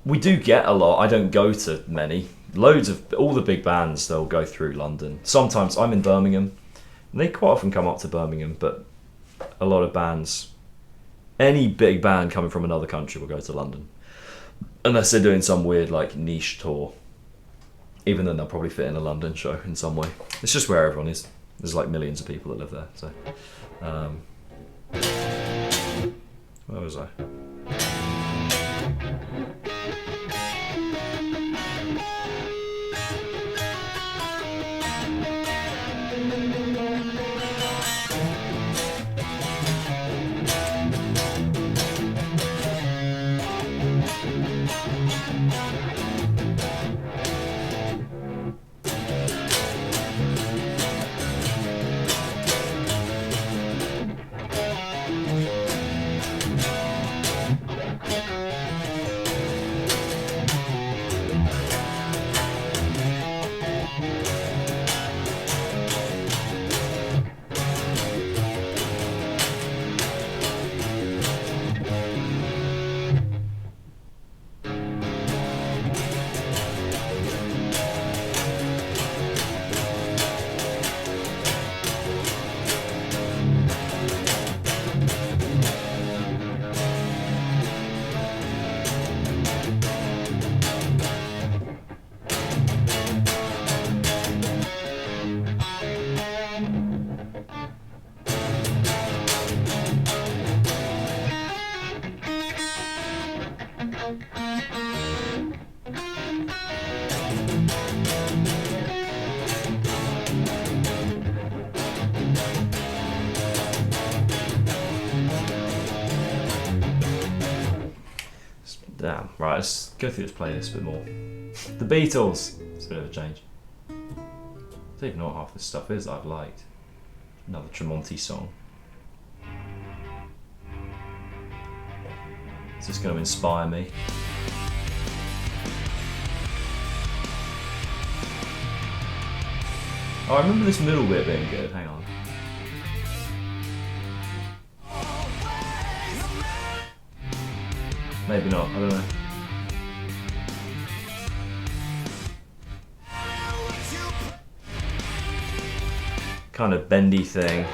We do get a lot. I don't go to many. Loads of all the big bands, they'll go through London. Sometimes I'm in Birmingham. They quite often come up to Birmingham, but a lot of bands, any big band coming from another country will go to London. Unless they're doing some weird like niche tour. Even then they'll probably fit in a London show in some way. It's just where everyone is. There's like millions of people that live there. So, where was I? Damn, right, let's go through this playlist a bit more. The Beatles! It's a bit of a change. I don't even know what half this stuff is that I've liked. Another Tremonti song. Is this going to inspire me? Oh, I remember this middle bit being good, hang on. Maybe not, I don't know. Kind of bendy thing.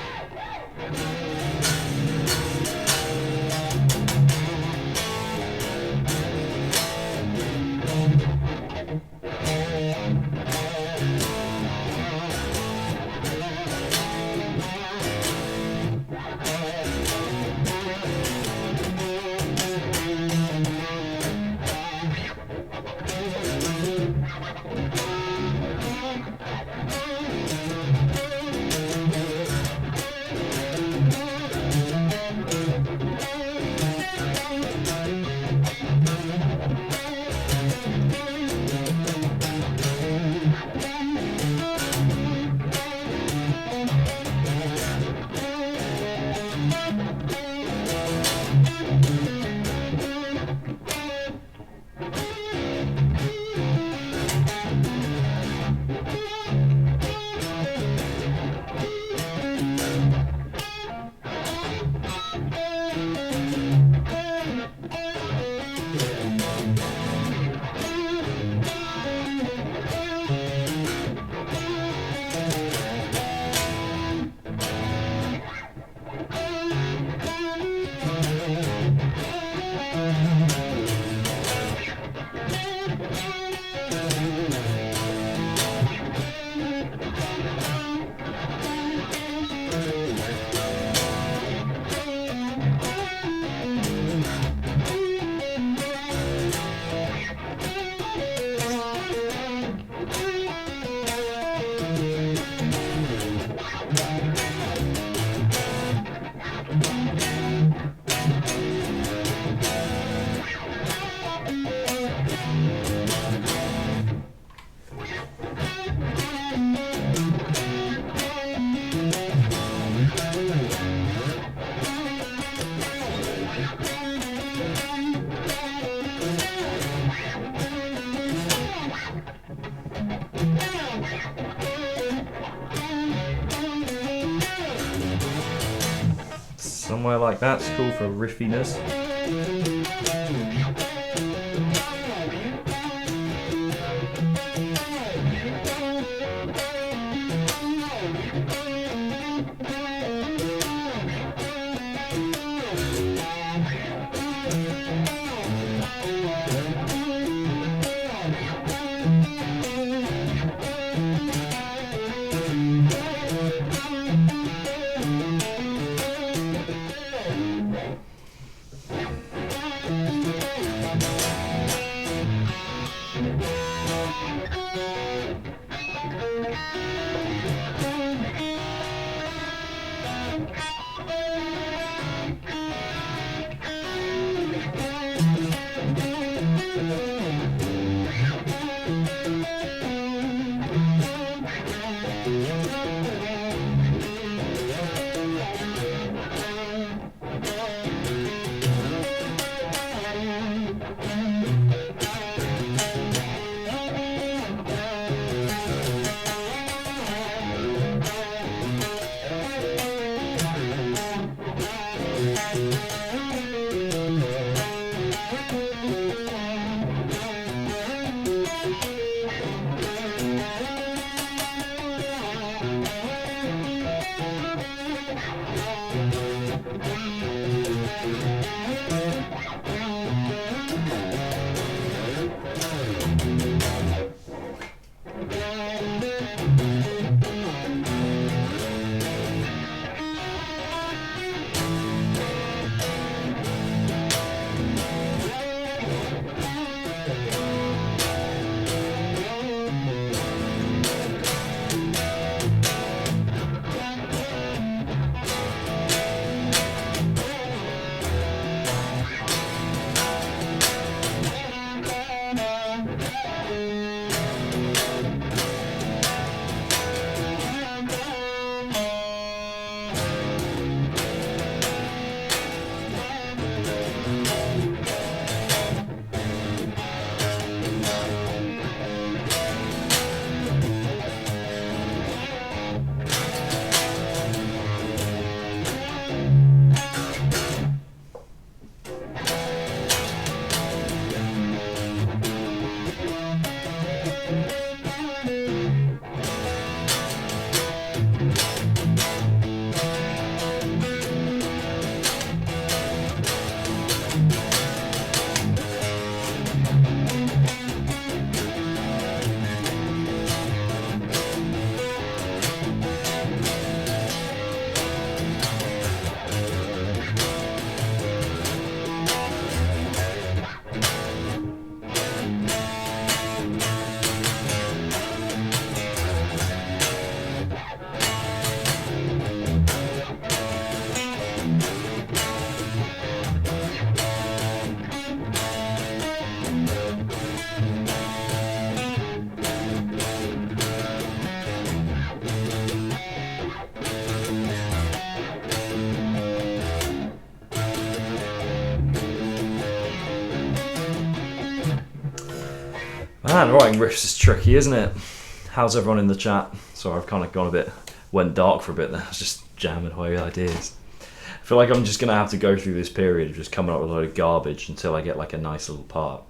Somewhere like that's cool for riffiness. Man, writing riffs is tricky, isn't it? How's everyone in the chat? Sorry, I've kind of gone a bit, went dark for a bit there. I was just jamming away with ideas. I feel like I'm just going to have to go through this period of just coming up with a load of garbage until I get like a nice little part.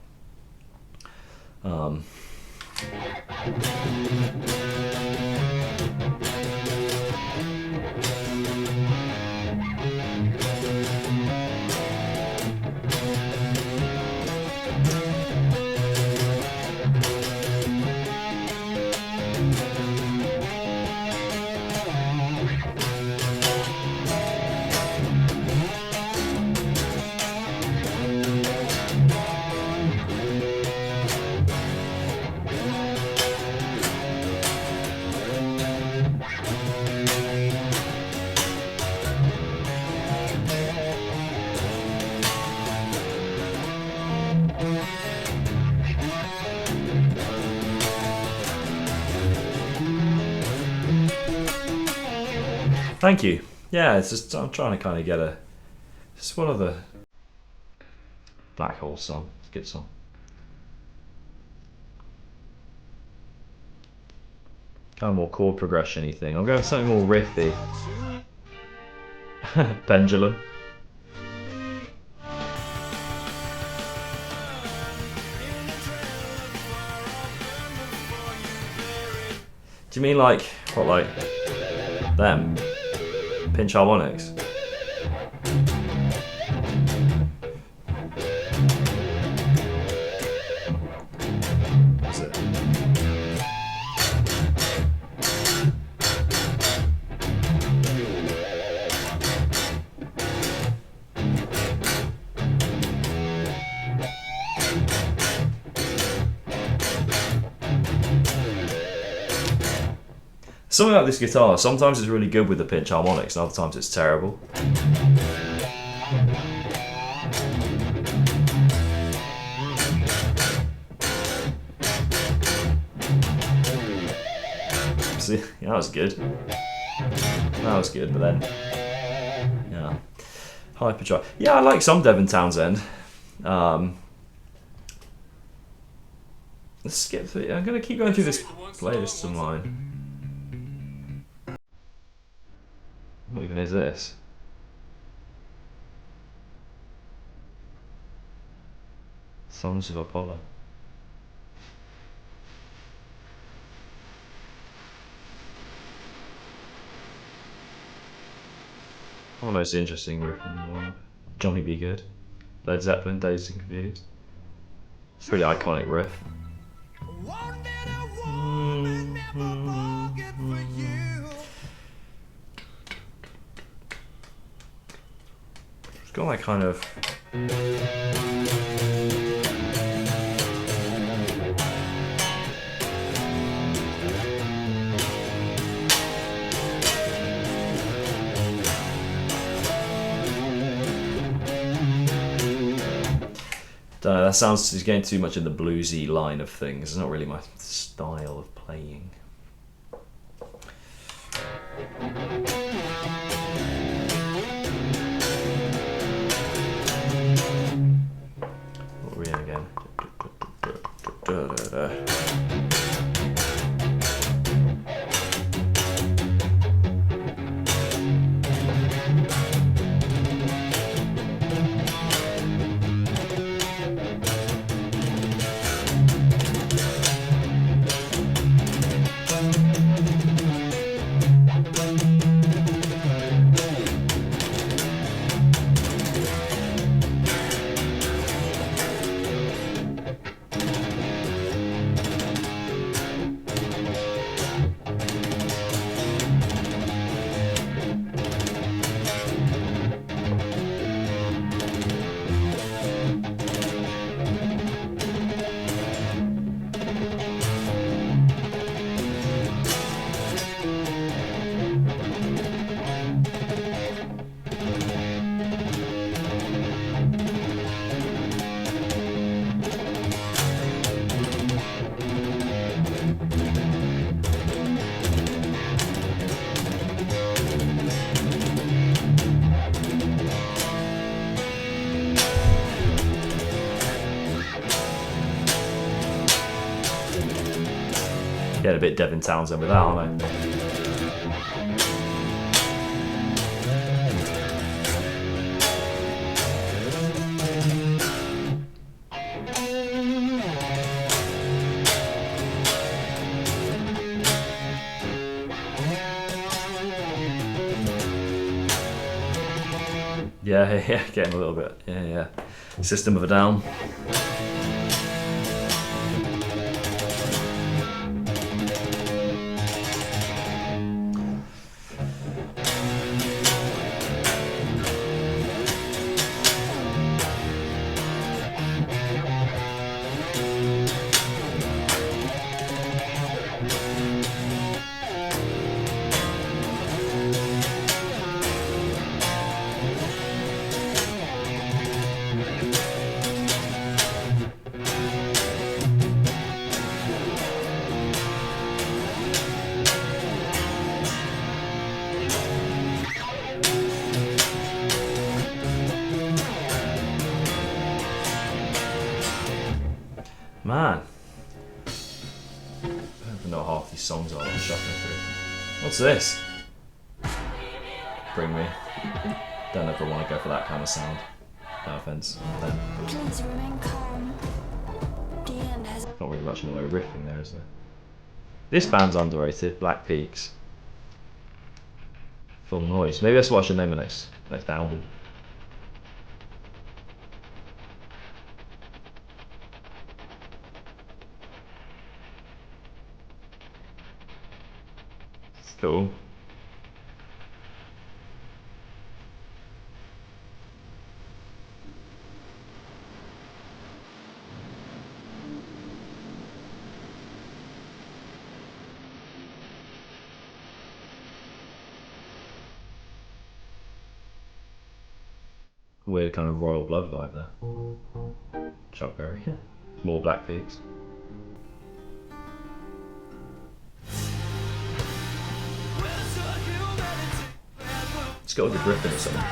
Thank you. Yeah, it's just I'm trying to kind of get a. It's one of the Black Hole song. It's a good song. Kind of more chord progression-y thing. I'll go with something more riffy. Pendulum. Do you mean like what, like them pinch harmonics? Is it? Something about this guitar, sometimes it's really good with the pinch harmonics and other times it's terrible. See, yeah, that was good. That was good, but then, yeah. Hyperdrive. Yeah, I like some Devon Townsend. Let's skip through. I'm going to keep going through this playlist of mine. What even is this? Sons of Apollo. One of the most interesting riff in the world. Johnny B. Good. Led Zeppelin, Dazed and Confused. It's a really iconic riff. It's got that kind of... Don't know, that sounds is getting too much in the bluesy line of things. It's not really my style of playing. What are we in again? Getting a bit Devon Townsend with that, aren't I? Yeah, getting a little bit. Yeah. System of a Down. Man, I don't know half these songs are I'm shuffling through. What's this? bring me. Don't ever want to go for that kind of sound. No offense. Please remain calm. The end has Not really much in the way of riffing there, is there? This band's underrated, Black Peaks. Full Noise. Maybe that's what I should name the next album. Cool. Weird kind of royal blood vibe there. Chuck Berry. More Black Peaks. It's got a good riff in it, something.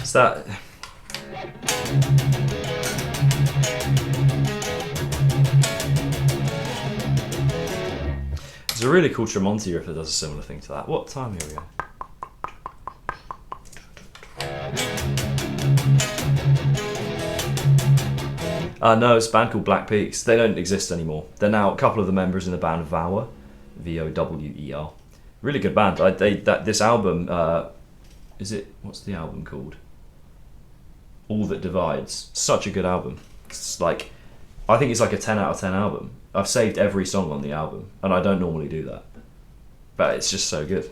It's that. There's a really cool Tremonti riff that does a similar thing to that. What time here we go? No, it's a band called Black Peaks. They don't exist anymore. They're now a couple of the members in the band Vower, V-O-W-E-R. Really good band. This album, what's the album called? All That Divides. Such a good album. It's like, I think it's like a 10 out of 10 album. I've saved every song on the album, and I don't normally do that. But it's just so good.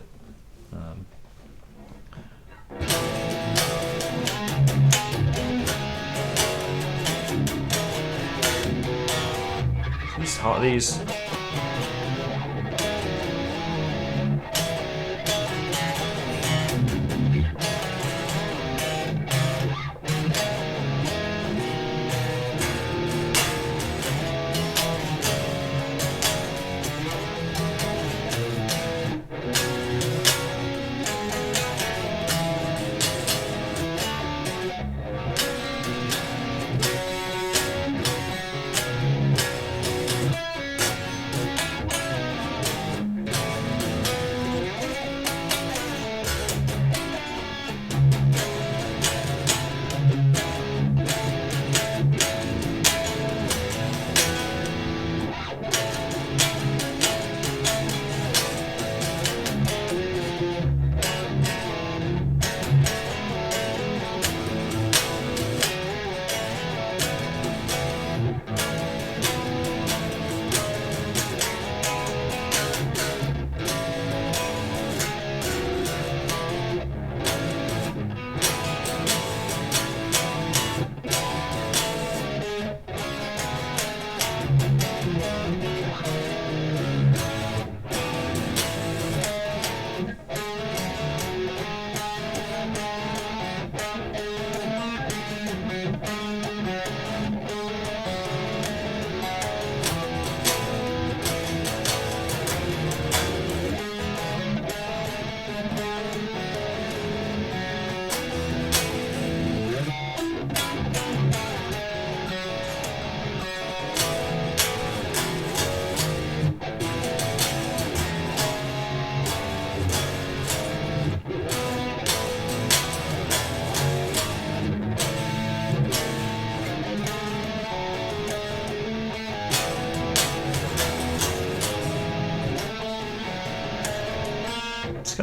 These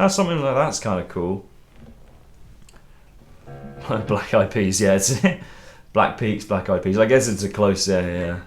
something like that's kind of cool. Black Eyed Peas, yeah, it's Black Peaks, Black Eyed Peas. I guess it's a close, yeah.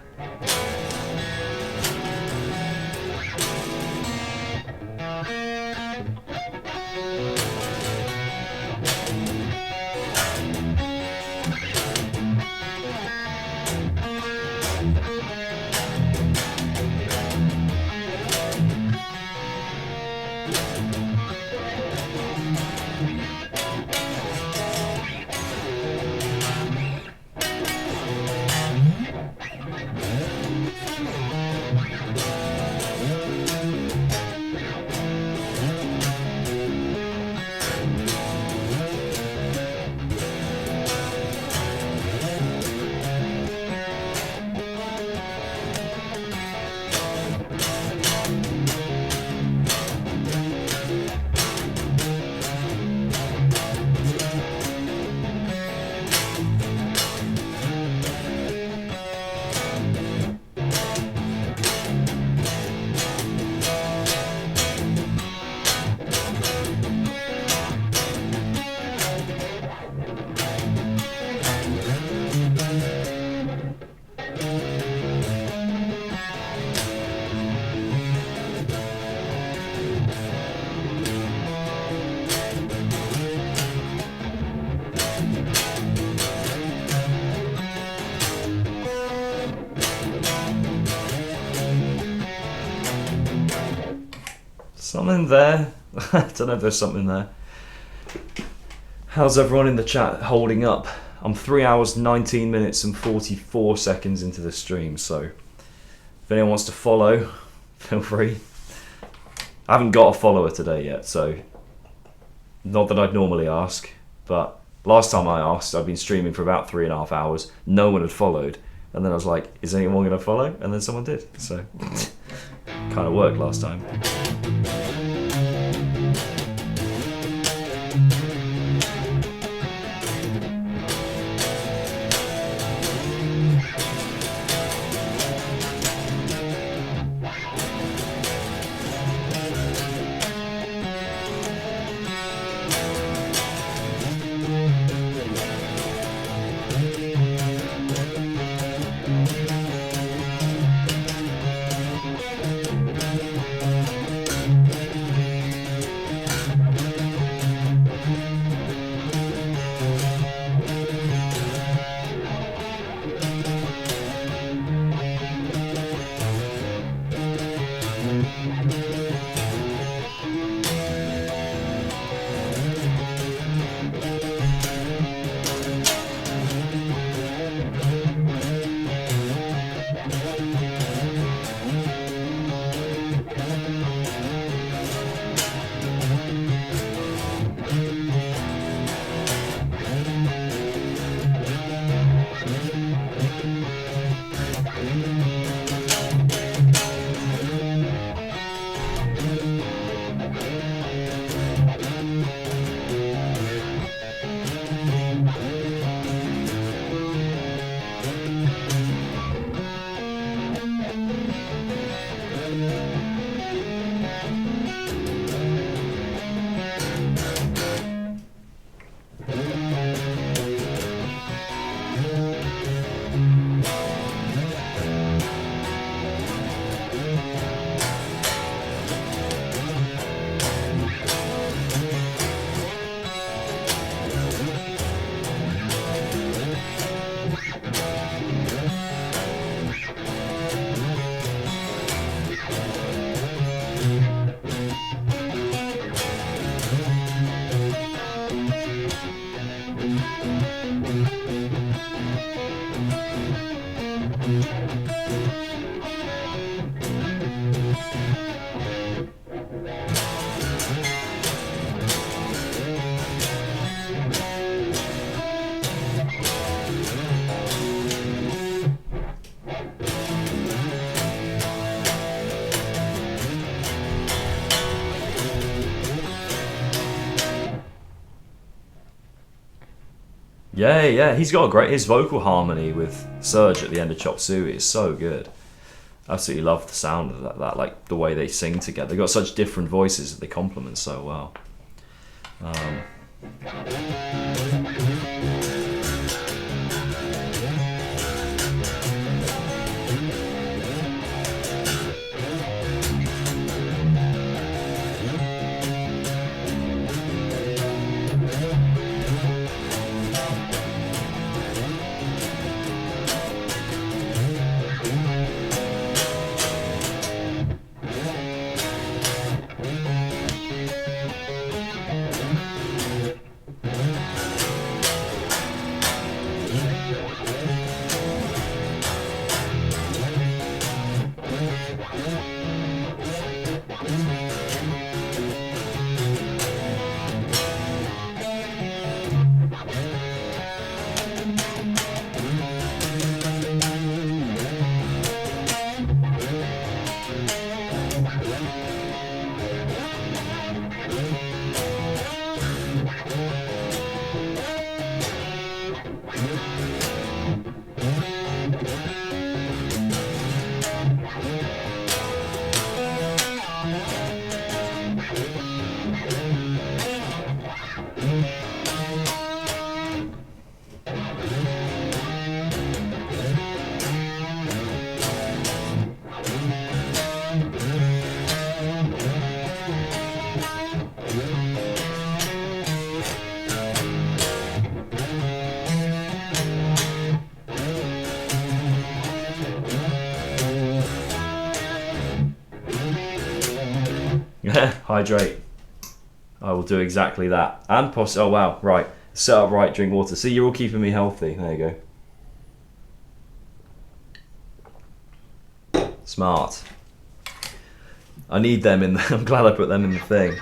Something there. I don't know if there's something there. How's everyone in the chat holding up? I'm 3 hours, 19 minutes and 44 seconds into the stream, so if anyone wants to follow, feel free. I haven't got a follower today yet, so not that I'd normally ask, but last time I asked, I'd been streaming for about 3.5 hours, no one had followed, and then I was like, is anyone going to follow? And then someone did, so kind of worked last time. Yeah, he's got his vocal harmony with Surge at the end of Chop Suey is so good. Absolutely love the sound of that, like the way they sing together. They've got such different voices that they complement so well. Hydrate. I will do exactly that. And oh wow, right. Set up right, drink water. See, you're all keeping me healthy. There you go. Smart. I need them in the, I'm glad I put them in the thing.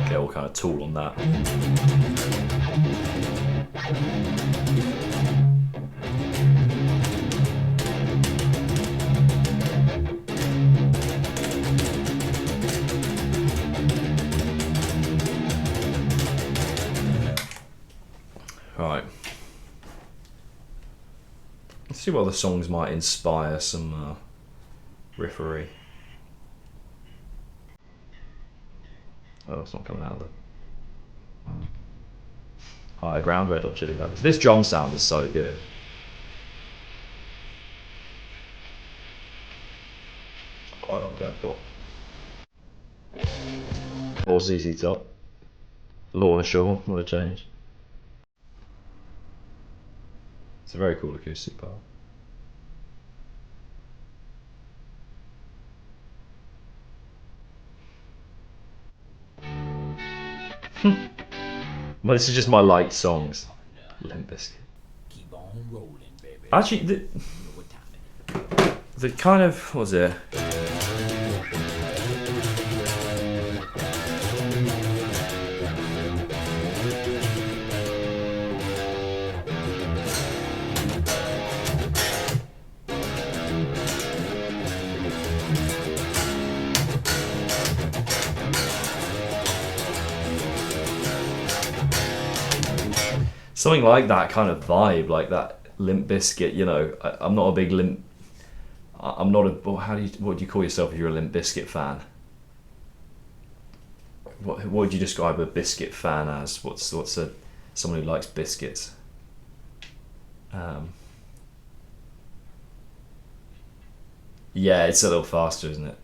Get all kind of tool on that. Right. Let's see what other songs might inspire some riffery. Oh, it's not coming out of the higher ground. Red Hot Chili Peppers. This drum sound is so good. Quite like that thought. Or ZZ Top. Lorna Shore, what a change. It's a very cool acoustic part. Well, this is just my light songs. Limp Bizkit. Keep on rolling, baby. Actually, the kind of, what was it? Something like that kind of vibe, like that Limp Bizkit. You know, I'm not a big Limp. I'm not a. What do you call yourself if you're a Limp Bizkit fan? What would you describe a biscuit fan as? What's someone who likes biscuits? Yeah, it's a little faster, isn't it?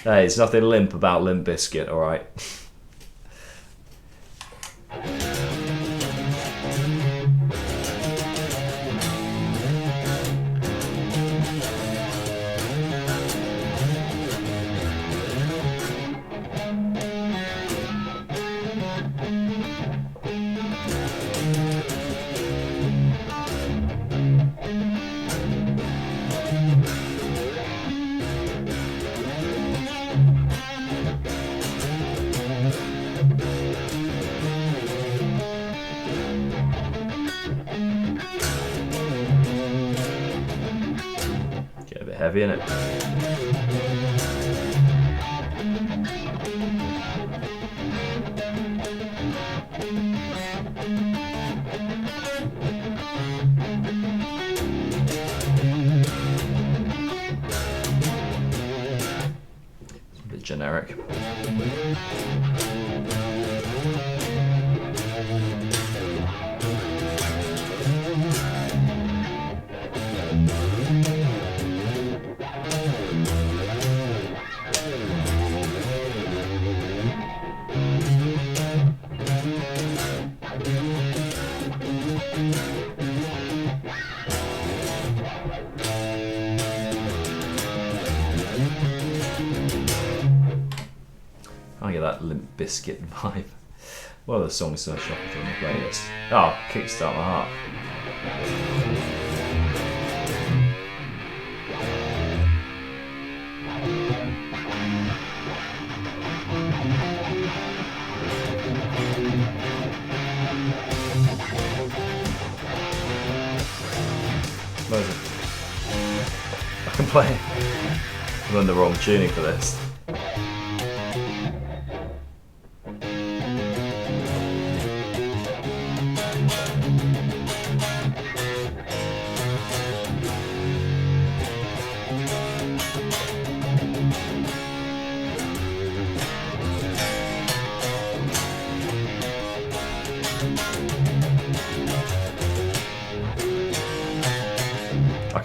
Hey, there's nothing limp about Limp Bizkit, alright? Heavy, innit? It's a bit generic. I get that Limp Bizkit vibe. What are the songs search up on the playlist? Oh, Kickstart My Heart. Where is it? I can play it. I'm on the wrong tuning for this.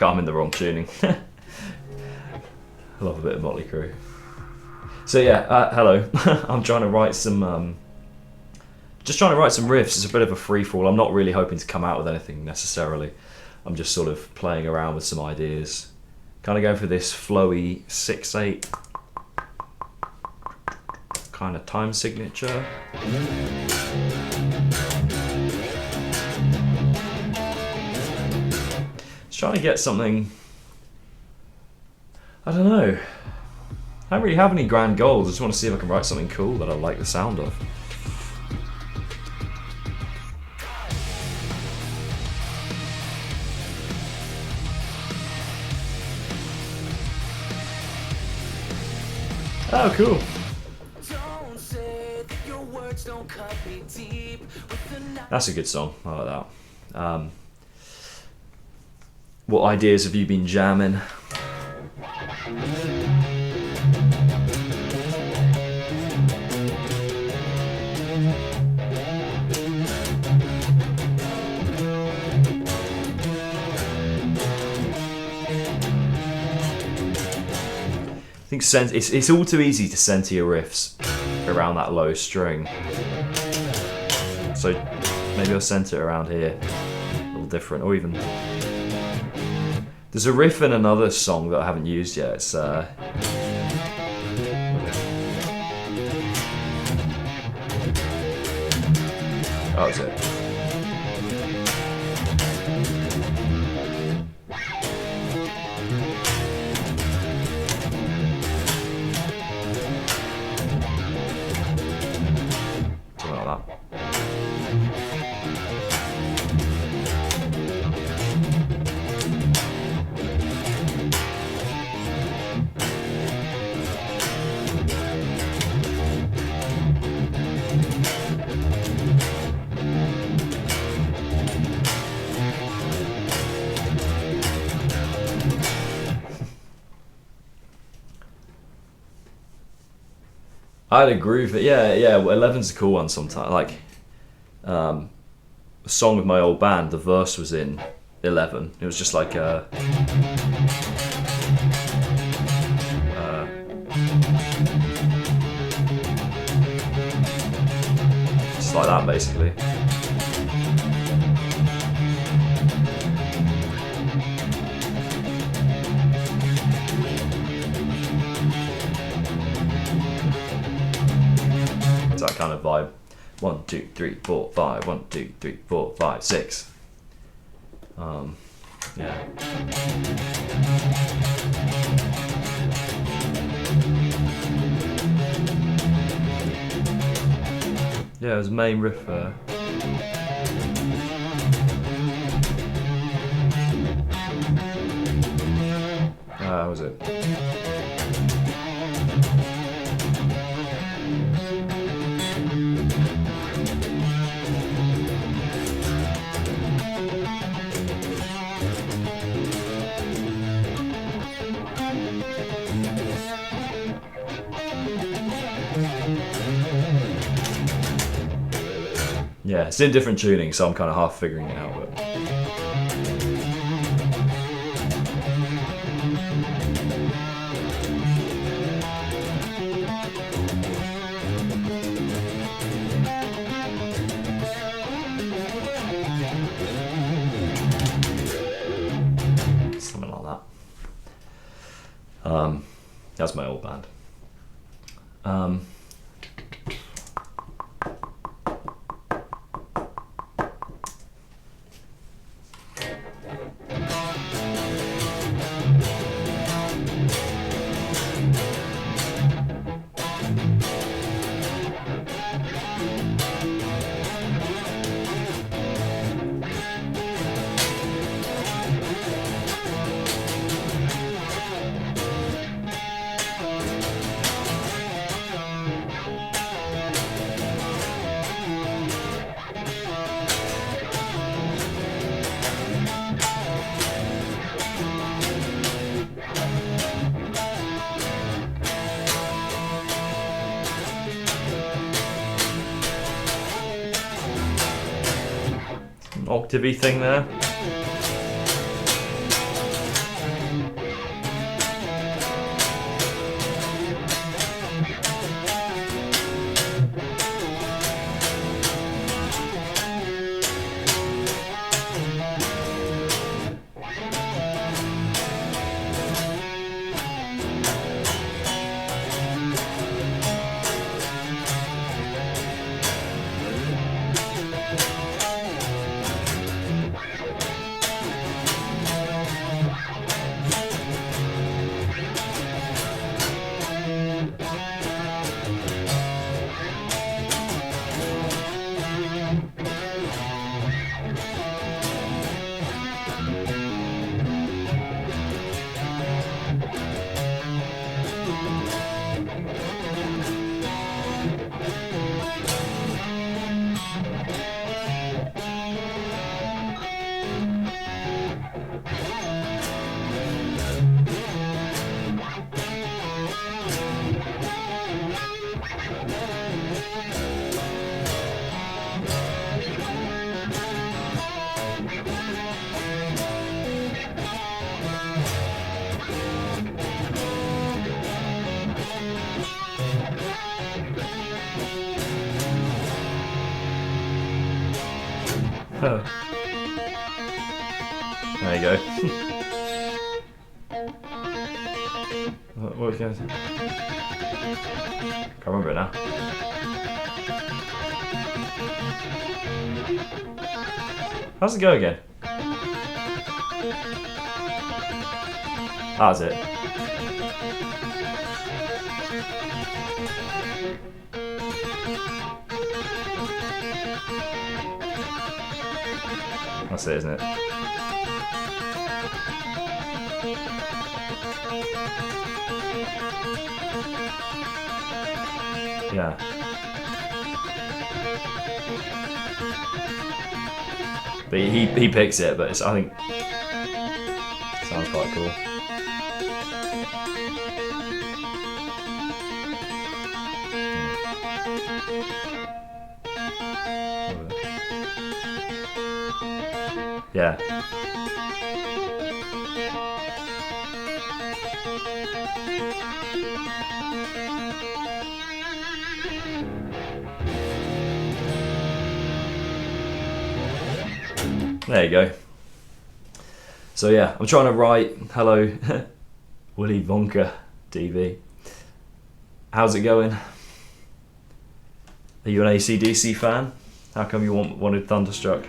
I'm in the wrong tuning. I love a bit of Motley Crue. So yeah, hello. I'm trying to write some, just trying to write some riffs. It's a bit of a free fall. I'm not really hoping to come out with anything necessarily. I'm just sort of playing around with some ideas. Kind of going for this flowy 6/8 kind of time signature. Just trying to get something, I don't know. I don't really have any grand goals. I just want to see if I can write something cool that I like the sound of. Oh, cool. That's a good song. I like that. What ideas have you been jamming? I think it's all too easy to center your riffs around that low string. So maybe I'll center it around here, a little different, or even there's a riff in another song that I haven't used yet. It's that was it. Something like that. I had a groove, but yeah. Well, 11's a cool one sometimes. Like, a song with my old band, the verse was in 11. It was just like a. Just like that, basically. That kind of vibe. 1, 2, 3, 4, 5. 1, 2, 3, 4, 5, 6. Yeah. Yeah, it was main riff. How was it? Yeah, it's in different tuning, so I'm kind of half figuring it out. But something like that. That's my old band. Octavey thing there. Oh. There you go. What was going to? Can't remember it now. How's it go again? That's it. That's it, isn't it? Yeah. But he picks it, but it's, I think sounds quite cool. Yeah. There you go. So yeah, I'm trying to write. Hello, Willy Wonka DV. How's it going? Are you an AC/DC fan? How come you wanted Thunderstruck?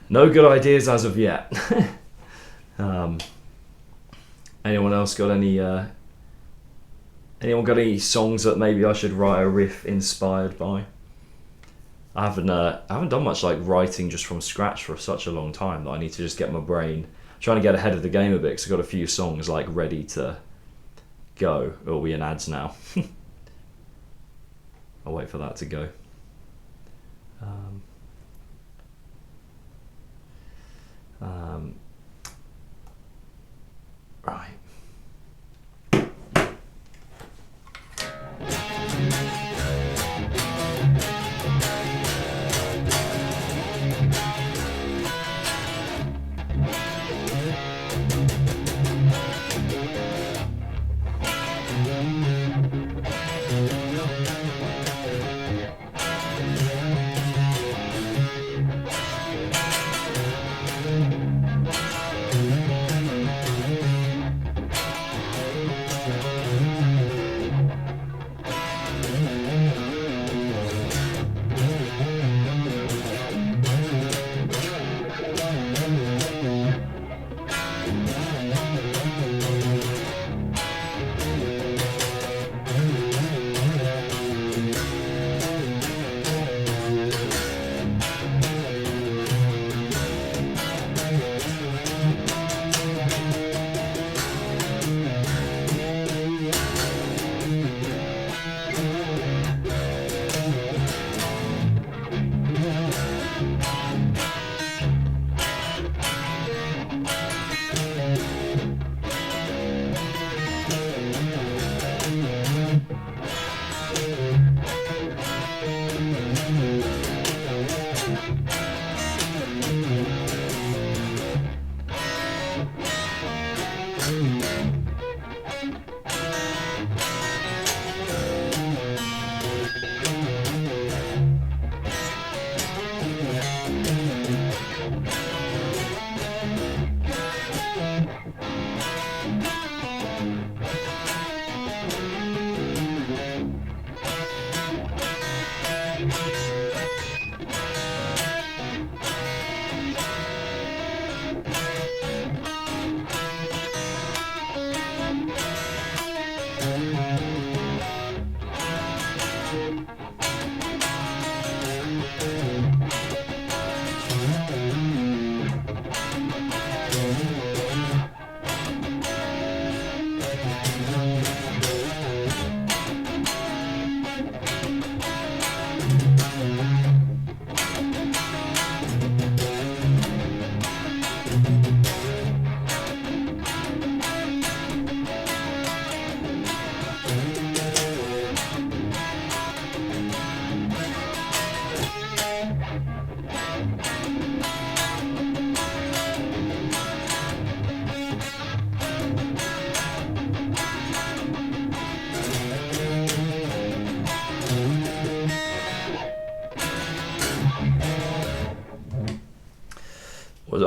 No good ideas as of yet. Anyone else got any? Anyone got any songs that maybe I should write a riff inspired by? I haven't done much like writing just from scratch for such a long time that I need to just get my brain trying to get ahead of the game a bit, because I've got a few songs like ready to go. Oh, we in ads now. I'll wait for that to go. Right.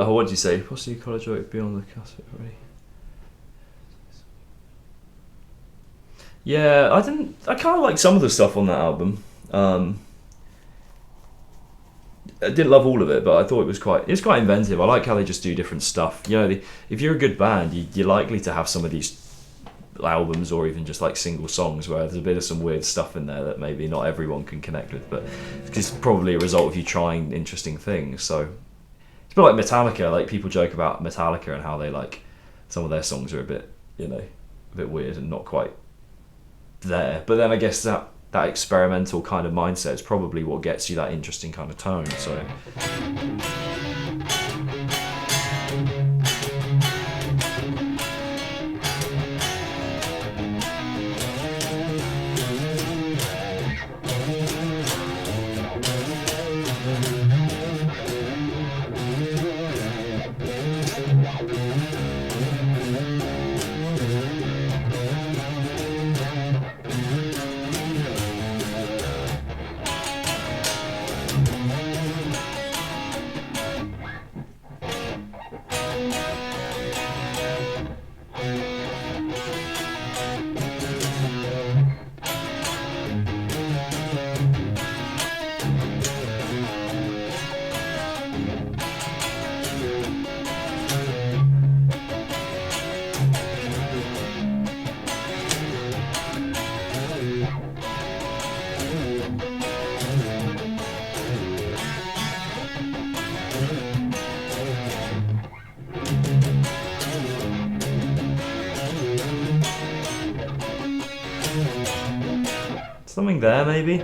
What did you say? Possibly college work beyond the cusp already. Yeah, I kind of like some of the stuff on that album. I didn't love all of it, but I thought it's quite inventive. I like how they just do different stuff. You know, if you're a good band, you're likely to have some of these albums or even just like single songs where there's a bit of some weird stuff in there that maybe not everyone can connect with, but it's probably a result of you trying interesting things. So it's a bit like Metallica. Like, people joke about Metallica and how they like some of their songs are a bit, you know, a bit weird and not quite there. But then I guess that experimental kind of mindset is probably what gets you that interesting kind of tone. So Something there, maybe?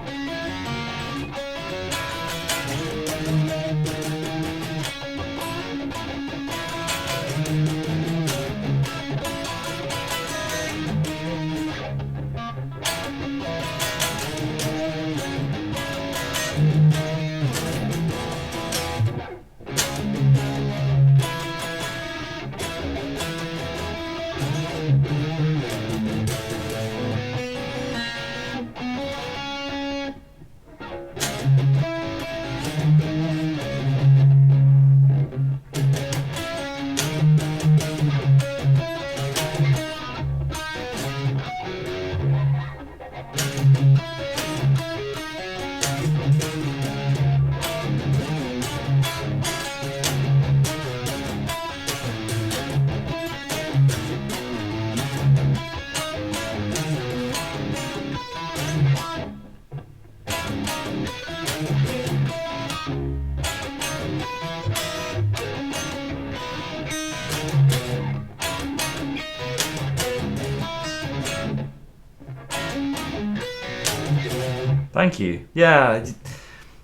Thank you. Yeah,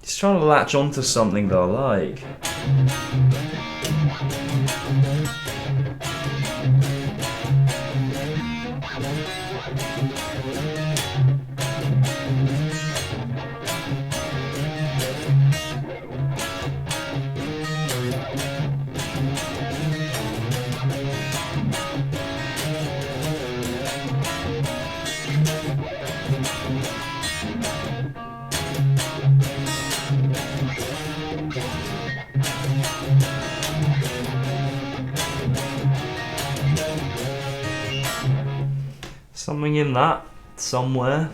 just trying to latch onto something that I like. Something in that somewhere.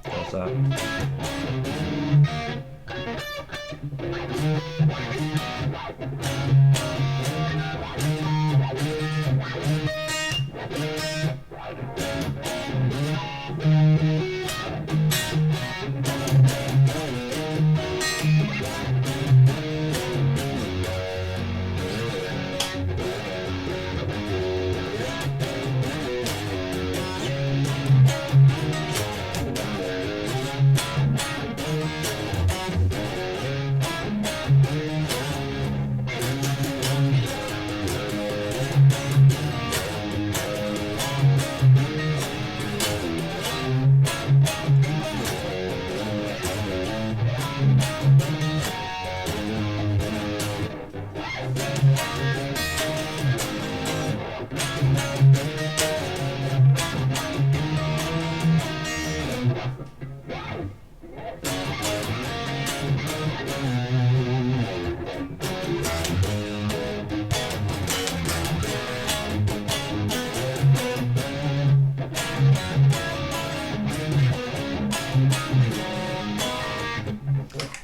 What's that?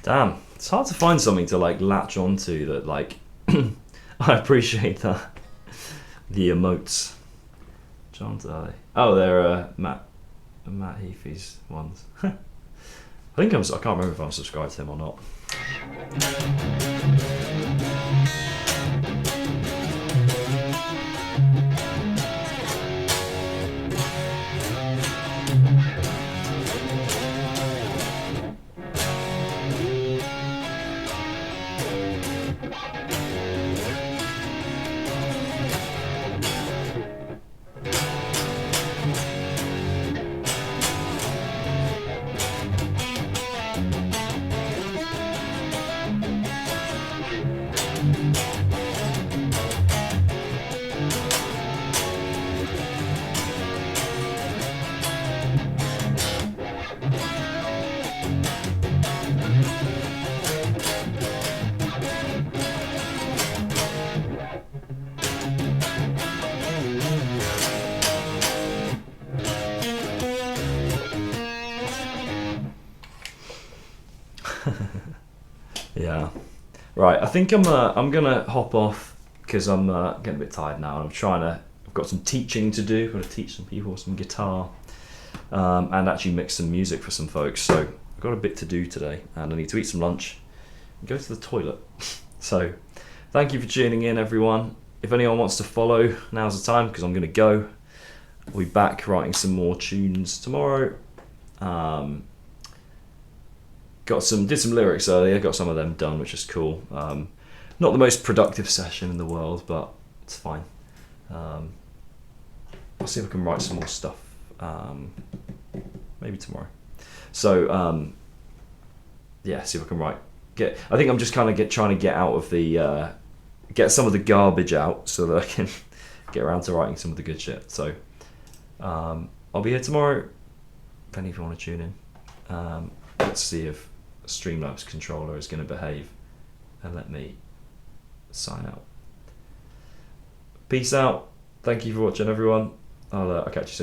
Damn, it's hard to find something to like latch onto that like I appreciate that. The emotes. John Daly. Oh, they're Matt Heafy's ones. I can't remember if I'm subscribed to him or not. Right, I think I'm gonna hop off because I'm getting a bit tired now, and I've got some teaching to do. I've got to teach some people some guitar, and actually mix some music for some folks. So I've got a bit to do today, and I need to eat some lunch and go to the toilet. So thank you for tuning in, everyone. If anyone wants to follow, now's the time, because I'm gonna go. I'll be back writing some more tunes tomorrow. Did some lyrics earlier, got some of them done, which is cool. Not the most productive session in the world, but it's fine. I'll see if I can write some more stuff, maybe tomorrow. So yeah, see if I can write. I think I'm just kind of trying to get out of the get some of the garbage out so that I can get around to writing some of the good shit. So I'll be here tomorrow. If any of you want to tune in, let's see if Streamlabs controller is going to behave and let me sign out. Peace out. Thank you for watching, everyone. I'll catch you soon.